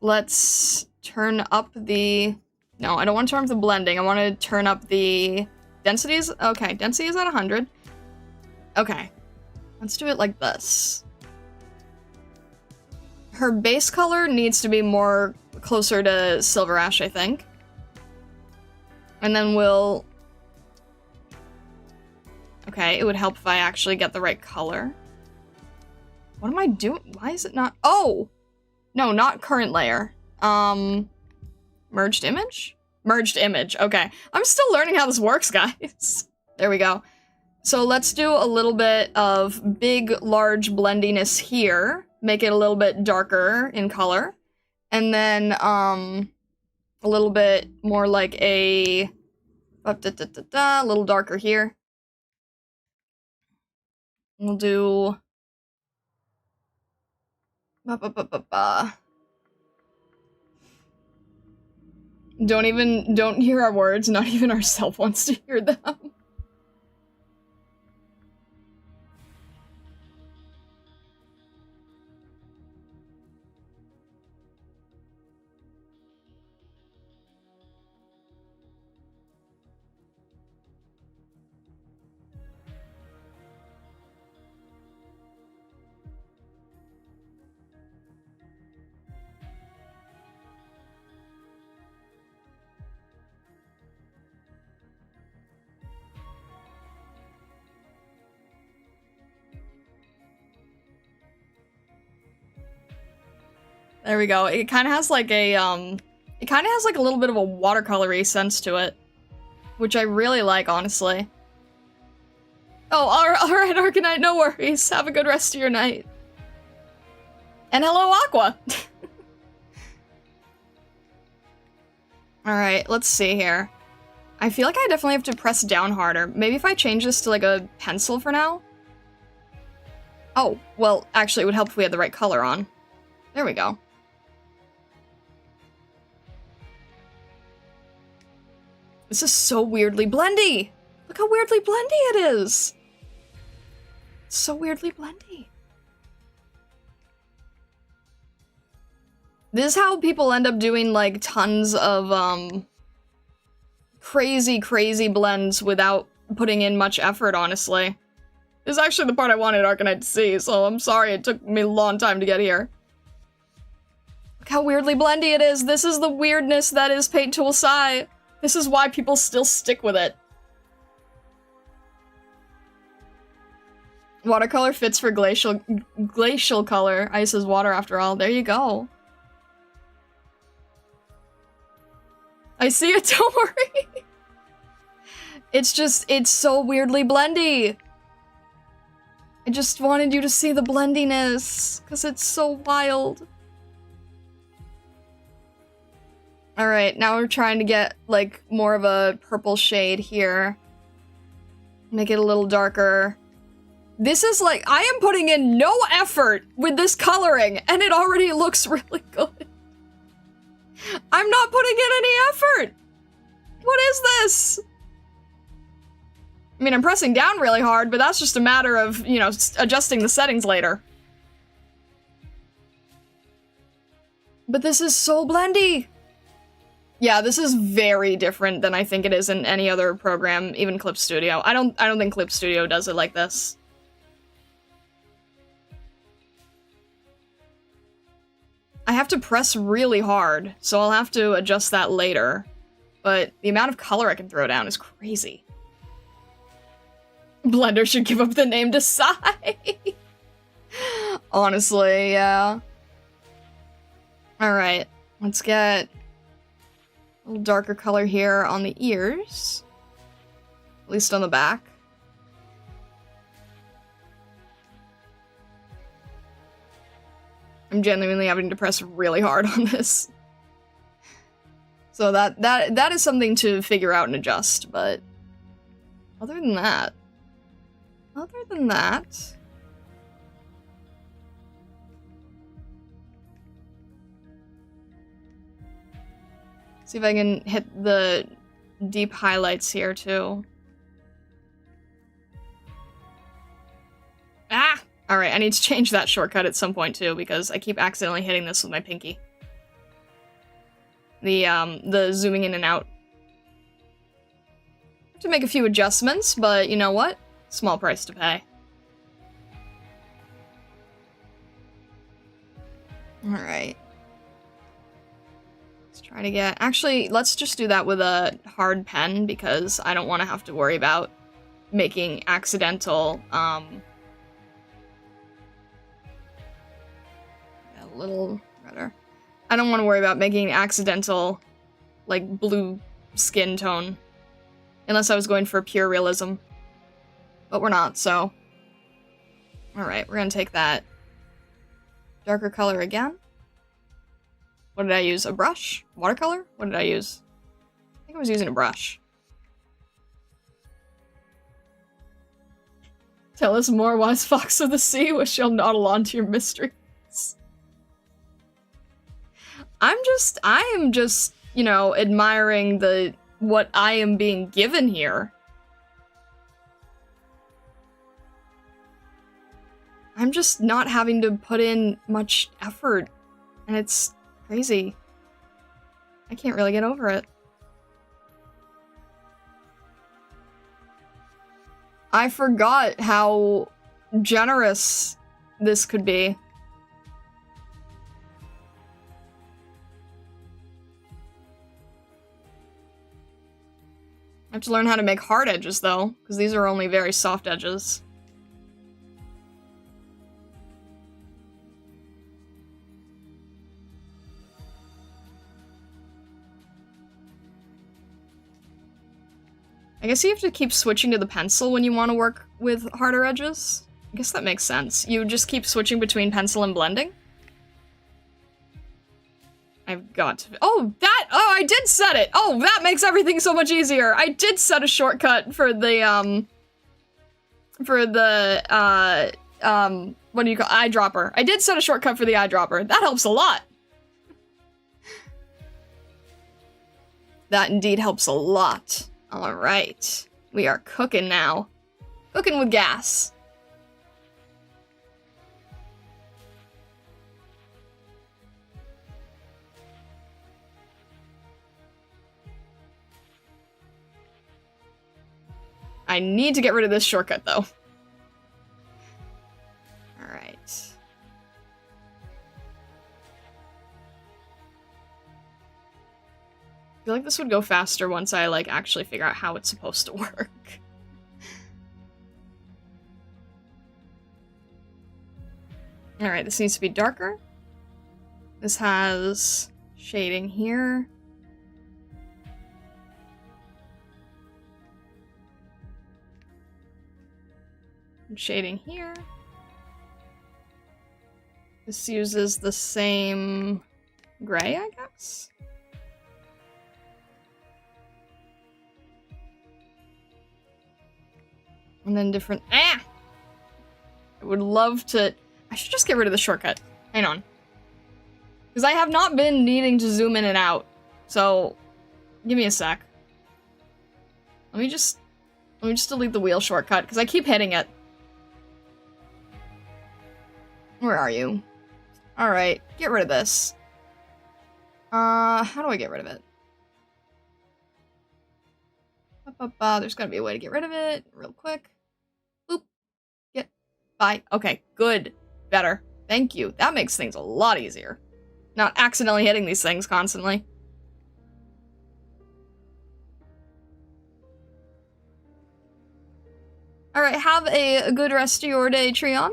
Speaker 1: Let's turn up the... No, I don't want to turn up the blending. I want to turn up the densities. Okay, density is at 100. Okay. Let's do it like this. Her base color needs to be more closer to SilverAsh, I think. And then we'll... Okay, it would help if I actually get the right color. What am I doing? Why is it not... Oh! No, not current layer. Merged image? Merged image, okay. I'm still learning how this works, guys. There we go. So let's do a little bit of big, large blendiness here. Make it a little bit darker in color. And then, a little bit more like a... a little darker here. We'll do... Don't hear our words, not even ourselves wants to hear them. There we go. It kind of has like a, it kind of has like a little bit of a watercolory sense to it, which I really like, honestly. Oh, alright, Arknight, no worries. Have a good rest of your night. And hello, Aqua! Alright, let's see here. I feel like I definitely have to press down harder. Maybe if I change this to like a pencil for now? Oh, well, actually it would help if we had the right color on. There we go. This is so weirdly blendy! Look how weirdly blendy it is! It's so weirdly blendy. This is how people end up doing, like, tons of, crazy, crazy blends without putting in much effort, honestly. This is actually the part I wanted Arknight to see, so I'm sorry it took me a long time to get here. Look how weirdly blendy it is! This is the weirdness that is Paint Tool Sci. This is why people still stick with it. Watercolor fits for glacial color. Ice is water after all. There you go. I see it, don't worry. It's just, it's so weirdly blendy. I just wanted you to see the blendiness, because it's so wild. Alright, now we're trying to get, like, more of a purple shade here. Make it a little darker. This is like, I am putting in no effort with this coloring, and it already looks really good. I'm not putting in any effort! What is this? I mean, I'm pressing down really hard, but that's just a matter of, you know, adjusting the settings later. But this is so blendy! Yeah, this is very different than I think it is in any other program, even Clip Studio. I don't think Clip Studio does it like this. I have to press really hard, so I'll have to adjust that later. But the amount of color I can throw down is crazy. Blender should give up the name to Psy. Honestly, yeah. Alright, let's get a little darker color here on the ears. At least on the back. I'm genuinely having to press really hard on this. So that is something to figure out and adjust, but other than that, see if I can hit the deep highlights here too. Ah! Alright, I need to change that shortcut at some point too, because I keep accidentally hitting this with my pinky. The zooming in and out. I have to make a few adjustments, but you know what? Small price to pay. Alright. Let's try to get... Actually, let's just do that with a hard pen, because I don't want to have to worry about making accidental, a little redder. I don't want to worry about making accidental, like, blue skin tone. Unless I was going for pure realism. But we're not, so... Alright, we're gonna take that darker color again. What did I use? A brush? Watercolor? What did I use? I think I was using a brush. Tell us more, wise fox of the sea, we shall noddle on to your mysteries. I am just, you know, admiring what I am being given here. I'm just not having to put in much effort, and it's crazy. I can't really get over it. I forgot how generous this could be. I have to learn how to make hard edges, though, because these are only very soft edges. I guess you have to keep switching to the pencil when you want to work with harder edges. I guess that makes sense. You just keep switching between pencil and blending? I've got to... Oh, that... Oh, I did set it! Oh, that makes everything so much easier! I did set a shortcut for the, what do you call... eyedropper. I did set a shortcut for the eyedropper. That helps a lot! That indeed helps a lot. Alright. We are cooking now. Cooking with gas. I need to get rid of this shortcut, though. Alright. I feel like this would go faster once I, like, actually figure out how it's supposed to work. Alright, this needs to be darker. This has shading here. And shading here. This uses the same gray, I guess? And then different... Ah! I would love to... I should just get rid of the shortcut. Hang on. Because I have not been needing to zoom in and out. So, give me a sec. Let me just delete the wheel shortcut, because I keep hitting it. Where are you? Alright, get rid of this. How do I get rid of it? There's gotta be a way to get rid of it, real quick. Boop. Get. Bye. Okay, good. Better. Thank you. That makes things a lot easier. Not accidentally hitting these things constantly. Alright, have a good rest of your day, Treon.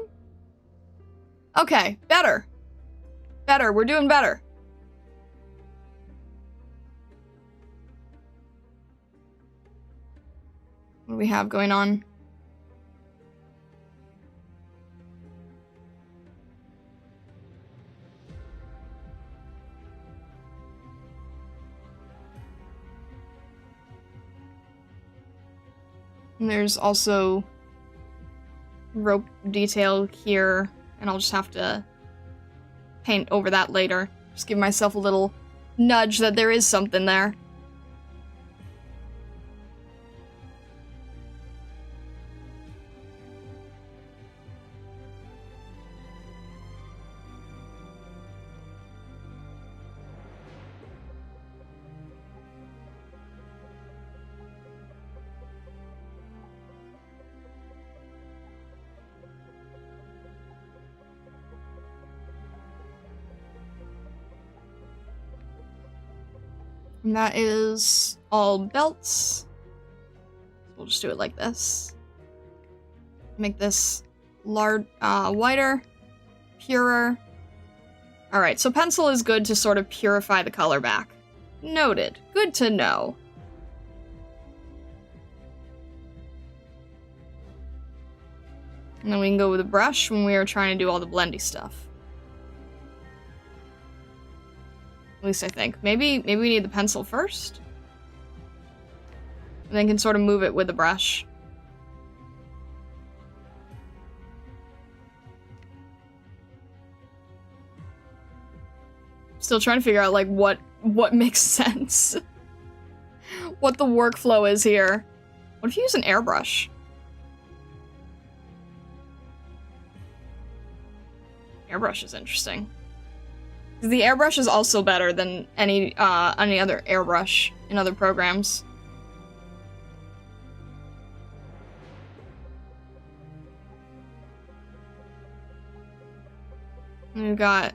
Speaker 1: Okay, better. Better, we're doing better. What do we have going on? And there's also rope detail here, and I'll just have to paint over that later. Just give myself a little nudge that there is something there. And that is all belts. We'll just do it like this. Make this wider, purer. Alright, so pencil is good to sort of purify the color back. Noted. Good to know. And then we can go with a brush when we are trying to do all the blendy stuff. At least I think. Maybe we need the pencil first? And then can sort of move it with the brush. Still trying to figure out, like, what makes sense. What the workflow is here. What if you use an airbrush? Airbrush is interesting. The airbrush is also better than any other airbrush in other programs. And we've got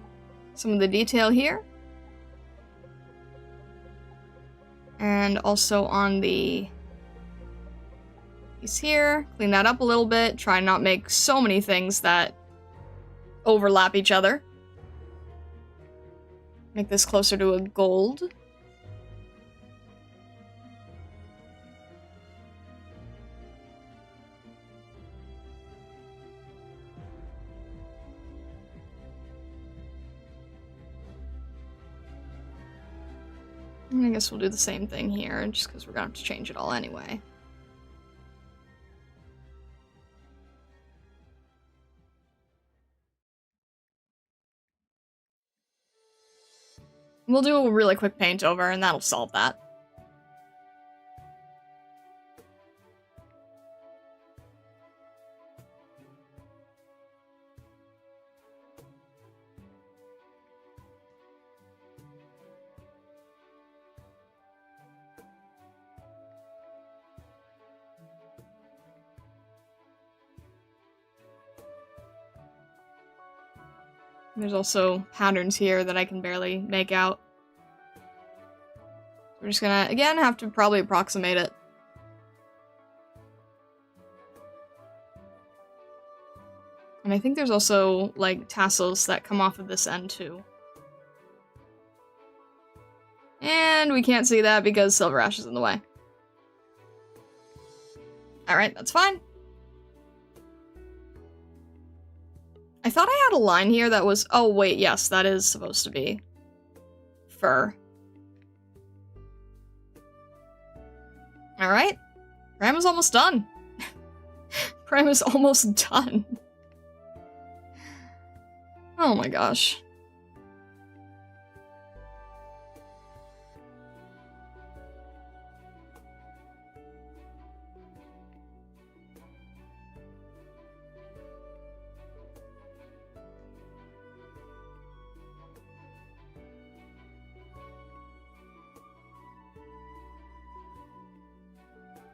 Speaker 1: some of the detail here. And also on the piece here. Clean that up a little bit. Try and not make so many things that overlap each other. Make this closer to a gold. And I guess we'll do the same thing here, just because we're gonna have to change it all anyway. We'll do a really quick paint over, and that'll solve that. There's also patterns here that I can barely make out. We're just gonna, again, have to probably approximate it. And I think there's also, like, tassels that come off of this end, too. And we can't see that because SilverAsh is in the way. Alright, that's fine. I thought I had a line here that was... Oh, wait, yes, that is supposed to be fur. Alright. Pram is almost done. Pram is almost done. Oh my gosh.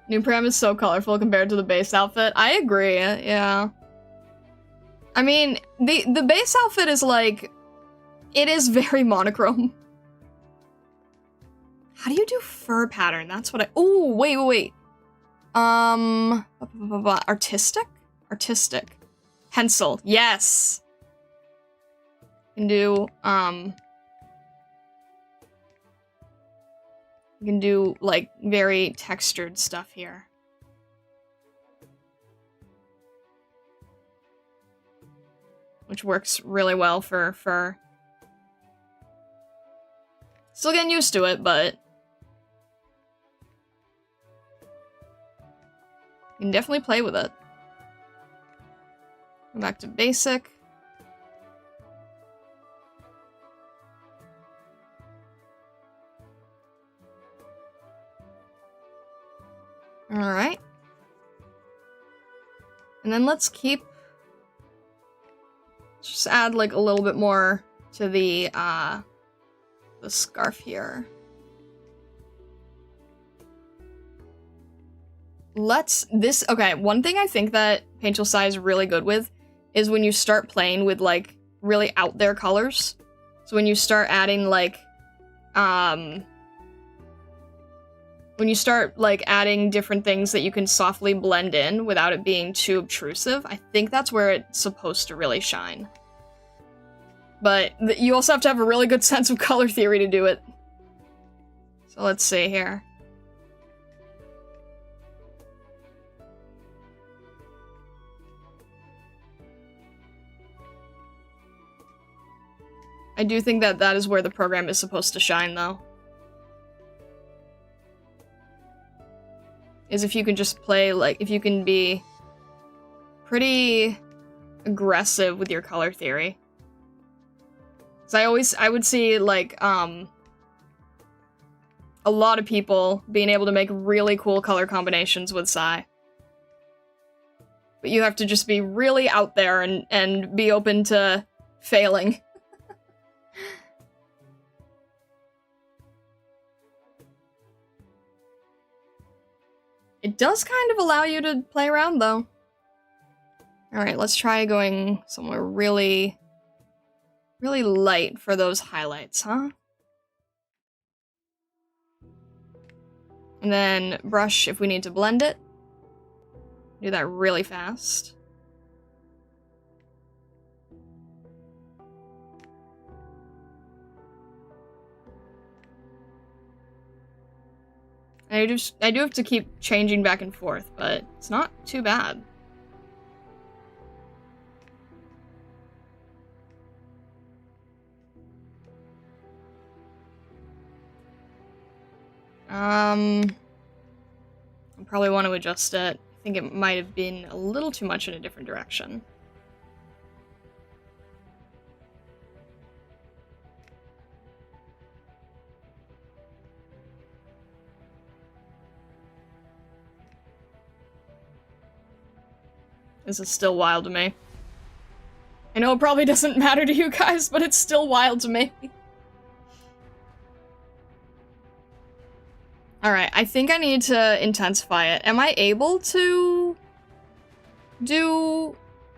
Speaker 1: New Pram is so colorful compared to the base outfit. I agree, yeah. I mean, the base outfit is like... It is very monochrome. How do you do fur pattern? That's what I... Oh, wait. Artistic? Artistic. Pencil, yes! You can do, like, very textured stuff here. Which works really well for fur. Still getting used to it, but you can definitely play with it. Go back to basic. Alright. And then let's just add like a little bit more to the scarf here. Okay, one thing I think that Paint Tool Sai is really good with is when you start playing with like really out there colors. So when you start adding like when you start, like, adding different things that you can softly blend in without it being too obtrusive, I think that's where it's supposed to really shine. But you also have to have a really good sense of color theory to do it. So let's see here. I do think that that is where the program is supposed to shine, though. Is if you can just play, like, if you can be pretty aggressive with your color theory. Because I would see, like, a lot of people being able to make really cool color combinations with Sai. But you have to just be really out there and be open to failing. It does kind of allow you to play around, though. Alright, let's try going somewhere really, really light for those highlights, huh? And then brush if we need to blend it. Do that really fast. I do have to keep changing back and forth, but it's not too bad. I probably want to adjust it. I think it might have been a little too much in a different direction. This is still wild to me. I know it probably doesn't matter to you guys, but it's still wild to me. Alright, I think I need to intensify it. Am I able to do...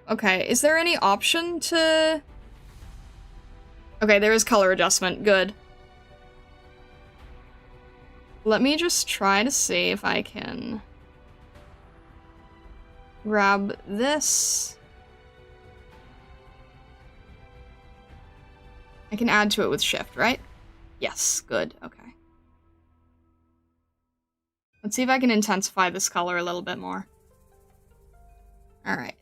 Speaker 1: Okay, is there any option to... Okay, there is color adjustment. Good. Let me just try to see if I can... grab this. I can add to it with shift, right? Yes, good, okay. Let's see if I can intensify this color a little bit more. Alright.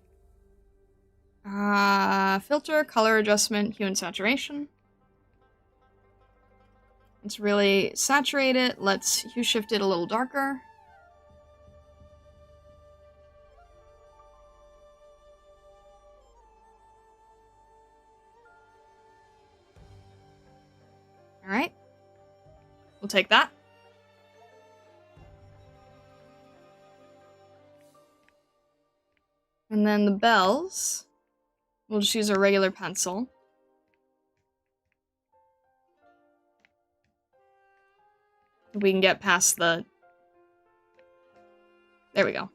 Speaker 1: Filter, color adjustment, hue and saturation. Let's really saturate it. Let's hue shift it a little darker. Alright. We'll take that. And then the bells, we'll just use a regular pencil. We can get past the... There we go.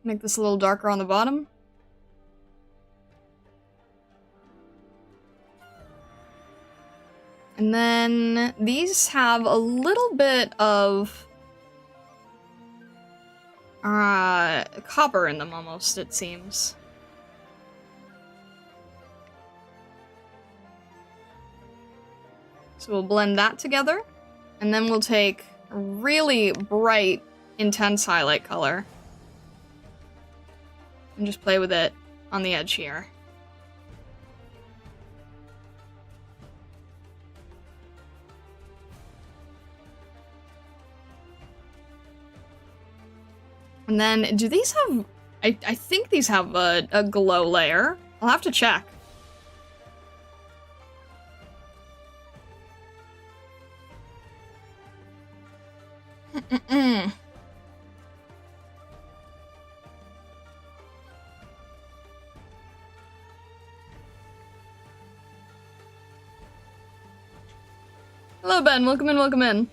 Speaker 1: Make this a little darker on the bottom. And And then these have a little bit of copper in them almost, it seems. So we'll blend that together, and then we'll take a really bright, intense highlight color and just play with it on the edge here. And then, do these have... I think these have a glow layer. I'll have to check. Hello, Ben. Welcome in, welcome in.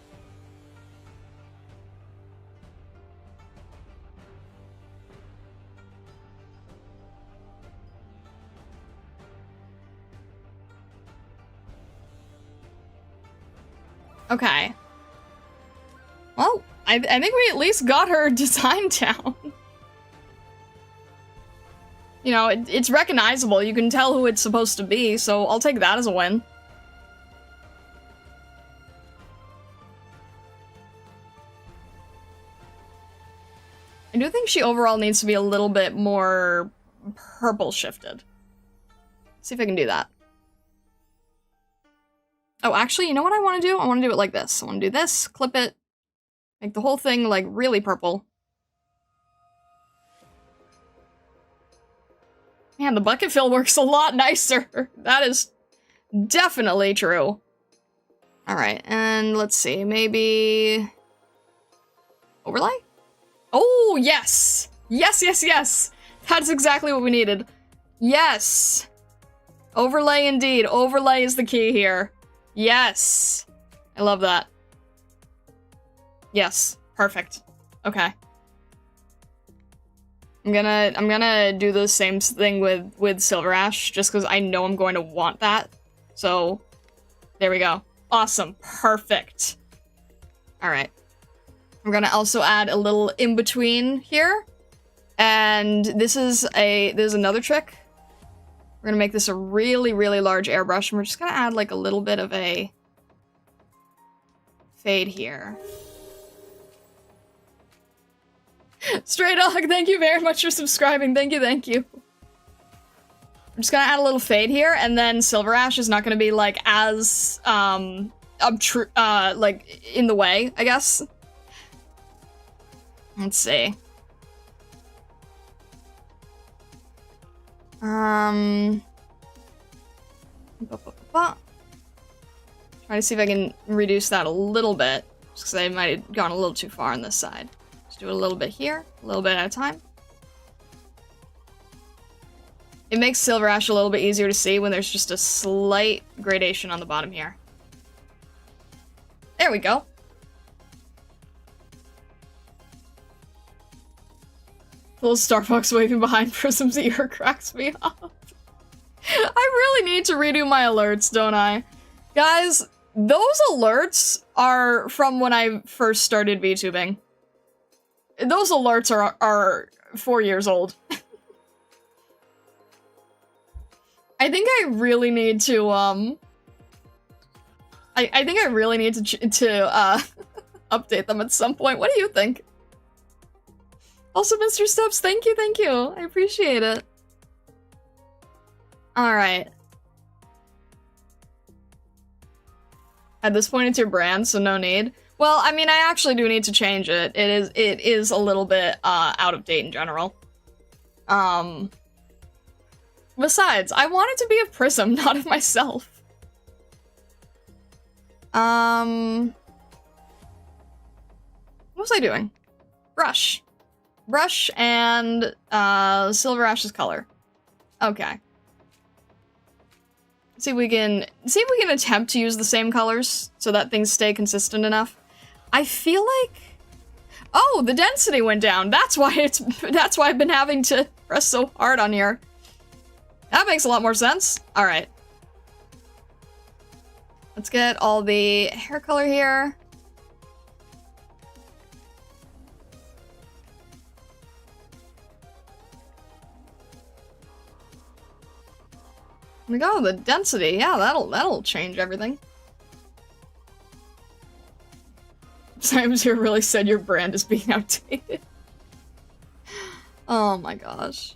Speaker 1: Okay. Well, I think we at least got her design down. You know, it's recognizable. You can tell who it's supposed to be, so I'll take that as a win. I do think she overall needs to be a little bit more purple shifted. See if I can do that. Oh, actually, you know what I want to do? I want to do it like this. I want to do this, clip it, make the whole thing, like, really purple. Man, the bucket fill works a lot nicer. That is definitely true. Alright, and let's see, maybe... overlay? Oh, yes! Yes, yes, yes! That's exactly what we needed. Yes! Overlay indeed. Overlay is the key here. Yes! I love that. Yes. Perfect. Okay. I'm gonna do the same thing with SilverAsh, just because I know I'm going to want that. So, there we go. Awesome. Perfect. Alright. I'm gonna also add a little in-between here. And there's another trick. We're gonna make this a really, really large airbrush, and we're just gonna add like a little bit of a fade here. Stray Dog, thank you very much for subscribing. Thank you, thank you. I'm just gonna add a little fade here, and then SilverAsh is not gonna be like as like in the way, I guess. Let's see. Try to see if I can reduce that a little bit, just because I might have gone a little too far on this side. Just do a little bit here, a little bit at a time. It makes SilverAsh a little bit easier to see when there's just a slight gradation on the bottom here. There we go. Little Starbucks waving behind Prism's ear cracks me up. I really need to redo my alerts, don't I? Guys, those alerts are from when I first started VTubing. Those alerts are 4 years old. I think I really need to, I think I really need to update them at some point. What do you think? Also, Mr. Steps, thank you, thank you. I appreciate it. Alright. At this point, it's your brand, so no need. Well, I mean, I actually do need to change it. It is a little bit, out of date in general. Besides, I want it to be of Prism, not of myself. What was I doing? Brush. Brush and, SilverAsh's color. Okay. See if we can attempt to use the same colors so that things stay consistent enough. I feel like... Oh, the density went down. That's why I've been having to press so hard on here. That makes a lot more sense. Alright. Let's get all the hair color here. There we go, the density. Yeah, that'll change everything. Simons here really said your brand is being outdated. Oh my gosh.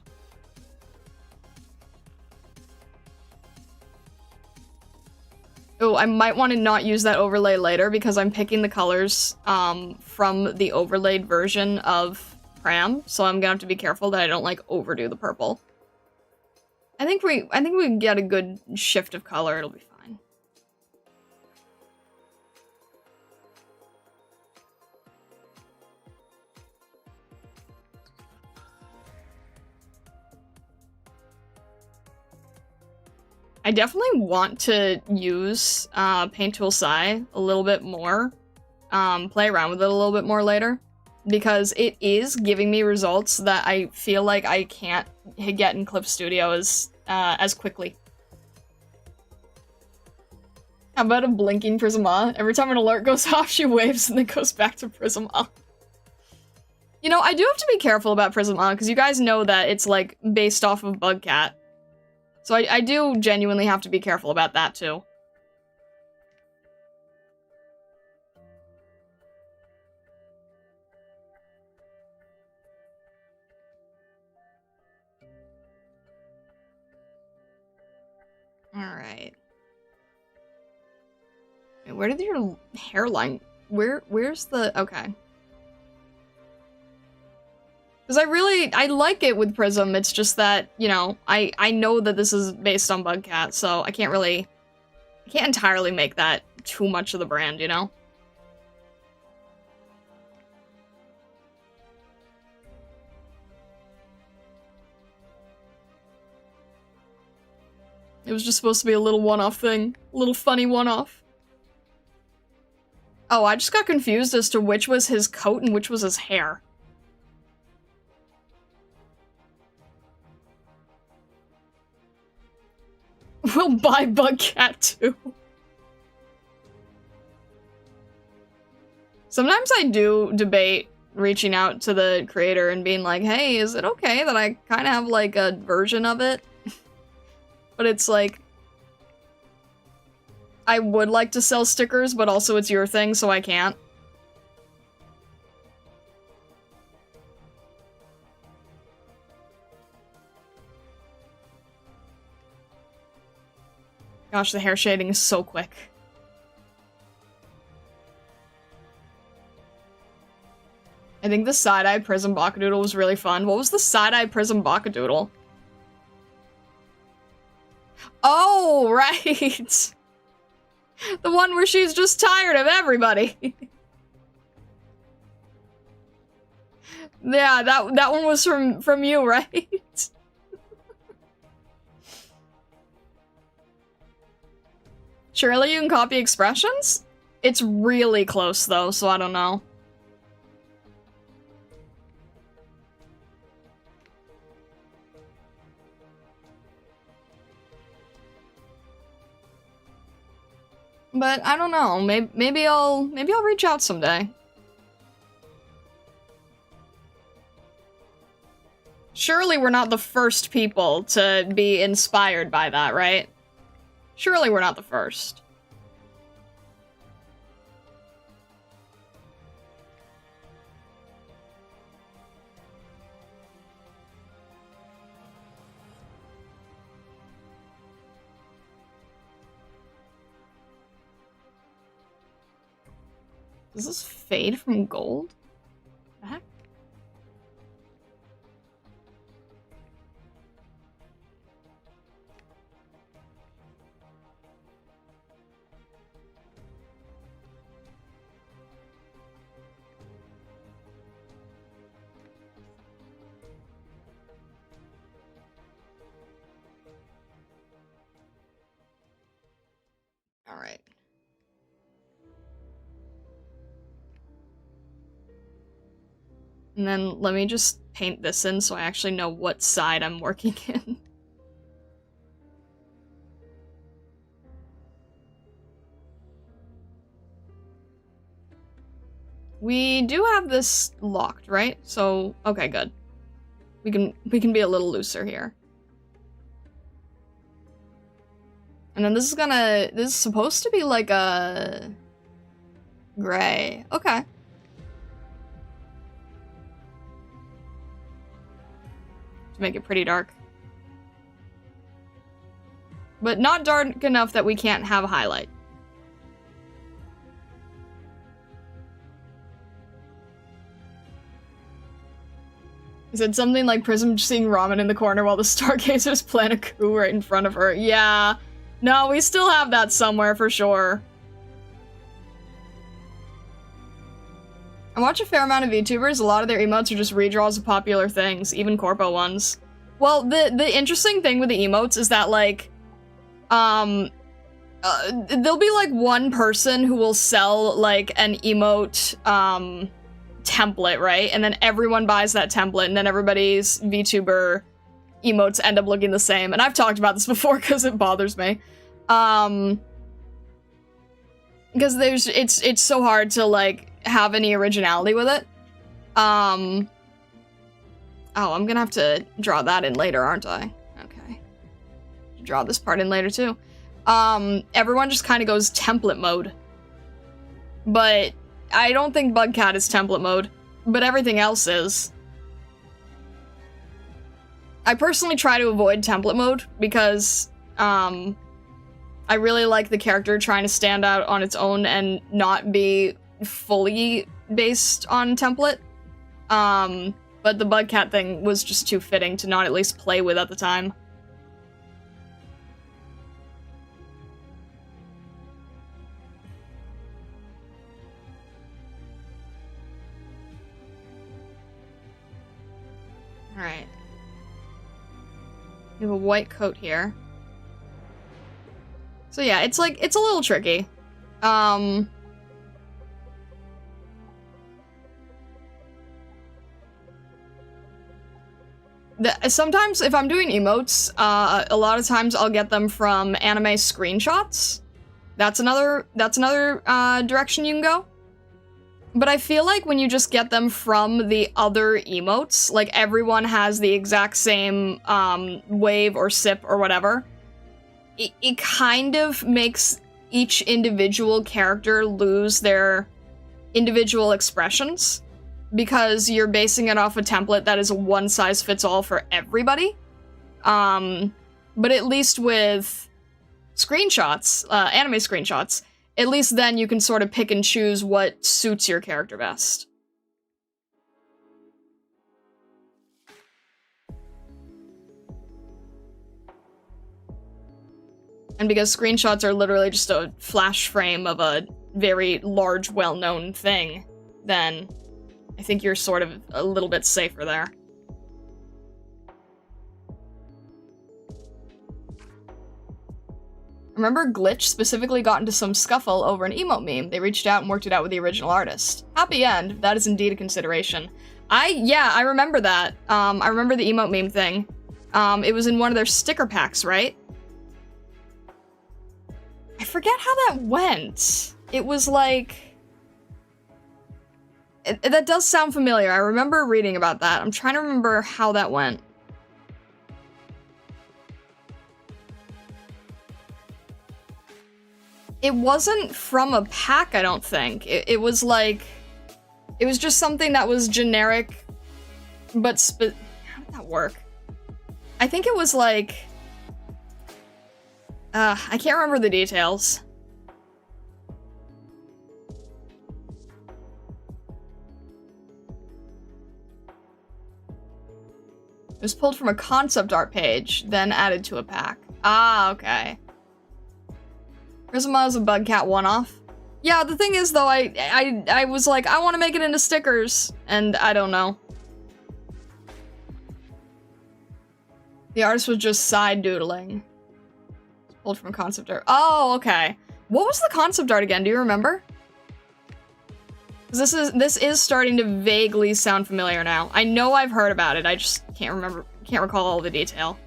Speaker 1: Oh, I might want to not use that overlay later because I'm picking the colors from the overlaid version of Pram, so I'm gonna have to be careful that I don't like overdo the purple. I think we can get a good shift of color, it'll be fine. I definitely want to use Paint Tool Sai a little bit more, play around with it a little bit more later, because it is giving me results that I feel like I can't get in Clip Studio as quickly. How about a blinking Prisma? Every time an alert goes off, she waves and then goes back to Prisma. You know, I do have to be careful about Prisma, because you guys know that it's, like, based off of Bugcat. So I do genuinely have to be careful about that, too. Alright. Where did your hairline... Where's the... Okay. Because I like it with Prism, it's just that, you know, I know that this is based on Bugcat, so I can't entirely make that too much of the brand, you know? It was just supposed to be a little one-off thing. A little funny one-off. Oh, I just got confused as to which was his coat and which was his hair. We'll buy Bugcat too. Sometimes I do debate reaching out to the creator and being like, hey, is it okay that I kind of have like a version of it? But it's like, I would like to sell stickers, but also it's your thing, so I can't. Gosh, the hair shading is so quick. I think the side-eye Prism Bakadoodle was really fun. What was the side-eye Prism Bakadoodle? Oh, right! The one where she's just tired of everybody. Yeah, that one was from you, right? Surely you can copy expressions? It's really close though, so I don't know. But I don't know. Maybe I'll reach out someday. Surely we're not the first people to be inspired by that, right? Surely we're not the first. Does this fade from gold? The heck? All right. And then let me just paint this in so I actually know what side I'm working in. We do have this locked, right? So, okay, good. We can be a little looser here. And then this is supposed to be like a gray. Okay. To make it pretty dark. But not dark enough that we can't have a highlight. He said something like Prism seeing ramen in the corner while the Stargazers plan a coup right in front of her. Yeah. No, we still have that somewhere for sure. I watch a fair amount of VTubers. A lot of their emotes are just redraws of popular things, even corpo ones. Well, the interesting thing with the emotes is that, like, there'll be, like, one person who will sell, like, an emote, template, right? And then everyone buys that template, and then everybody's VTuber emotes end up looking the same. And I've talked about this before because it bothers me. Because it's so hard to, like, have any originality with it. Oh, I'm gonna have to draw that in later, aren't I? Okay. Draw this part in later, too. Everyone just kind of goes template mode. But I don't think Bugcat is template mode, but everything else is. I personally try to avoid template mode because, I really like the character trying to stand out on its own and not be fully based on template. But the Bugcat thing was just too fitting to not at least play with at the time. Alright. We have a white coat here. So yeah, it's like, it's a little tricky. Sometimes, if I'm doing emotes, a lot of times I'll get them from anime screenshots. That's another direction you can go. But I feel like when you just get them from the other emotes, like everyone has the exact same wave or sip or whatever, it kind of makes each individual character lose their individual expressions because you're basing it off a template that is a one-size-fits-all for everybody. But at least with screenshots, anime screenshots, at least then you can sort of pick and choose what suits your character best. And because screenshots are literally just a flash frame of a very large, well-known thing, then I think you're sort of a little bit safer there. Remember Glitch specifically got into some scuffle over an emote meme. They reached out and worked it out with the original artist. Happy end. That is indeed a consideration. Yeah, I remember that. I remember the emote meme thing. It was in one of their sticker packs, right? I forget how that went. It was like... that does sound familiar. I remember reading about that. I'm trying to remember how that went. It wasn't from a pack, I don't think. It was like... It was just something that was generic, but how did that work? I think it was like... I can't remember the details. It was pulled from a concept art page, then added to a pack. Ah, okay. Prisma is a Bugcat one-off. Yeah, the thing is, though, I was like, I want to make it into stickers, and I don't know. The artist was just side doodling. Pulled from concept art. Oh, okay. What was the concept art again? Do you remember? This is starting to vaguely sound familiar now. I know I've heard about it. I just can't recall all the detail.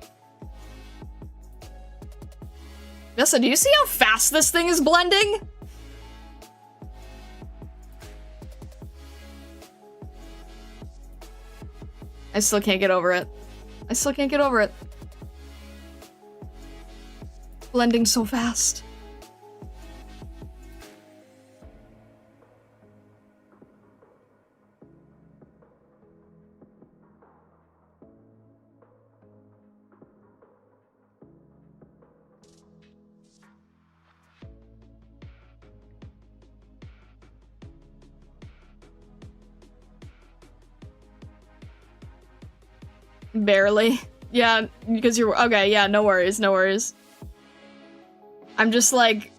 Speaker 1: Nessa, do you see how fast this thing is blending? I still can't get over it. I still can't get over it. Blending so fast. Barely. Yeah, because you're- okay, yeah, no worries, no worries. I'm just like...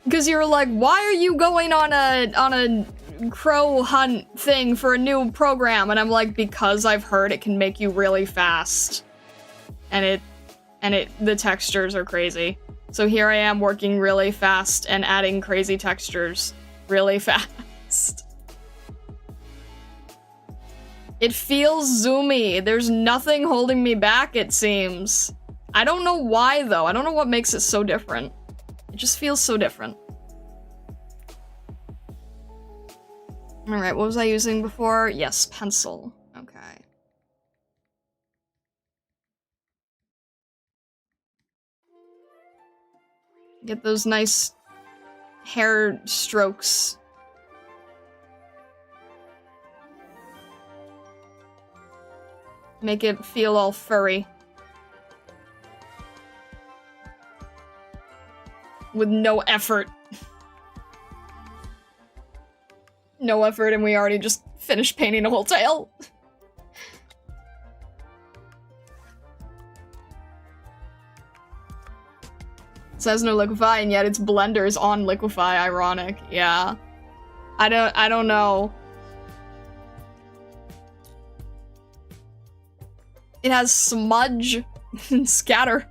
Speaker 1: Because you were like, why are you going on a crow hunt thing for a new program? And I'm like, because I've heard it can make you really fast. And the textures are crazy. So here I am working really fast and adding crazy textures really fast. It feels zoomy. There's nothing holding me back, it seems. I don't know why, though. I don't know what makes it so different. It just feels so different. Alright, what was I using before? Yes, pencil. Okay. Get those nice hair strokes. Make it feel all furry. With no effort. No effort, and we already just finished painting a whole tail. It says no liquify, and yet its blender is on liquify. Ironic. Yeah. I don't know. It has smudge and scatter.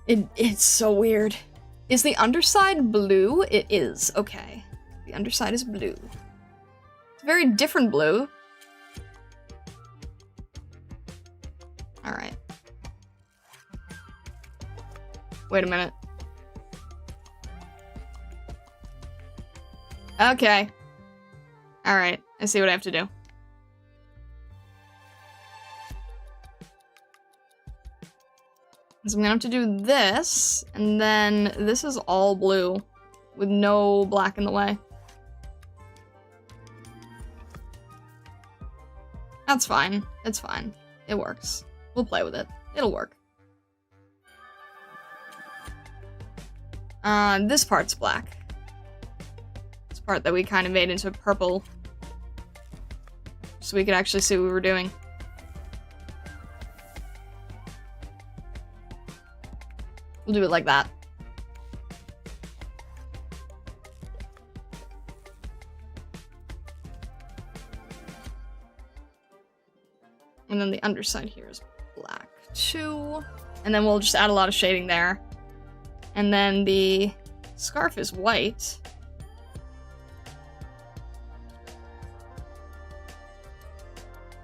Speaker 1: It's so weird. Is the underside blue? It is. Okay. The underside is blue. It's a very different blue. Alright. Wait a minute. Okay. Alright. I see what I have to do. So I'm gonna have to do this, and then this is all blue, with no black in the way. That's fine. It's fine. It works. We'll play with it. It'll work. This part's black. This part that we kind of made into purple. So we could actually see what we were doing. We'll do it like that. And then the underside here is black too. And then we'll just add a lot of shading there. And then the scarf is white.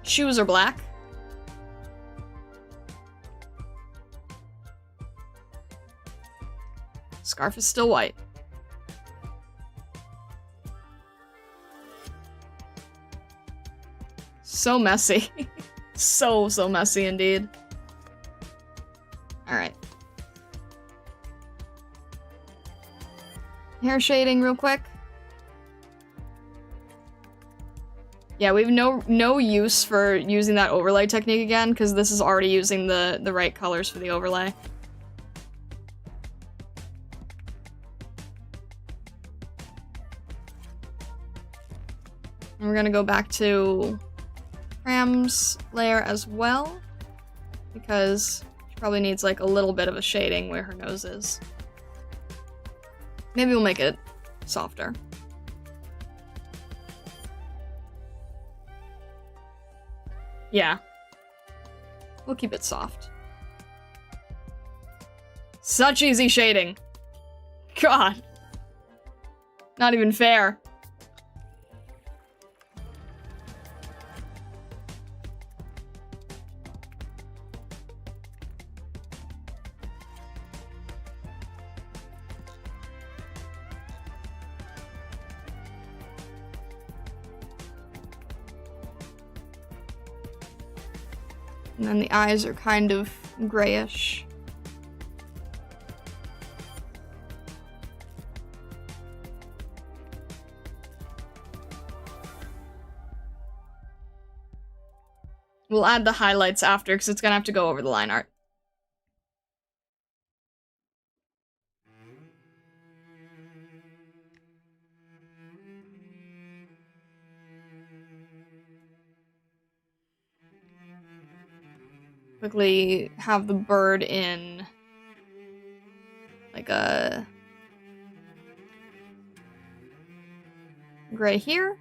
Speaker 1: Shoes are black. Scarf is still white. So messy. So messy indeed. Alright. Hair shading real quick. Yeah, we have no use for using that overlay technique again, because this is already using the right colors for the overlay. And we're gonna go back to Pram's layer as well, because she probably needs like a little bit of a shading where her nose is. Maybe we'll make it softer. Yeah. We'll keep it soft. Such easy shading. God. Not even fair. And then the eyes are kind of grayish. We'll add the highlights after, because it's gonna have to go over the line art. Quickly have the bird in like a gray here.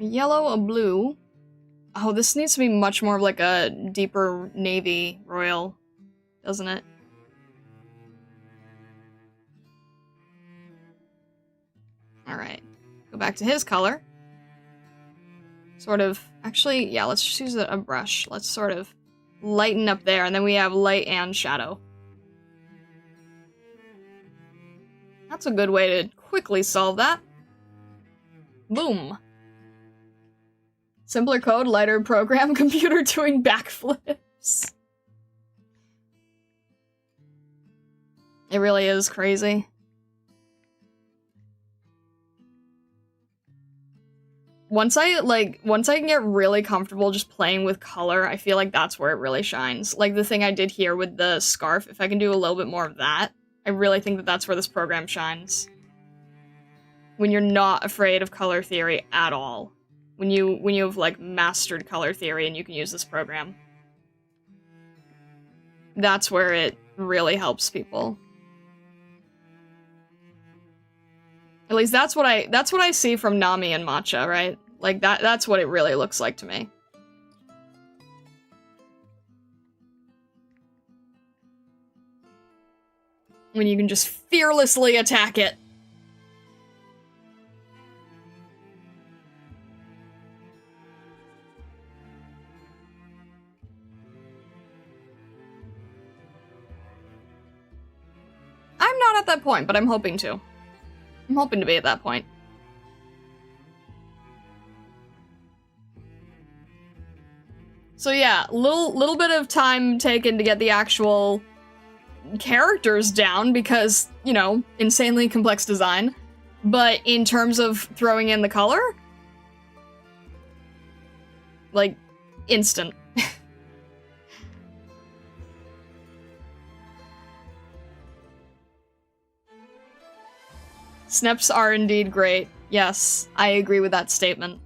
Speaker 1: A yellow, a blue. Oh, this needs to be much more of like a deeper navy royal, doesn't it? Alright. Go back to his color. Sort of... Actually, yeah, let's just use a brush. Let's sort of lighten up there, and then we have light and shadow. That's a good way to quickly solve that. Boom. Simpler code, lighter program, computer doing backflips. It really is crazy. Once I can get really comfortable just playing with color, I feel like that's where it really shines. Like the thing I did here with the scarf, if I can do a little bit more of that, I really think that that's where this program shines. When you're not afraid of color theory at all. When you have, like, mastered color theory and you can use this program. That's where it really helps people. At least that's what I see from Nami and Matcha, right? Like, that's what it really looks like to me. When you can just fearlessly attack it. I'm not at that point, but I'm hoping to. I'm hoping to be at that point. So yeah, little bit of time taken to get the actual characters down because, you know, insanely complex design. But in terms of throwing in the color, like, instant. SNEPs are indeed great. Yes, I agree with that statement.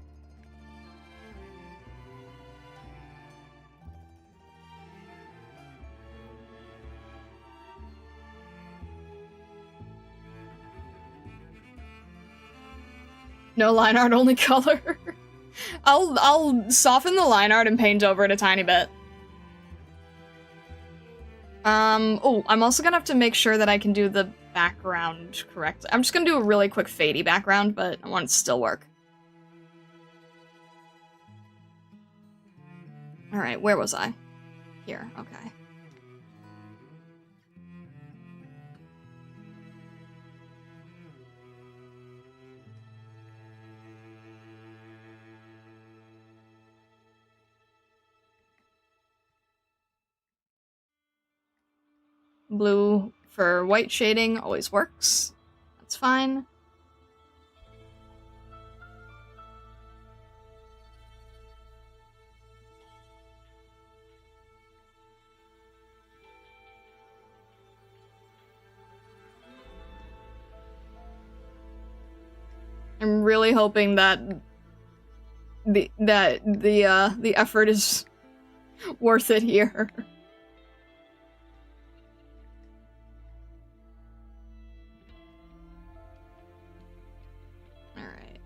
Speaker 1: No line art, only color. I'll soften the line art and paint over it a tiny bit. Oh, I'm also gonna have to make sure that I can do the background correctly. I'm just gonna do a really quick fadey background, but I want it to still work. Alright, where was I? Here, okay. Blue for white shading always works. That's fine. I'm really hoping that the effort is worth it here. Alright.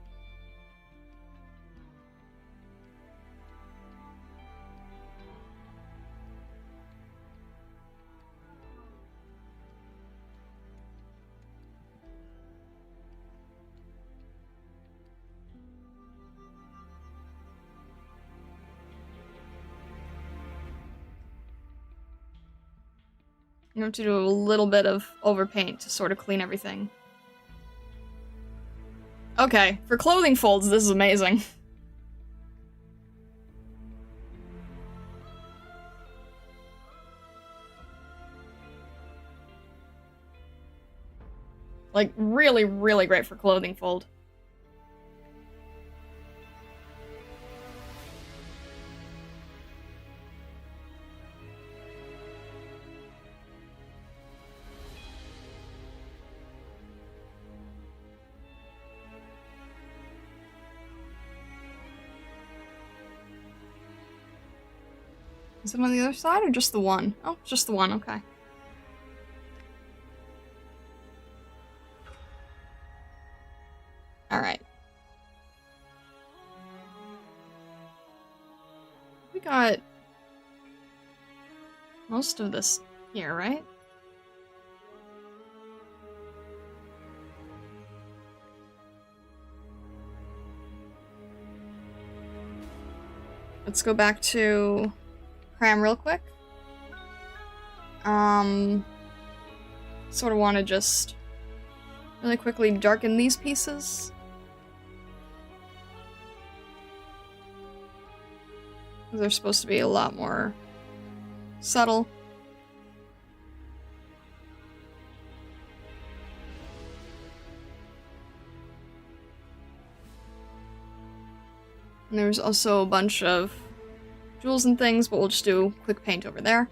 Speaker 1: You have to do a little bit of overpaint to sort of clean everything. Okay, for clothing folds, this is amazing. Like, really, really great for clothing fold. Is it on the other side or just the one? Oh, just the one, okay. Alright. We got most of this here, right? Let's go back to cram real quick. Sort of want to just really quickly darken these pieces. They're supposed to be a lot more subtle. And there's also a bunch of jewels and things, but we'll just do quick paint over there.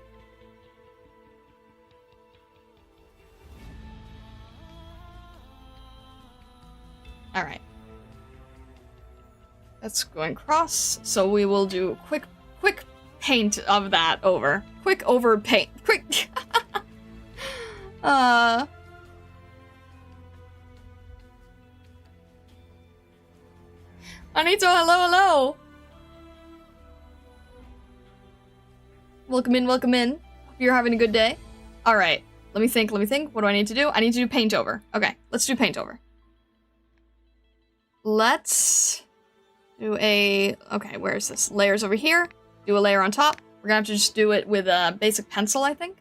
Speaker 1: Alright. That's going cross, so we will do quick paint of that over. Quick over paint. Quick! Anito, hello! Welcome in, welcome in. Hope you're having a good day. Alright, let me think. What do I need to do? I need to do paint over. Okay, let's do paint over. Let's do a... Okay, where is this? Layers over here. Do a layer on top. We're gonna have to just do it with a basic pencil, I think.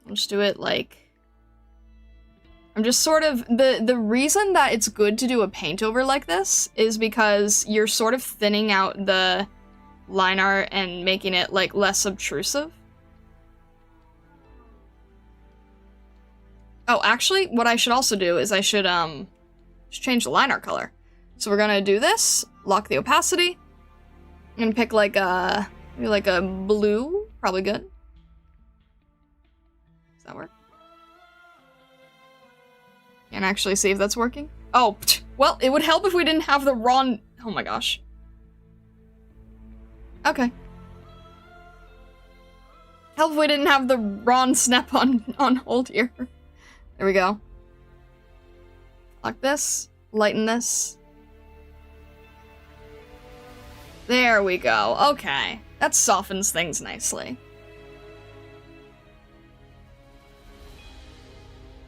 Speaker 1: I'll just do it like... I'm just sort of... The reason that it's good to do a paint over like this is because you're sort of thinning out the line art and making it, like, less obtrusive. Oh, actually, what I should also do is I should, just change the line art color. So we're gonna do this, lock the opacity, and pick, like, maybe like a blue, probably good. Does that work? Can't actually see if that's working. Oh, well, it would help if we didn't have the raw... Oh my gosh. Okay. Help if we didn't have the raw SNEP on hold here. There we go. Lock this. Lighten this. There we go. Okay. That softens things nicely.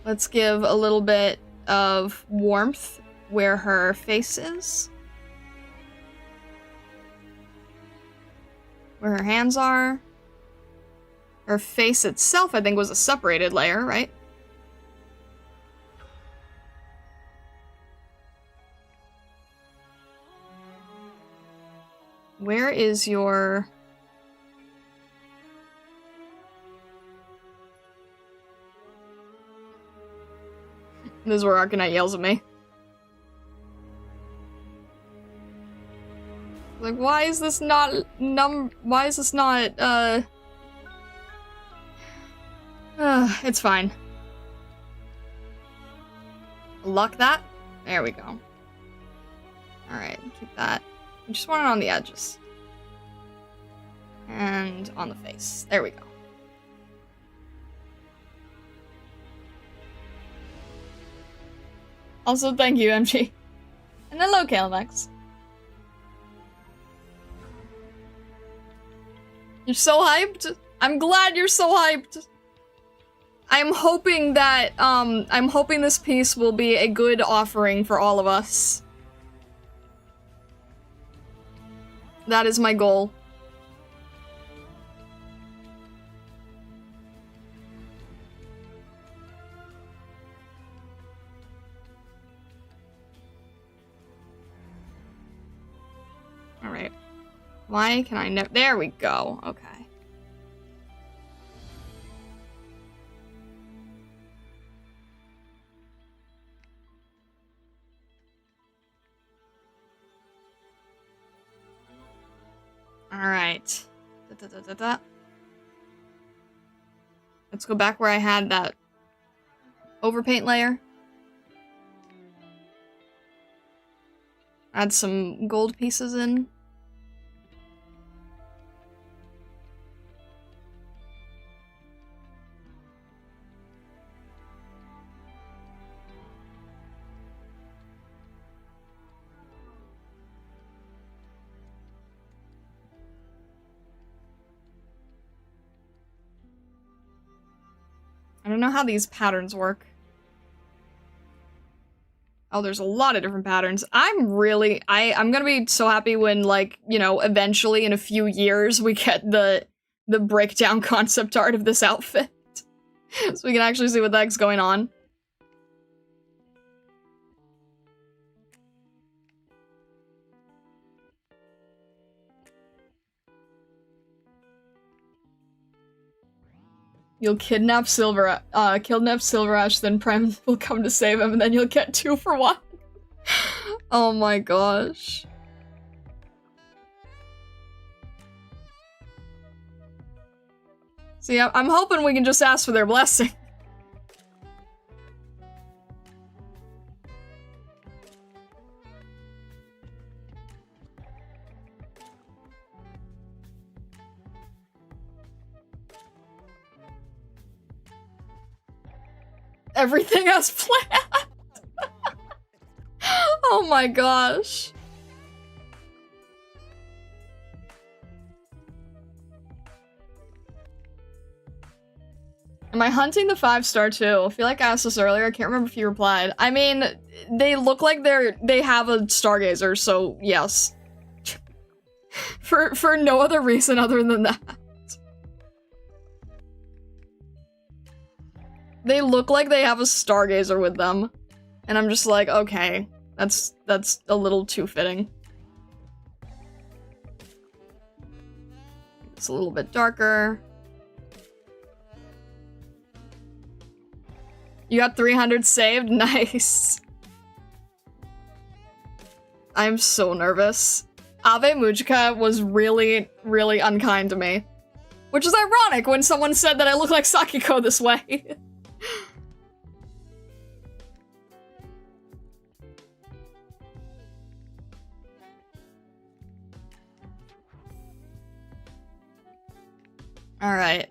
Speaker 1: Let's give a little bit of warmth where her face is. Where her hands are. Her face itself, I think, was a separated layer, right? Where is your... This is where Arknight yells at me. Like, why is this not why is this not, it's fine. Lock that. There we go. Alright, keep that. I just want it on the edges. And on the face. There we go. Also, thank you, MG. And hello, Kalimax. You're so hyped? I'm glad you're so hyped. I'm hoping that, I'm hoping this piece will be a good offering for all of us. That is my goal. Alright. Why can I never— there we go. Okay. Alright. Let's go back where I had that overpaint layer. Add some gold pieces in. I don't know how these patterns work. Oh, there's a lot of different patterns. I'm gonna be so happy when, like, you know, eventually in a few years we get the breakdown concept art of this outfit. So we can actually see what the heck's going on. You'll kidnap SilverAsh, then Prem will come to save him, and then you'll get 2 for 1. Oh my gosh. See, I'm hoping we can just ask for their blessing. Everything as planned. Oh my gosh. Am I hunting the 5-star too? I feel like I asked this earlier. I can't remember if you replied. I mean, they look like they have a stargazer, so yes. For no other reason other than that. They look like they have a stargazer with them. And I'm just like, okay, that's a little too fitting. It's a little bit darker. You got 300 saved? Nice. I'm so nervous. Ave Mujika was really, really unkind to me. Which is ironic when someone said that I look like Sakiko this way. Alright.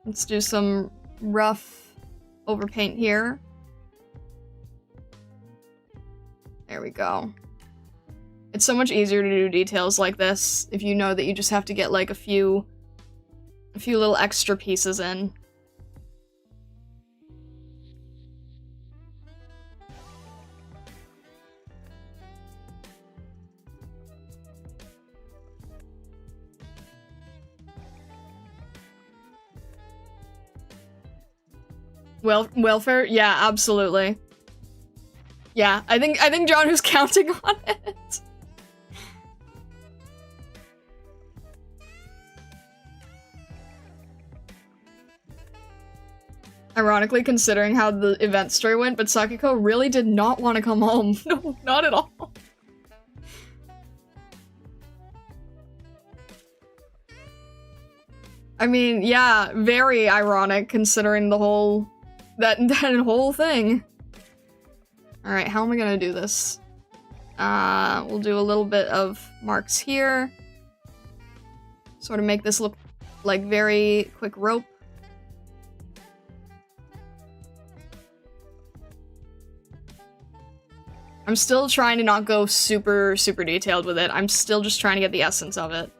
Speaker 1: Let's do some rough overpaint here. There we go. It's so much easier to do details like this if you know that you just have to get like a few little extra pieces in. Welfare? Yeah, absolutely. Yeah, I think John was counting on it. Ironically, considering how the event story went, but Sakiko really did not want to come home. No, not at all. I mean, yeah, very ironic considering the whole that whole thing. All right, how am I gonna do this? We'll do a little bit of marks here. Sort of make this look like very quick rope. I'm still trying to not go super detailed with it. I'm still just trying to get the essence of it.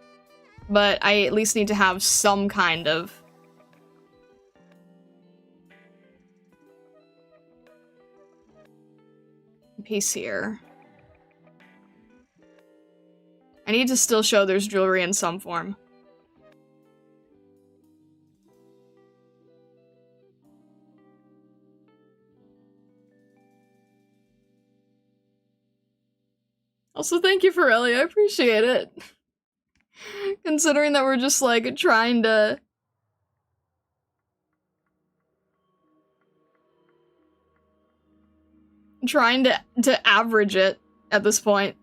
Speaker 1: But I at least need to have some kind of piece here. I need to still show there's jewelry in some form. Also, thank you, Forelli. I appreciate it. Considering that we're just, like, trying to average it at this point.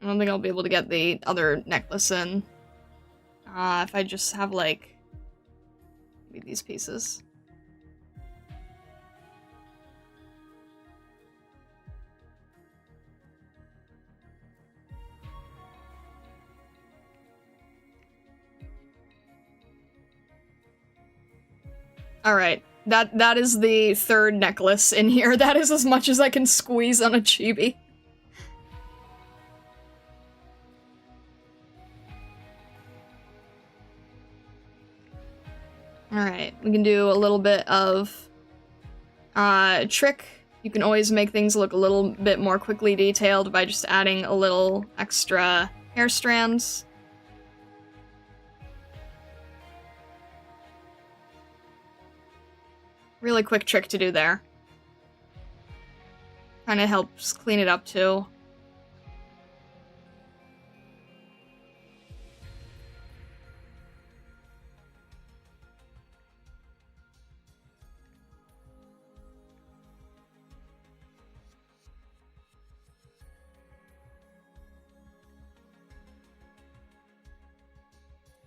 Speaker 1: I don't think I'll be able to get the other necklace in. If I just have, like, maybe these pieces. Alright, that is the third necklace in here. That is as much as I can squeeze on a chibi. Alright, we can do a little bit of trick. You can always make things look a little bit more quickly detailed by just adding a little extra hair strands. Really quick trick to do there. Kinda helps clean it up too.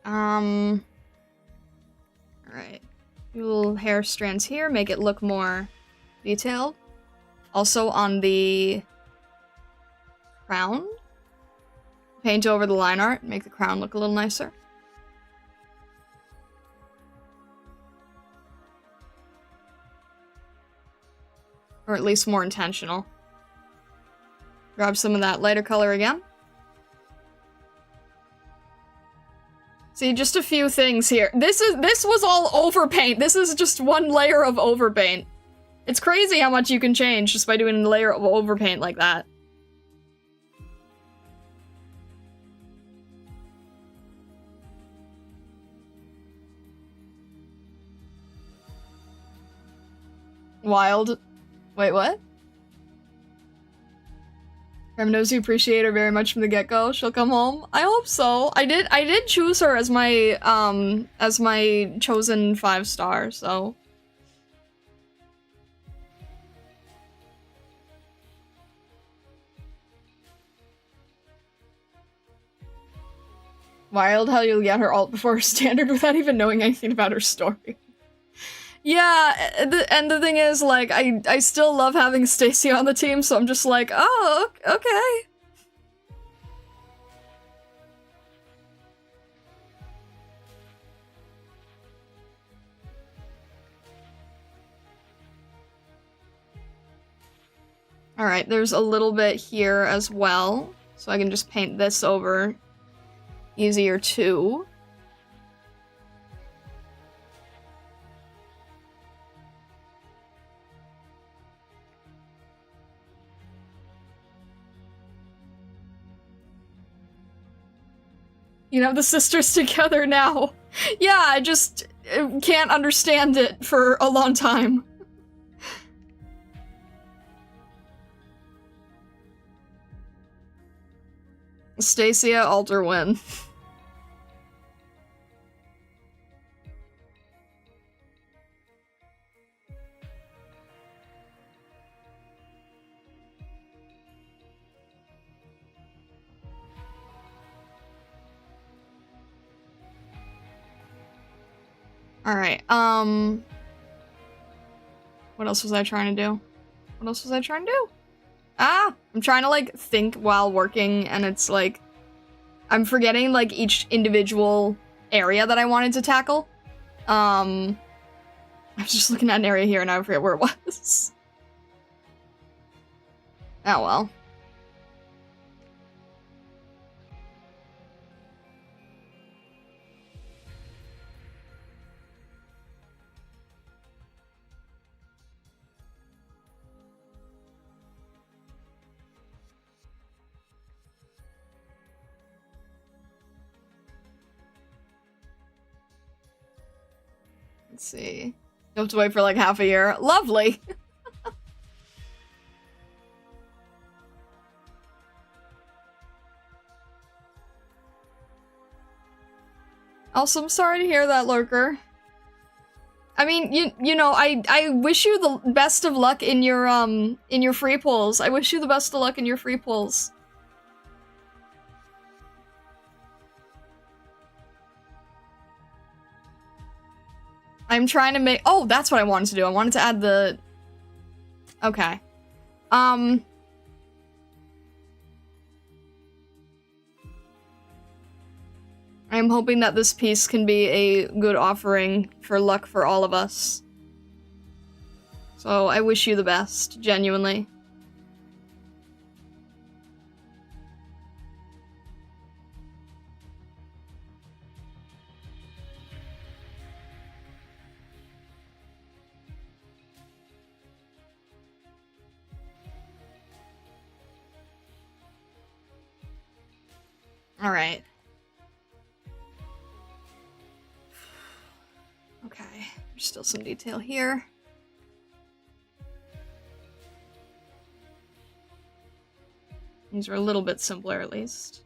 Speaker 1: Alright. Little hair strands here, make it look more detailed. Also on the crown, paint over the line art, make the crown look a little nicer. Or at least more intentional. Grab some of that lighter color again. See, just a few things here. This was all overpaint. This is just one layer of overpaint. It's crazy how much you can change just by doing a layer of overpaint like that. Wild. Wait, what? Rem knows you appreciate her very much from the get-go. She'll come home. I hope so. I did choose her as my chosen 5-star, so. Wild how you'll get her alt before her standard without even knowing anything about her story. Yeah, and the thing is, like, I still love having Stacy on the team, so I'm just like, oh, okay. Alright, there's a little bit here as well, so I can just paint this over easier too. You know, the sisters together now. Yeah, I just can't understand it for a long time. Stacia, alter win. Alright, what else was I trying to do? What else was I trying to do? Ah! I'm trying to, like, think while working, and it's, like, I'm forgetting, like, each individual area that I wanted to tackle. I was just looking at an area here, and I forget where it was. Oh well. Let's see. You have to wait for like half a year. Lovely! Also, I'm sorry to hear that, Lurker. I mean, you know, I wish you the best of luck in your free pulls. I wish you the best of luck in your free pulls. I'm trying to make- oh, that's what I wanted to do. I wanted to add the- okay. I'm hoping that this piece can be a good offering for luck for all of us. So I wish you the best, genuinely. Alright. Okay, there's still some detail here. These are a little bit simpler, at least.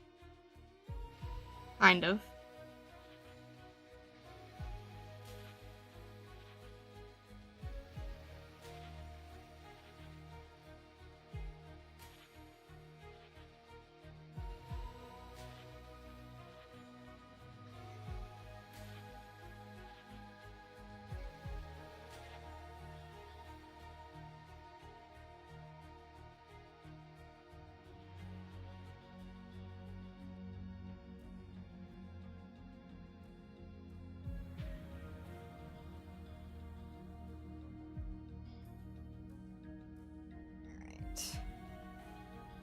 Speaker 1: Kind of.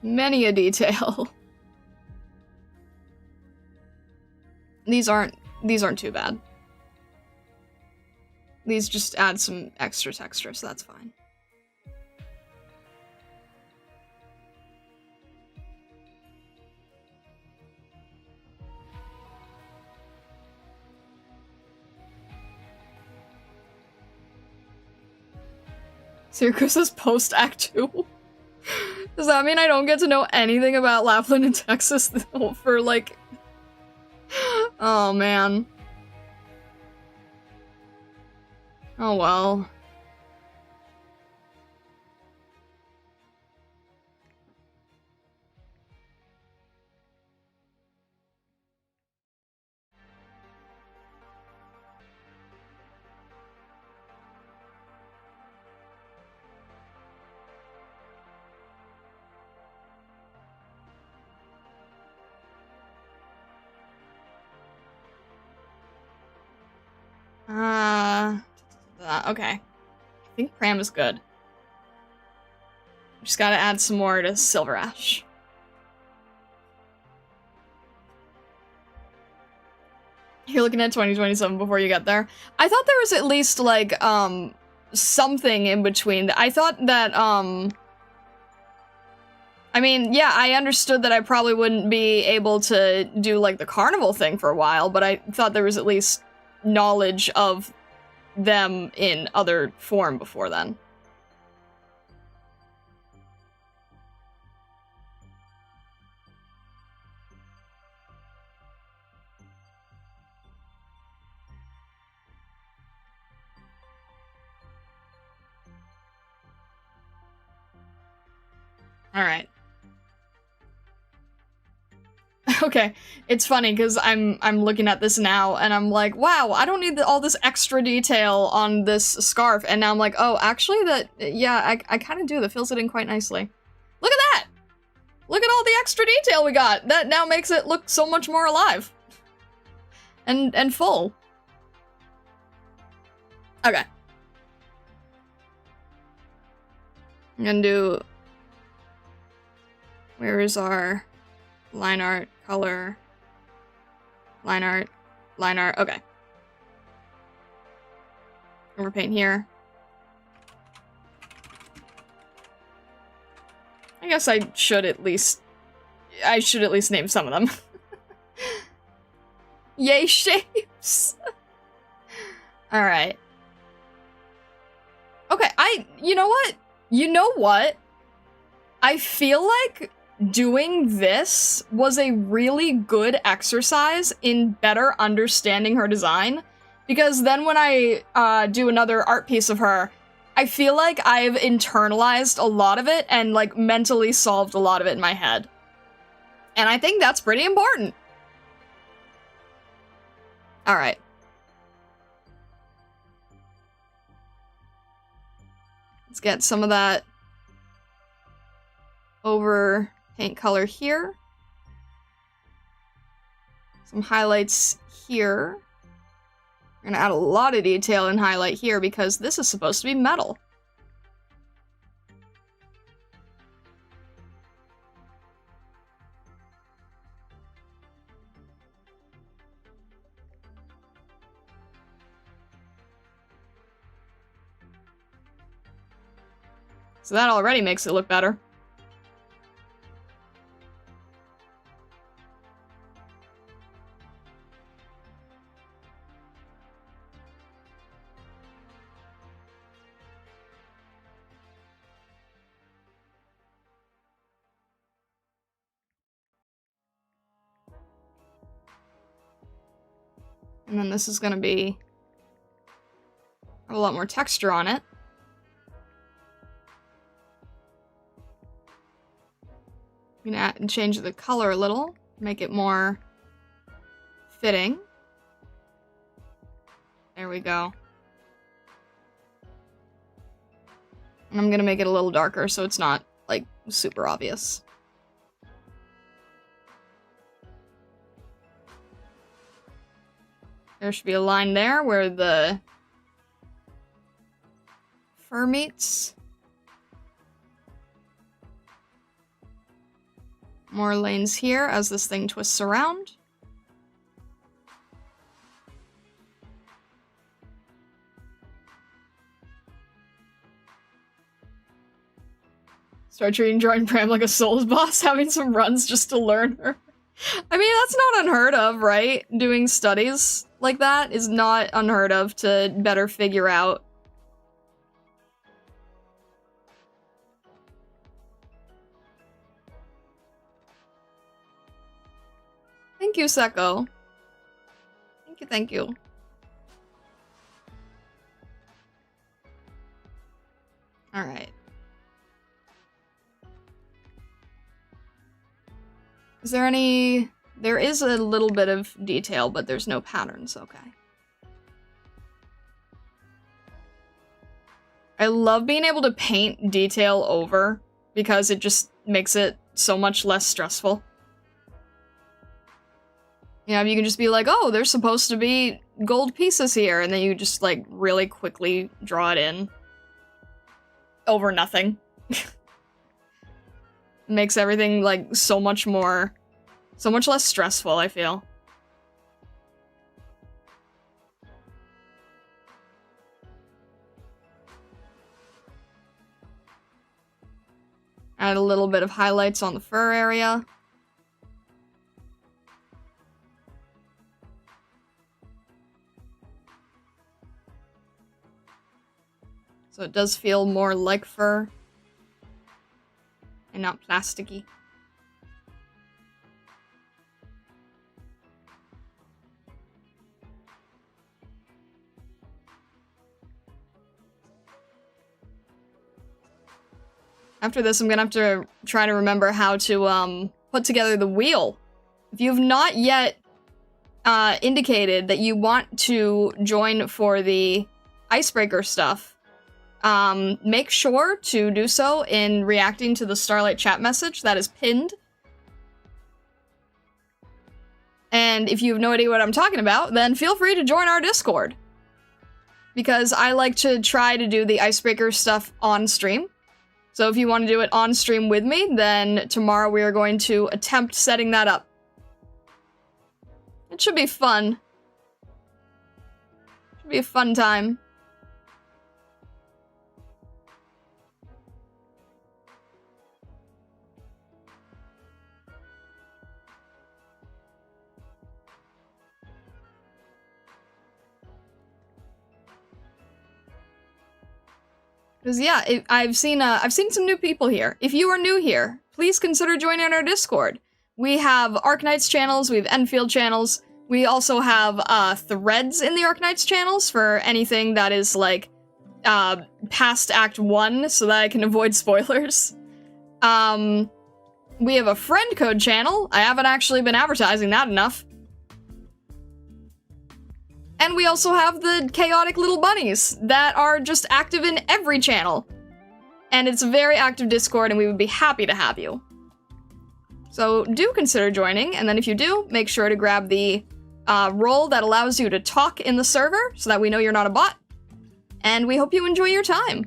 Speaker 1: Many a detail. These aren't too bad. These just add some extra texture, so that's fine. Syracuse is post-Act 2? Does that mean I don't get to know anything about Lapland and Texas for, like... Oh, man. Oh, well. Okay. I think Pram is good. Just gotta add some more to SilverAsh. You're looking at 2027 before you get there. I thought there was at least, like, something in between. I thought that, I mean, yeah, I understood that I probably wouldn't be able to do, like, the carnival thing for a while, but I thought there was at least knowledge of them in other form before then. Alright. Okay, it's funny because I'm looking at this now and I'm like, wow, I don't need all this extra detail on this scarf. And now I'm like, oh, actually yeah, I kind of do. That fills it in quite nicely. Look at that! Look at all the extra detail we got. That now makes it look so much more alive. And full. Okay. I'm gonna do... Where is our line art, color, line art, okay. Overpaint here. I guess I should at least name some of them. Yay, shapes! Alright. You know what? You know what? I feel like doing this was a really good exercise in better understanding her design, because then when I do another art piece of her, I feel like I've internalized a lot of it and, like, mentally solved a lot of it in my head. And I think that's pretty important. Alright. Let's get some of that over paint color here. Some highlights here. We're gonna add a lot of detail and highlight here because this is supposed to be metal. So that already makes it look better. And then this is gonna be a lot more texture on it. I'm gonna add and change the color a little, make it more fitting. There we go. And I'm gonna make it a little darker so it's not, like, super obvious. There should be a line there where the fur meets. More lanes here as this thing twists around. Start treating drawing Pram like a Souls boss, having some runs just to learn her. I mean, that's not unheard of, right? Doing studies like that is not unheard of to better figure out. Thank you, Seko. Thank you, thank you. Alright. Is there any... There is a little bit of detail, but there's no patterns, okay. I love being able to paint detail over, because it just makes it so much less stressful. You know, you can just be like, oh, there's supposed to be gold pieces here, and then you just, like, really quickly draw it in. Over nothing. Makes everything, like, so much less stressful, I feel. Add a little bit of highlights on the fur area. So it does feel more like fur. And not plasticky. After this, I'm gonna have to try to remember how to put together the wheel. If you've not yet indicated that you want to join for the icebreaker stuff, make sure to do so in reacting to the Starlight chat message that is pinned. And if you have no idea what I'm talking about, then feel free to join our Discord. Because I like to try to do the icebreaker stuff on stream. So if you want to do it on stream with me, then tomorrow we are going to attempt setting that up. It should be fun. Should be a fun time. Because yeah, I've seen some new people here. If you are new here, please consider joining our Discord. We have Arknights channels, we have Enfield channels. We also have threads in the Arknights channels for anything that is like past Act 1, so that I can avoid spoilers. We have a friend code channel. I haven't actually been advertising that enough. And we also have the chaotic little bunnies that are just active in every channel. And it's a very active Discord, and we would be happy to have you. So do consider joining, and then if you do, make sure to grab the role that allows you to talk in the server so that we know you're not a bot. And we hope you enjoy your time.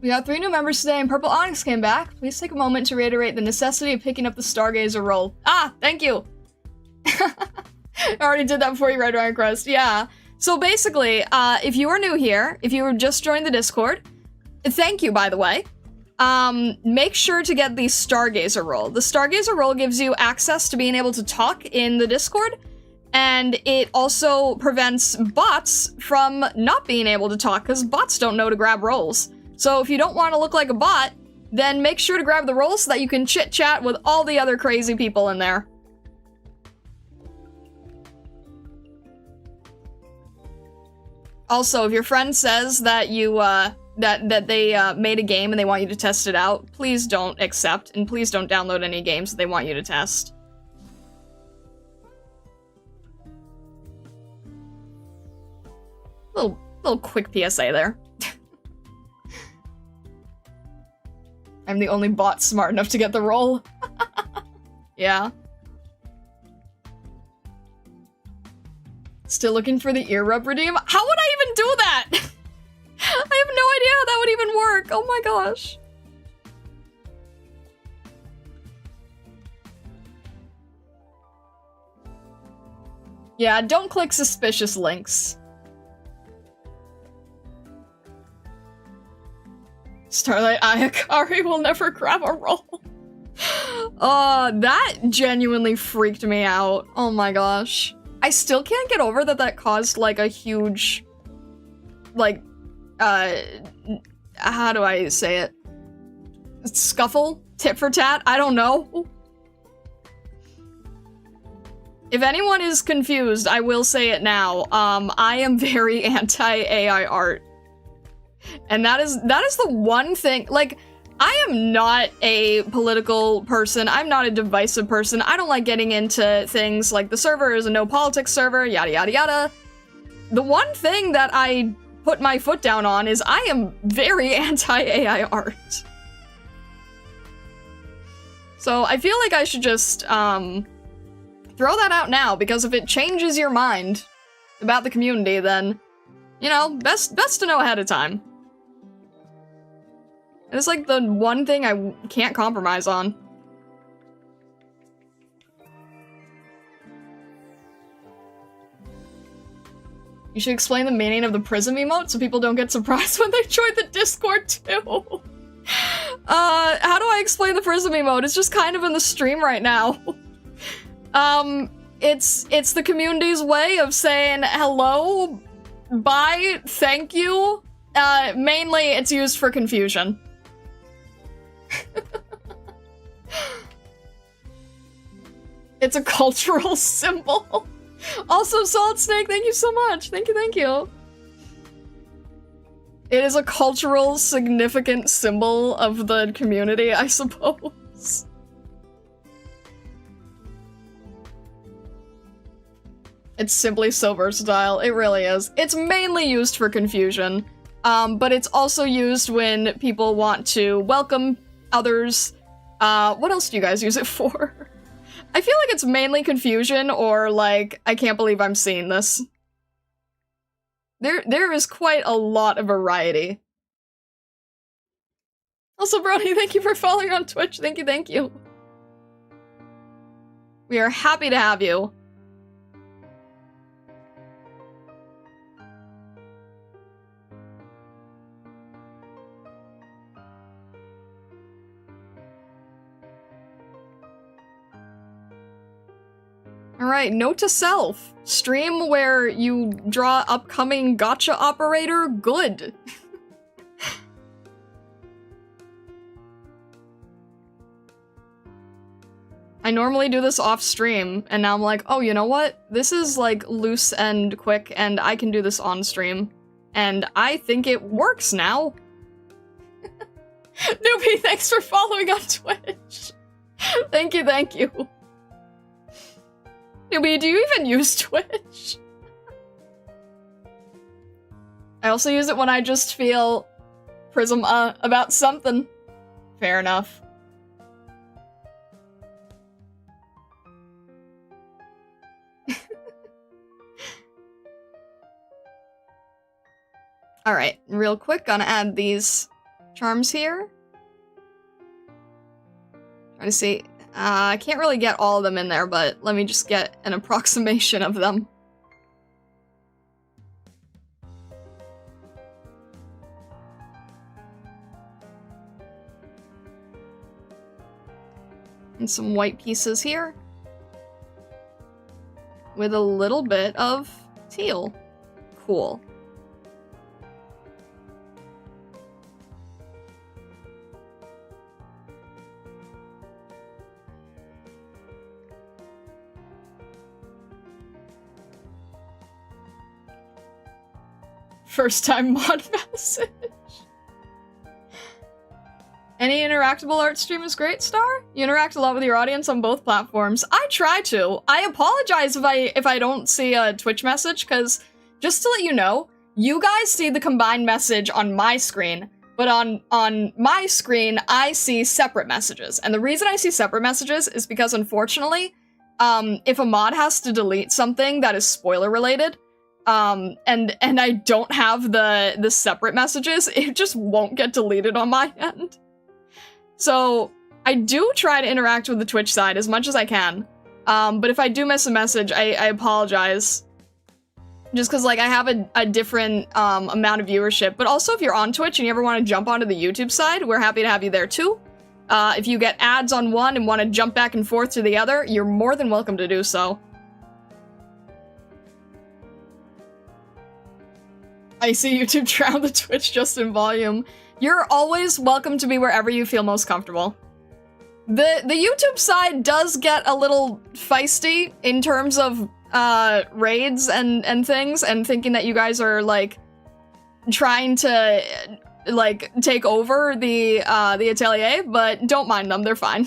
Speaker 1: We got 3 new members today, and Purple Onyx came back. Please take a moment to reiterate the necessity of picking up the Stargazer role. Ah, thank you! I already did that before you read my request. Yeah. So basically, if you are new here, if you just joined the Discord, thank you, by the way. Make sure to get the Stargazer role. The Stargazer role gives you access to being able to talk in the Discord, and it also prevents bots from not being able to talk, because bots don't know to grab roles. So if you don't want to look like a bot, then make sure to grab the role so that you can chit-chat with all the other crazy people in there. Also, if your friend says that you, that they made a game and they want you to test it out, please don't accept, and please don't download any games that they want you to test. Little quick PSA there. I'm the only bot smart enough to get the role. Yeah. Still looking for the ear rub redeem? How would I even do that? I have no idea how that would even work. Oh my gosh. Yeah, don't click suspicious links. Starlight Ayakari will never grab a roll. That genuinely freaked me out. Oh my gosh. I still can't get over that caused, like, a huge, like, how do I say it? Scuffle? Tit for tat? I don't know. If anyone is confused, I will say it now. I am very anti-AI art. And that is the one thing, like, I am not a political person, I'm not a divisive person, I don't like getting into things like the server is a no politics server, yada yada yada. The one thing that I put my foot down on is I am very anti-AI art. So I feel like I should just, throw that out now, because if it changes your mind about the community, then, you know, best to know ahead of time. It's like the one thing I can't compromise on. You should explain the meaning of the prism emote so people don't get surprised when they join the Discord too. How do I explain the prism emote? It's just kind of in the stream right now. It's the community's way of saying hello, bye, thank you. Mainly it's used for confusion. It's a cultural symbol. Also, Salt Snake, thank you so much. Thank you, thank you. It is a cultural, significant symbol of the community, I suppose. It's simply so versatile. It really is. It's mainly used for confusion, but it's also used when people want to welcome others. What else do you guys use it for? I feel like it's mainly confusion or like, I can't believe I'm seeing this. There is quite a lot of variety. Also, Brony, thank you for following on Twitch. Thank you, thank you. We are happy to have you. Alright, note to self. Stream where you draw upcoming gacha operator good. I normally do this off stream, and now I'm like, oh, you know what? This is like loose and quick, and I can do this on stream. And I think it works now. Newbie, thanks for following on Twitch. Thank you, thank you. Newbie, do you even use Twitch? I also use it when I just feel Prism about something. Fair enough. Alright, real quick, gonna add these charms here. Trying to see. I can't really get all of them in there, but let me just get an approximation of them. And some white pieces here. With a little bit of teal. Cool. First time mod message. Any interactable art stream is great, Star? You interact a lot with your audience on both platforms. I try to. I apologize if I don't see a Twitch message, because just to let you know, you guys see the combined message on my screen, but on my screen, I see separate messages. And the reason I see separate messages is because, unfortunately, if a mod has to delete something that is spoiler related, and I don't have the separate messages, it just won't get deleted on my end. So I do try to interact with the Twitch side as much as I can, but if I do miss a message, I apologize. Just because, like, I have a different amount of viewership, but also if you're on Twitch and you ever want to jump onto the YouTube side, we're happy to have you there too. If you get ads on one and want to jump back and forth to the other, you're more than welcome to do so. I see YouTube drown the Twitch just in volume. You're always welcome to be wherever you feel most comfortable. The YouTube side does get a little feisty in terms of raids and things, and thinking that you guys are like trying to like take over the atelier, but don't mind them, they're fine.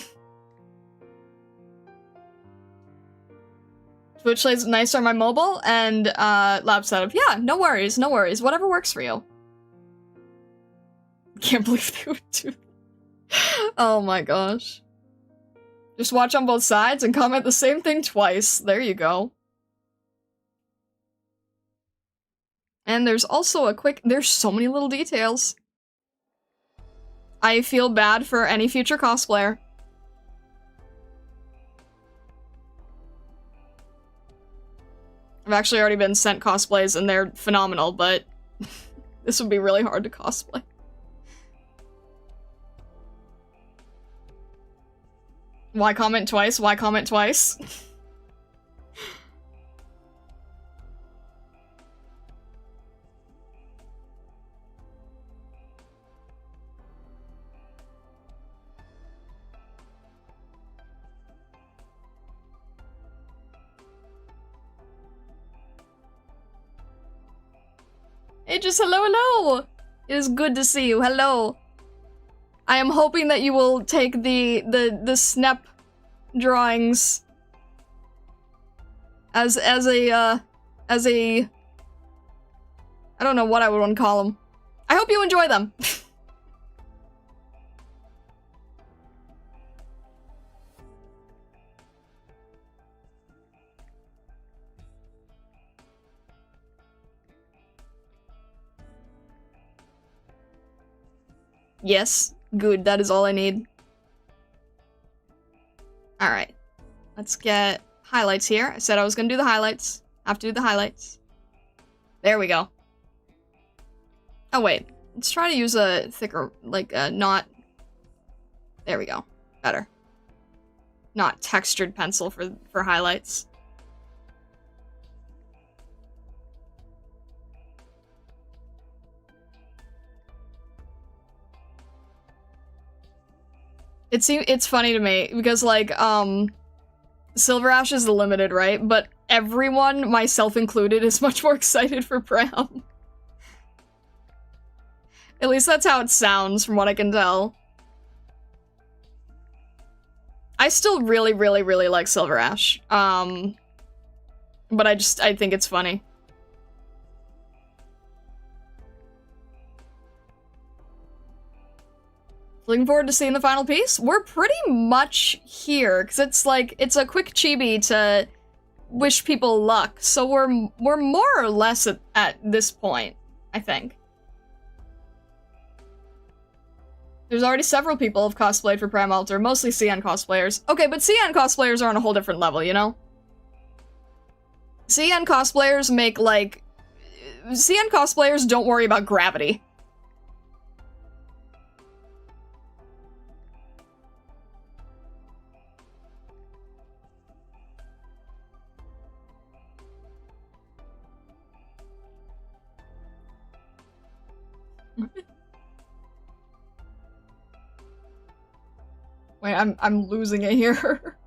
Speaker 1: Twitch plays nicer on my mobile and lab setup. Yeah, no worries, no worries. Whatever works for you. Can't believe they would do that. Oh my gosh. Just watch on both sides and comment the same thing twice. There you go. And there's also a quick... There's so many little details. I feel bad for any future cosplayer. I've actually already been sent cosplays and they're phenomenal, but this would be really hard to cosplay. Why comment twice? Why comment twice? Hey, just hello, hello! It is good to see you, hello! I am hoping that you will take the SNEP drawings as a I don't know what I would want to call them. I hope you enjoy them! Yes, good, that is all I need. Alright, let's get highlights here. I said I was gonna do the highlights. Have to do the highlights. There we go. Oh wait, let's try to use a thicker, like not... There we go, better. Not textured pencil for highlights. It's funny to me because like SilverAsh is limited, right? But everyone, myself included, is much more excited for Pram. At least that's how it sounds from what I can tell. I still really, really, really like SilverAsh. But I think it's funny. Looking forward to seeing the final piece. We're pretty much here, because it's like, it's a quick chibi to wish people luck. So we're more or less at this point, I think. There's already several people who've cosplayed for Prime Alter, mostly CN cosplayers. Okay, but CN cosplayers are on a whole different level, you know? CN cosplayers make, like... CN cosplayers don't worry about gravity. Wait, I'm losing it here.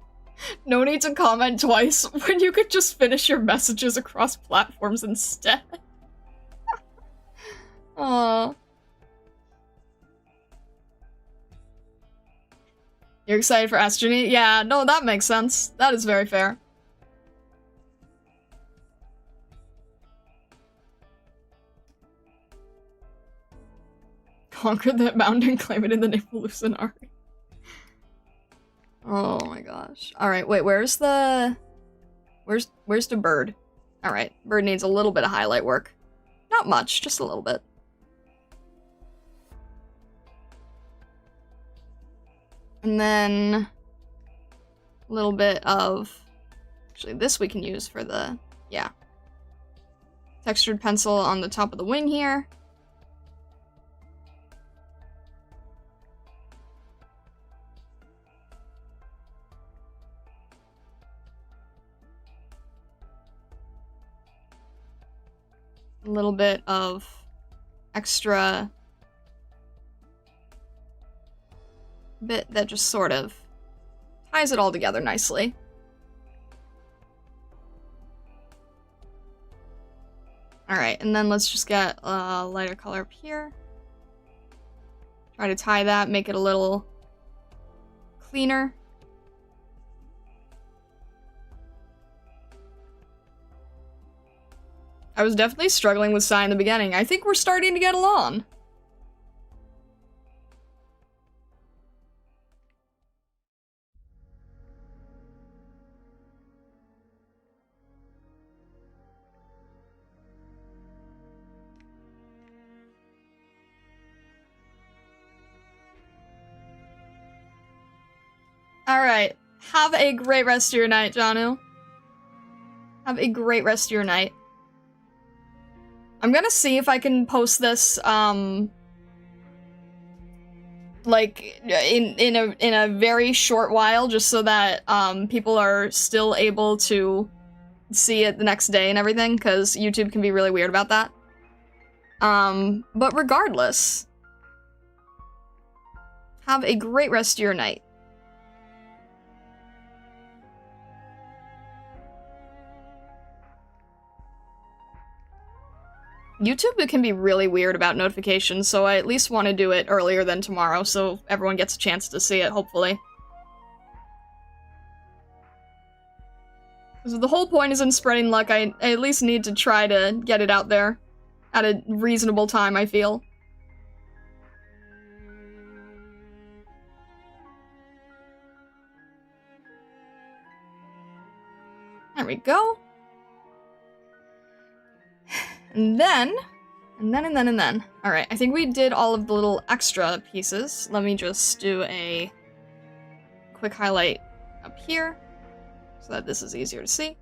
Speaker 1: No need to comment twice when you could just finish your messages across platforms instead. Aww. You're excited for Astrony? Yeah, no, that makes sense. That is very fair. Conquer that mountain and claim it in the Nipolusan arc. Oh my gosh. Alright, wait, where's the bird? Alright, bird needs a little bit of highlight work. Not much, just a little bit. And then a little bit of, actually this we can use for the, yeah. Textured pencil on the top of the wing here. A little bit of extra bit that just sort of ties it all together nicely. Alright, and then let's just get a lighter color up here. Try to tie that, make it a little cleaner. I was definitely struggling with Sai in the beginning. I think we're starting to get along. Alright. Have a great rest of your night, Janu. Have a great rest of your night. I'm gonna see if I can post this, like, in a very short while, just so that, people are still able to see it the next day and everything, because YouTube can be really weird about that. But regardless, have a great rest of your night. YouTube can be really weird about notifications, so I at least want to do it earlier than tomorrow, so everyone gets a chance to see it, hopefully. Because the whole point is in spreading luck, I at least need to try to get it out there at a reasonable time, I feel. There we go. And then. Alright, I think we did all of the little extra pieces. Let me just do a quick highlight up here, so that this is easier to see.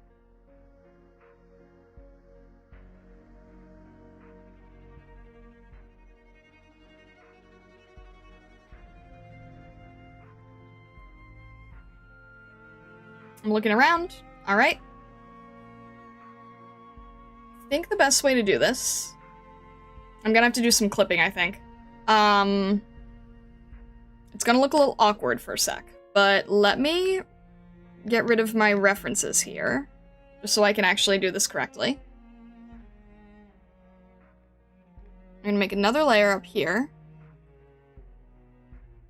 Speaker 1: I'm looking around. Alright. I think the best way to do this... I'm gonna have to do some clipping, I think. It's gonna look a little awkward for a sec, but let me get rid of my references here, just so I can actually do this correctly. I'm gonna make another layer up here.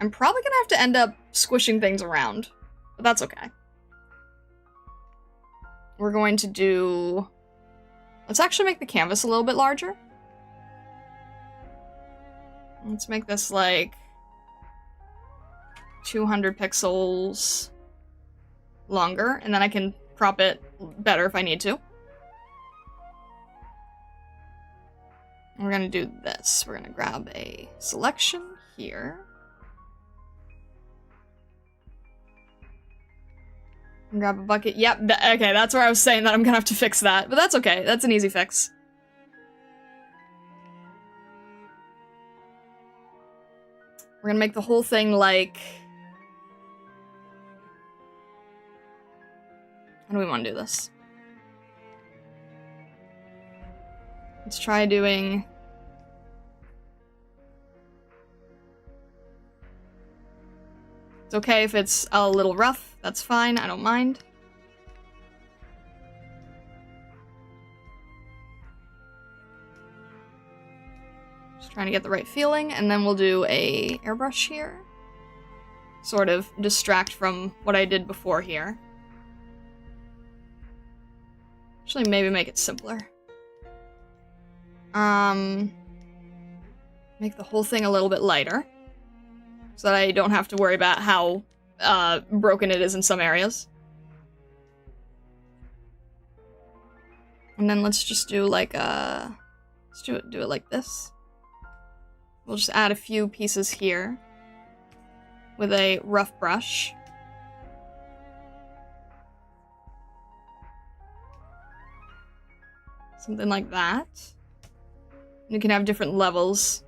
Speaker 1: I'm probably gonna have to end up squishing things around, but that's okay. We're going to do... Let's actually make the canvas a little bit larger. Let's make this like 200 pixels longer, and then I can crop it better if I need to. We're gonna do this. We're gonna grab a selection here. And grab a bucket. Yep, okay, that's where I was saying that I'm gonna have to fix that, but that's okay. That's an easy fix. We're gonna make the whole thing like... How do we want to do this? Let's try doing... It's okay if it's a little rough. That's fine. I don't mind. Just trying to get the right feeling, and then we'll do a airbrush here. Sort of distract from what I did before here. Actually, maybe make it simpler. Make the whole thing a little bit lighter, so that I don't have to worry about how broken it is in some areas. And then let's just do like a... Let's do it like this. We'll just add a few pieces here with a rough brush. Something like that. You can have different levels.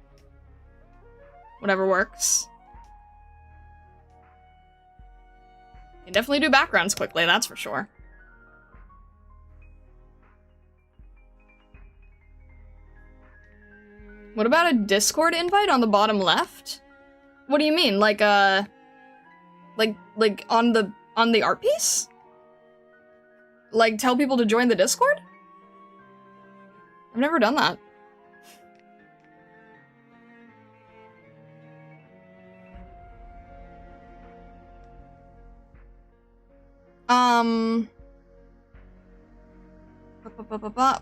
Speaker 1: Whatever works. You can definitely do backgrounds quickly, that's for sure. What about a Discord invite on the bottom left? What do you mean? Like like on the art piece? Like tell people to join the Discord? I've never done that.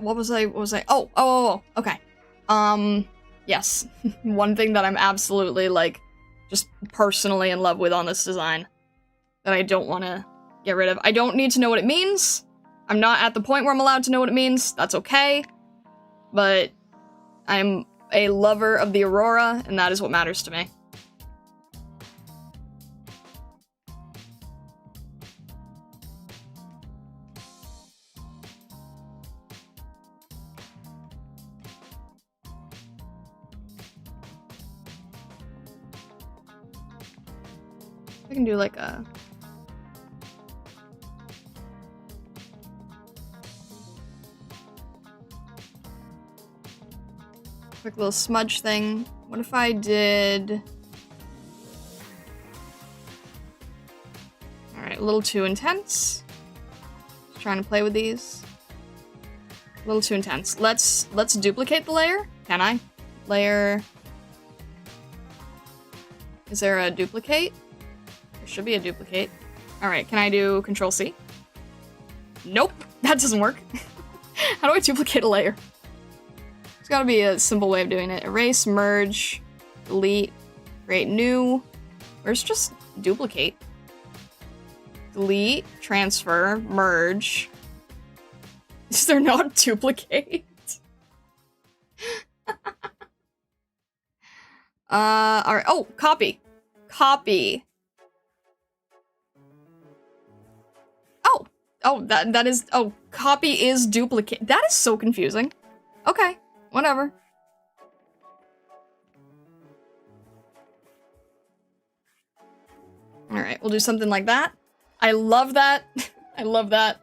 Speaker 1: What was I? Oh, okay. Yes. One thing that I'm absolutely, like, just personally in love with on this design that I don't want to get rid of. I don't need to know what it means. I'm not at the point where I'm allowed to know what it means. That's okay. But I'm a lover of the Aurora, and that is what matters to me. I can do like a... quick little smudge thing. What if I did... Alright, a little too intense. Just trying to play with these. A little too intense. Let's duplicate the layer. Can I? Layer... Is there a duplicate? There should be a duplicate. Alright, can I do Control-C? Nope, that doesn't work. How do I duplicate a layer? There's gotta be a simple way of doing it. Erase, merge, delete, create new. Where's just duplicate? Delete, transfer, merge. Is there not duplicate? Alright, oh, copy. Copy. Oh, that is, oh, copy is duplicate. That is so confusing. Okay, whatever. Alright, we'll do something like that. I love that. I love that.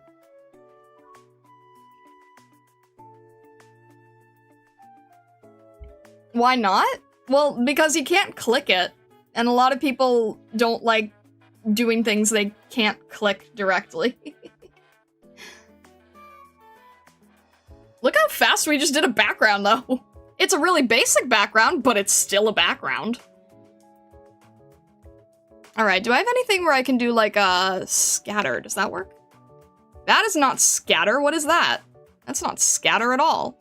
Speaker 1: Why not? Well, because you can't click it. And a lot of people don't like doing things they can't click directly. Look how fast we just did a background, though. It's a really basic background, but it's still a background. Alright, do I have anything where I can do, like, scatter? Does that work? That is not scatter. What is that? That's not scatter at all.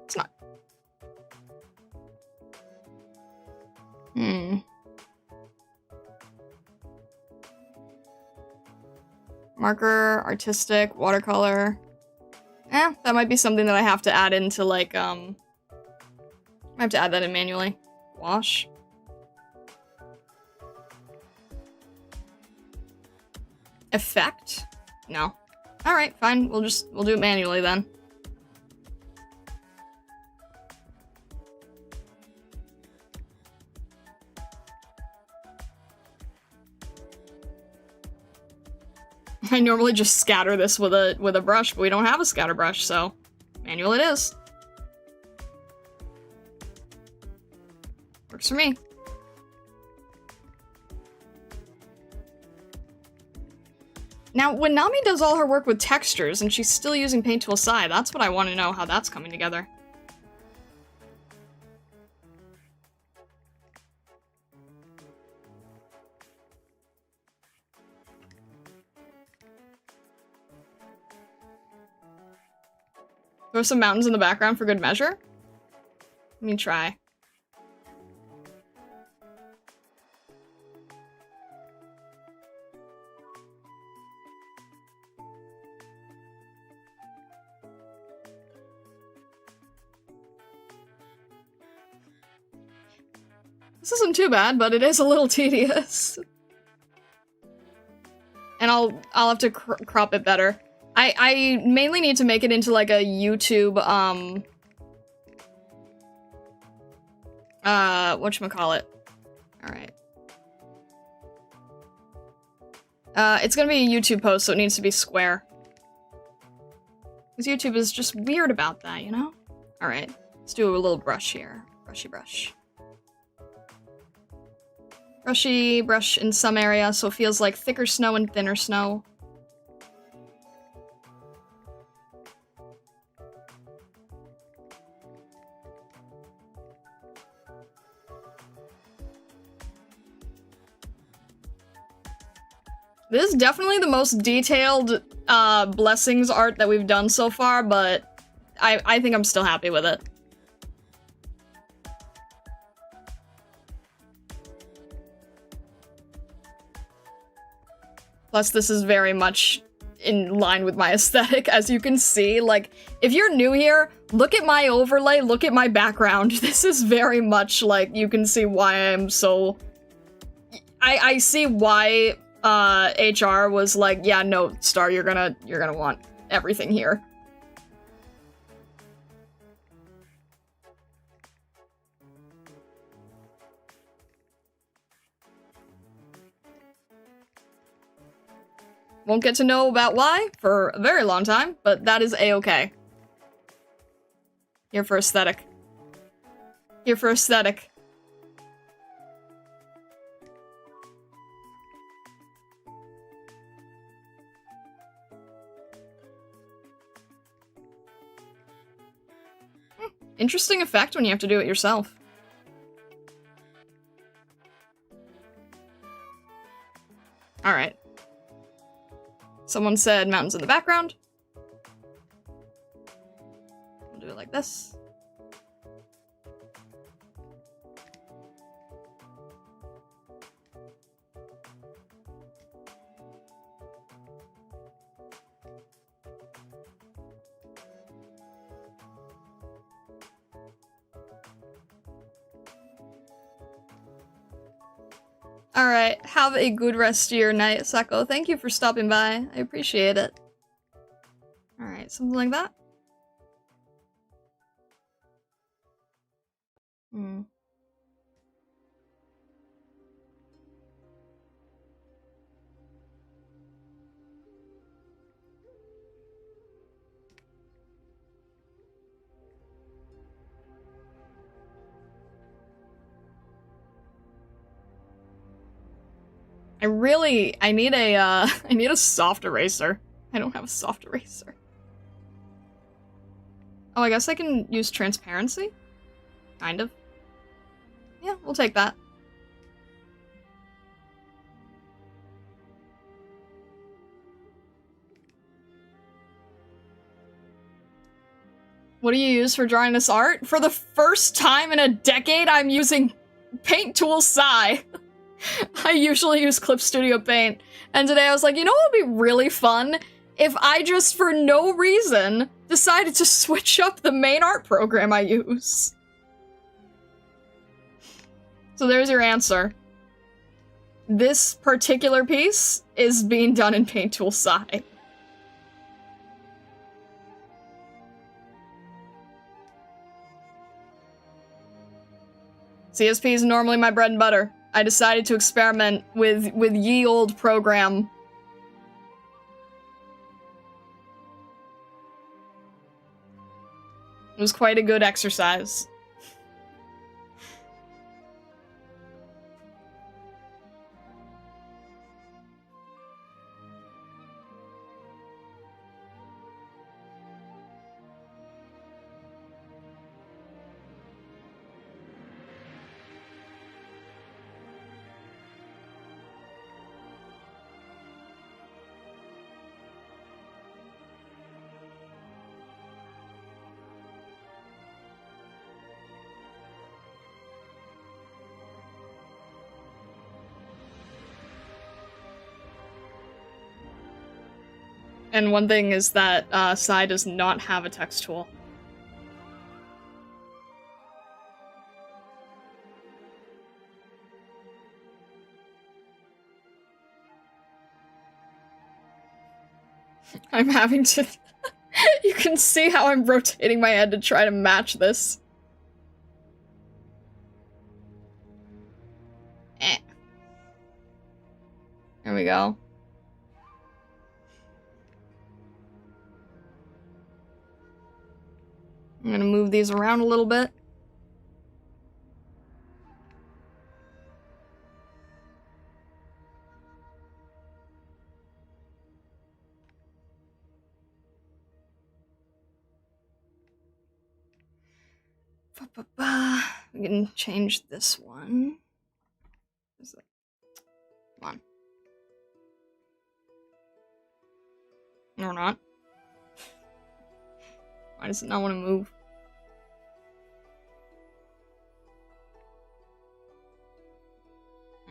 Speaker 1: It's not. Marker, artistic, watercolor. That might be something that I have to add into, like, I have to add that in manually. Wash. Effect? No. Alright, fine. We'll do it manually then. I normally just scatter this with a brush, but we don't have a scatter brush, so manual it is. Works for me. Now, when Nami does all her work with textures and she's still using Paint Tool Sai, that's what I want to know, how that's coming together. Throw some mountains in the background for good measure? Let me try. This isn't too bad, but it is a little tedious. And I'll have to crop it better. I mainly need to make it into like a YouTube, whatchamacallit. Alright. It's gonna be a YouTube post, so it needs to be square. Because YouTube is just weird about that, you know? Alright, let's do a little brush here. Brushy brush. Brushy brush in some area, so it feels like thicker snow and thinner snow. This is definitely the most detailed blessings art that we've done so far, but I think I'm still happy with it. Plus, this is very much in line with my aesthetic, as you can see. Like, if you're new here, look at my overlay, look at my background. This is very much, like, you can see why I'm so... I see why HR was like, yeah, no, Star, you're gonna want everything here. Won't get to know about why for a very long time, but that is a-okay. Here for aesthetic. Here for aesthetic. Interesting effect when you have to do it yourself. Alright. Someone said mountains in the background. We'll do it like this. Alright, have a good rest of your night, Sako. Thank you for stopping by. I appreciate it. Alright, something like that. I need a, I need a soft eraser. I don't have a soft eraser. Oh, I guess I can use transparency? Kind of. Yeah, we'll take that. What do you use for drawing this art? For the first time in a decade, I'm using Paint Tool Sai. I usually use Clip Studio Paint, and today I was like, you know what would be really fun? If I just, for no reason, decided to switch up the main art program I use. So there's your answer. This particular piece is being done in Paint Tool Sai. CSP is normally my bread and butter. I decided to experiment with ye old program. It was quite a good exercise. And one thing is that Sai does not have a text tool. I'm having to... You can see how I'm rotating my head to try to match this. There we go. I'm gonna move these around a little bit. We can change this one. Come on. Or not. Why does it not want to move?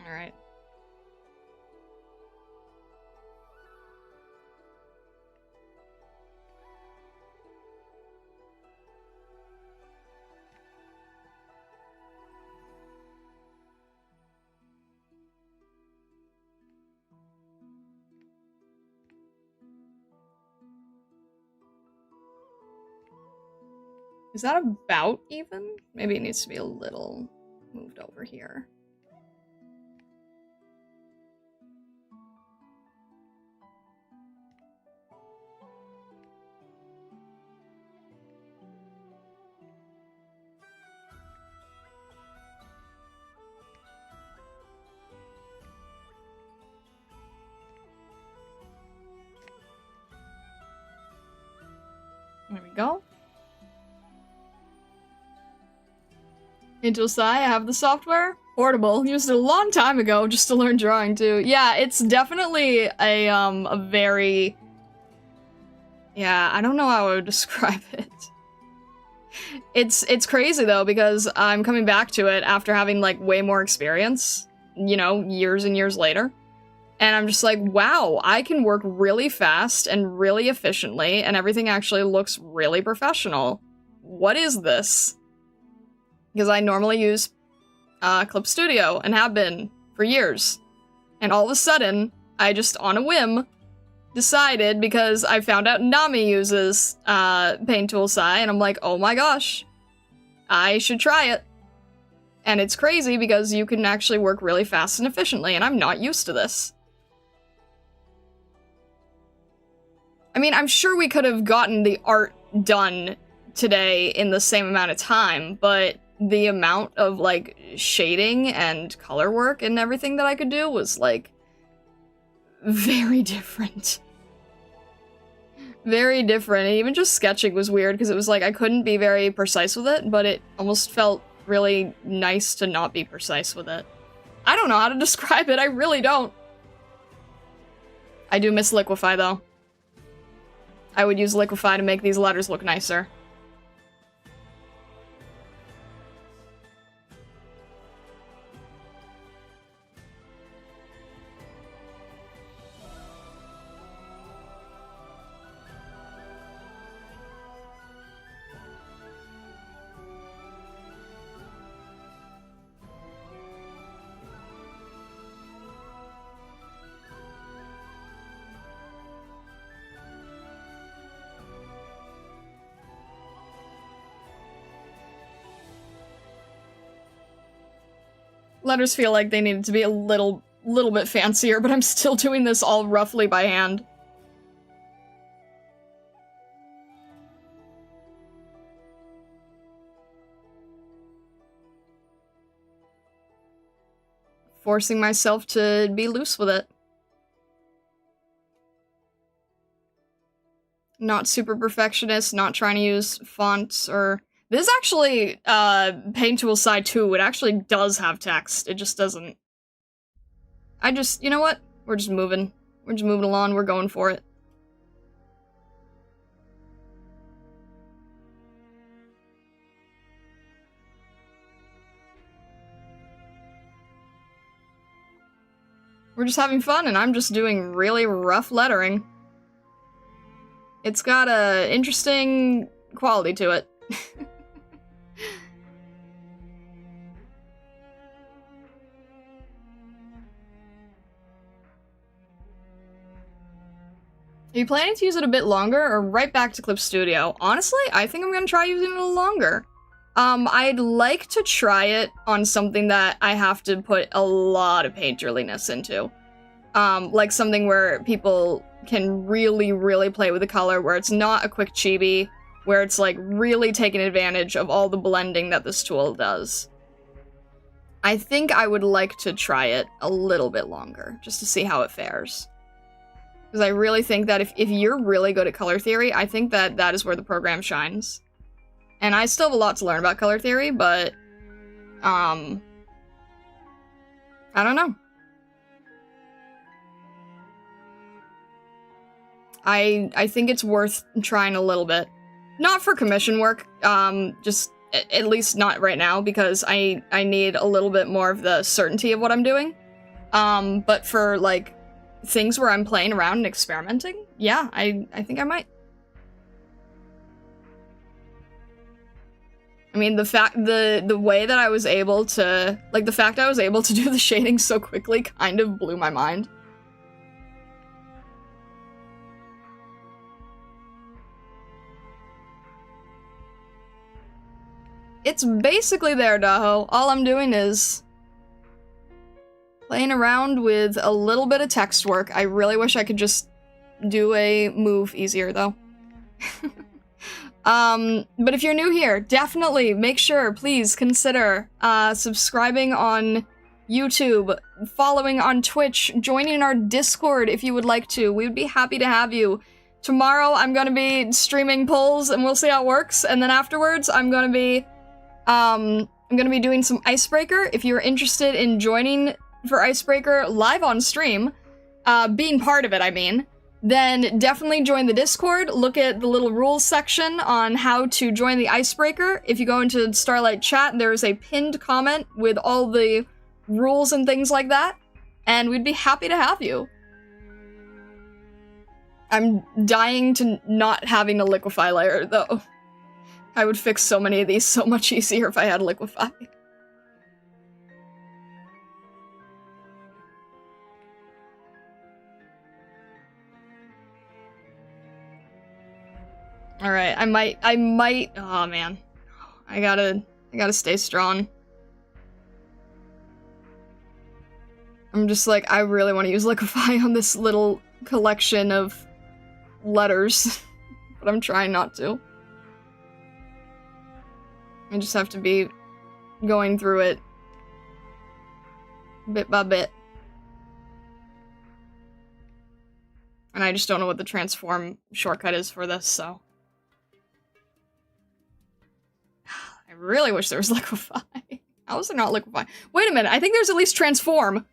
Speaker 1: Alright. Is that about even? Maybe it needs to be a little moved over here. There we go. Into Sai, I have the software. Portable. Used it a long time ago just to learn drawing too. Yeah, it's definitely a very... Yeah, I don't know how I would describe it. It's crazy though, because I'm coming back to it after having like way more experience, you know, years and years later. And I'm just like, wow, I can work really fast and really efficiently, and everything actually looks really professional. What is this? Because I normally use Clip Studio, and have been for years. And all of a sudden, I just, on a whim, decided, because I found out Nami uses Paint Tool Sai, and I'm like, oh my gosh, I should try it. And it's crazy because you can actually work really fast and efficiently, and I'm not used to this. I mean, I'm sure we could have gotten the art done today in the same amount of time, but the amount of, like, shading and color work and everything that I could do was, like, very different. Very different. And even just sketching was weird because it was like I couldn't be very precise with it, but it almost felt really nice to not be precise with it. I don't know how to describe it, I really don't. I do miss Liquify though. I would use Liquify to make these letters look nicer. Letters feel like they needed to be a little bit fancier, but I'm still doing this all roughly by hand. Forcing myself to be loose with it. Not super perfectionist, not trying to use fonts or... This actually, Paint Tool Side 2, it actually does have text. It just doesn't... you know what? We're just moving. We're just moving along, we're going for it. We're just having fun, and I'm just doing really rough lettering. It's got a interesting quality to it. Are you planning to use it a bit longer, or right back to Clip Studio? Honestly, I think I'm gonna try using it a little longer. I'd like to try it on something that I have to put a lot of painterliness into. Like something where people can really, really play with the color, where it's not a quick chibi, where it's like really taking advantage of all the blending that this tool does. I think I would like to try it a little bit longer, just to see how it fares. Because I really think that if you're really good at color theory, I think that that is where the program shines. And I still have a lot to learn about color theory, but, I don't know. I think it's worth trying a little bit. Not for commission work, just at least not right now, because I need a little bit more of the certainty of what I'm doing. But for, like, things where I'm playing around and experimenting, yeah, I think I might. I mean, the way that I was able to, like, the fact I was able to do the shading so quickly kind of blew my mind. It's basically there, Daho. All I'm doing is playing around with a little bit of text work. I really wish I could just do a move easier, though. But if you're new here, definitely make sure, please consider subscribing on YouTube, following on Twitch, joining our Discord if you would like to. We would be happy to have you. Tomorrow I'm gonna be streaming polls and we'll see how it works, and then afterwards I'm gonna be doing some Icebreaker. If you're interested in joining for Icebreaker live on stream, being part of it, I mean, then definitely join the Discord. Look at the little rules section on how to join the Icebreaker. If you go into Starlight Chat, there is a pinned comment with all the rules and things like that, and we'd be happy to have you. I'm dying to not having a liquify layer, though. I would fix so many of these so much easier if I had liquify. Alright, I might, oh man. I gotta stay strong. I'm just like, I really want to use liquify on this little collection of letters, but I'm trying not to. I just have to be going through it bit by bit. And I just don't know what the transform shortcut is for this, so. I really wish there was liquefy. How is there not liquefy? Wait a minute, I think there's at least transform.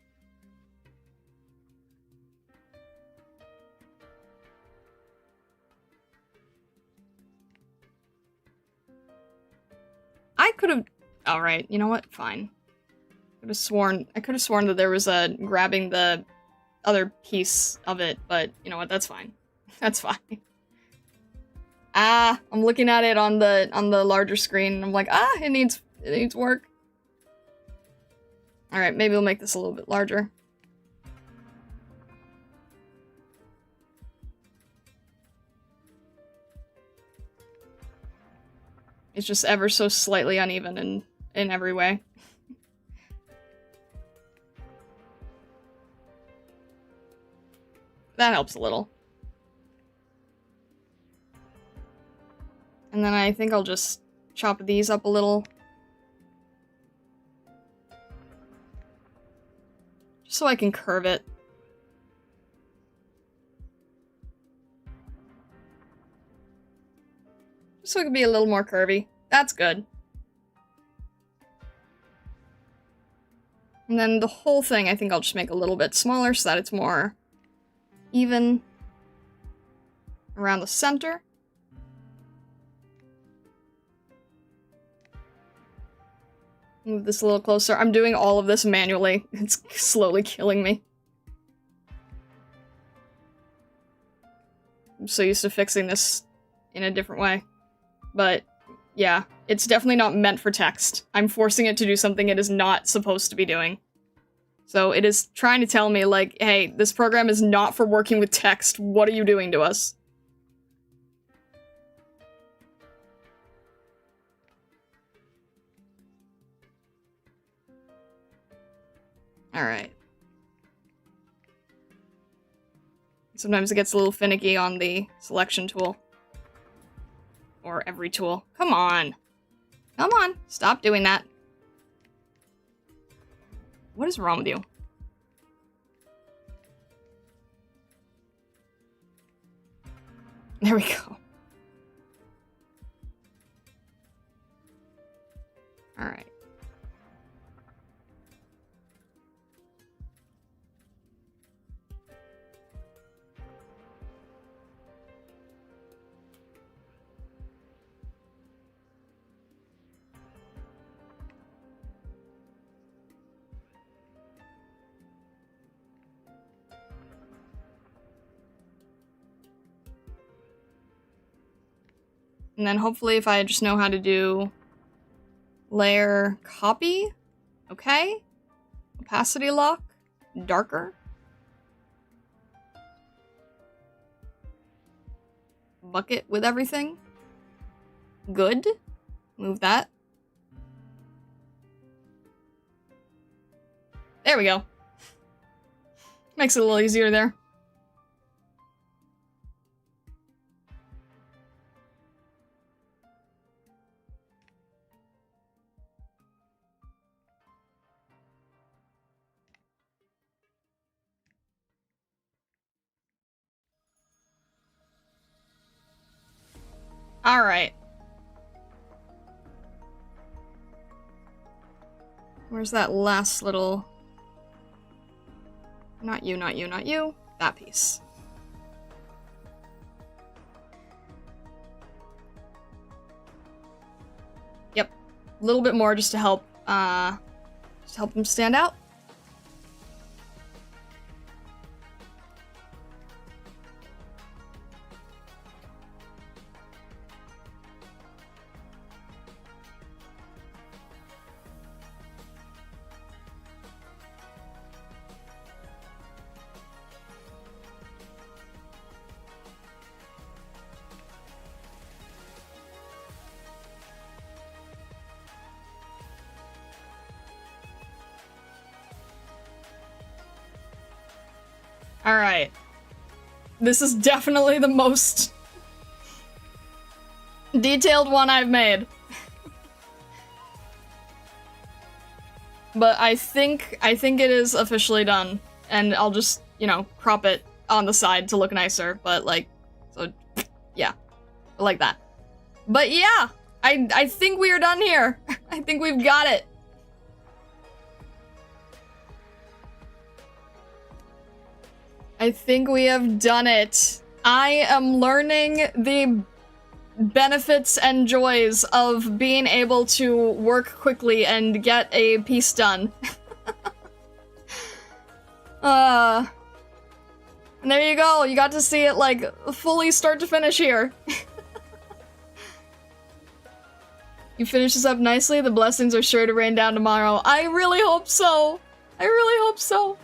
Speaker 1: I could have... Alright, you know what? Fine. I could have sworn that there was a grabbing the other piece of it, but you know what? That's fine. That's fine. Ah, I'm looking at it on the larger screen, and I'm like, ah, it needs work. Alright, maybe we'll make this a little bit larger. It's just ever so slightly uneven in every way. That helps a little. And then I think I'll just chop these up a little. Just so I can curve it. So it can be a little more curvy. That's good. And then the whole thing, I think I'll just make a little bit smaller so that it's more even around the center. Move this a little closer. I'm doing all of this manually. It's slowly killing me. I'm so used to fixing this in a different way. But, yeah, it's definitely not meant for text. I'm forcing it to do something it is not supposed to be doing. So it is trying to tell me, like, hey, this program is not for working with text. What are you doing to us? Alright. Sometimes it gets a little finicky on the selection tool. Or every tool. Come on. Come on. Stop doing that. What is wrong with you? There we go. Alright. And then hopefully if I just know how to do layer copy, okay, opacity lock, darker, bucket with everything, good, move that. There we go. Makes it a little easier there. Alright. Where's that last little... Not you, not you, not you. That piece. Yep. A little bit more just to help them stand out. Alright. This is definitely the most detailed one I've made. But I think it is officially done. And I'll just, you know, crop it on the side to look nicer, but like, so yeah, like that. But yeah, I think we are done here. I think we've got it. I think we have done it. I am learning the benefits and joys of being able to work quickly and get a piece done. And there you go. You got to see it, like, fully start to finish here. You finish this up nicely. The blessings are sure to rain down tomorrow. I really hope so. I really hope so.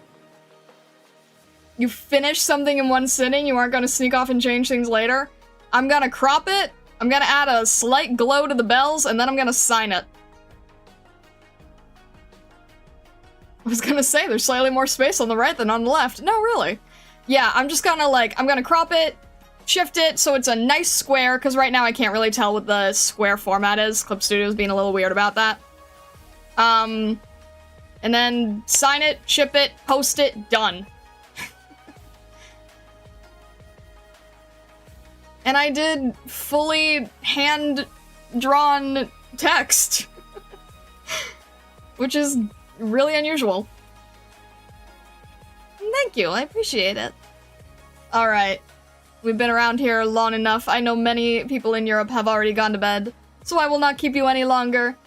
Speaker 1: You finish something in one sitting, you aren't gonna sneak off and change things later. I'm gonna crop it, I'm gonna add a slight glow to the bells, and then I'm gonna sign it. I was gonna say, there's slightly more space on the right than on the left. No, really. Yeah, I'm just gonna, like, I'm gonna crop it, shift it so it's a nice square, because right now I can't really tell what the square format is. Clip Studio's being a little weird about that. And then sign it, ship it, post it, done. And I did fully hand-drawn text. Which is really unusual. Thank you, I appreciate it. Alright. We've been around here long enough. I know many people in Europe have already gone to bed, so I will not keep you any longer.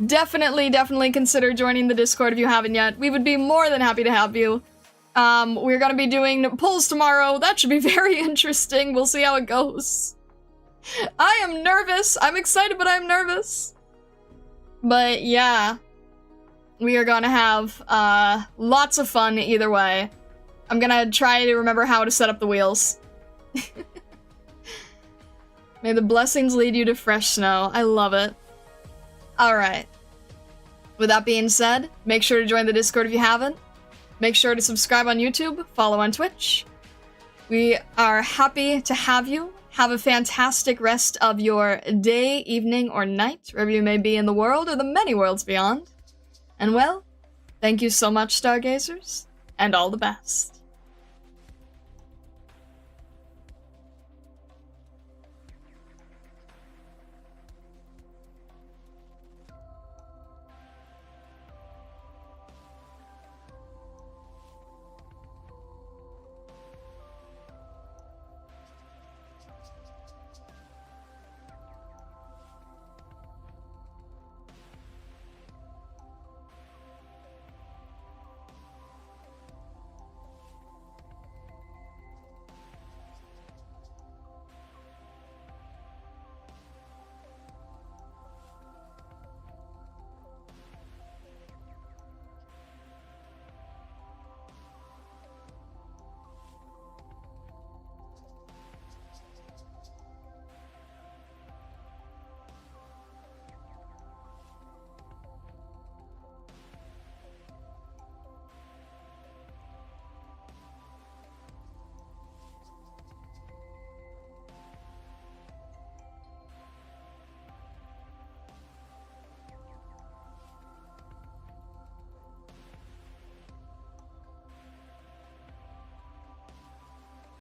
Speaker 1: Definitely consider joining the Discord if you haven't yet. We would be more than happy to have you. We're gonna be doing polls tomorrow. That should be very interesting. We'll see how it goes. I am nervous. I'm excited, but I'm nervous. But yeah. We are gonna have, lots of fun either way. I'm gonna try to remember how to set up the wheels. May the blessings lead you to fresh snow. I love it. Alright. With that being said, make sure to join the Discord if you haven't. Make sure to subscribe on YouTube, follow on Twitch. We are happy to have you. Have a fantastic rest of your day, evening, or night, wherever you may be in the world or the many worlds beyond. And well, thank you so much, Stargazers, and all the best.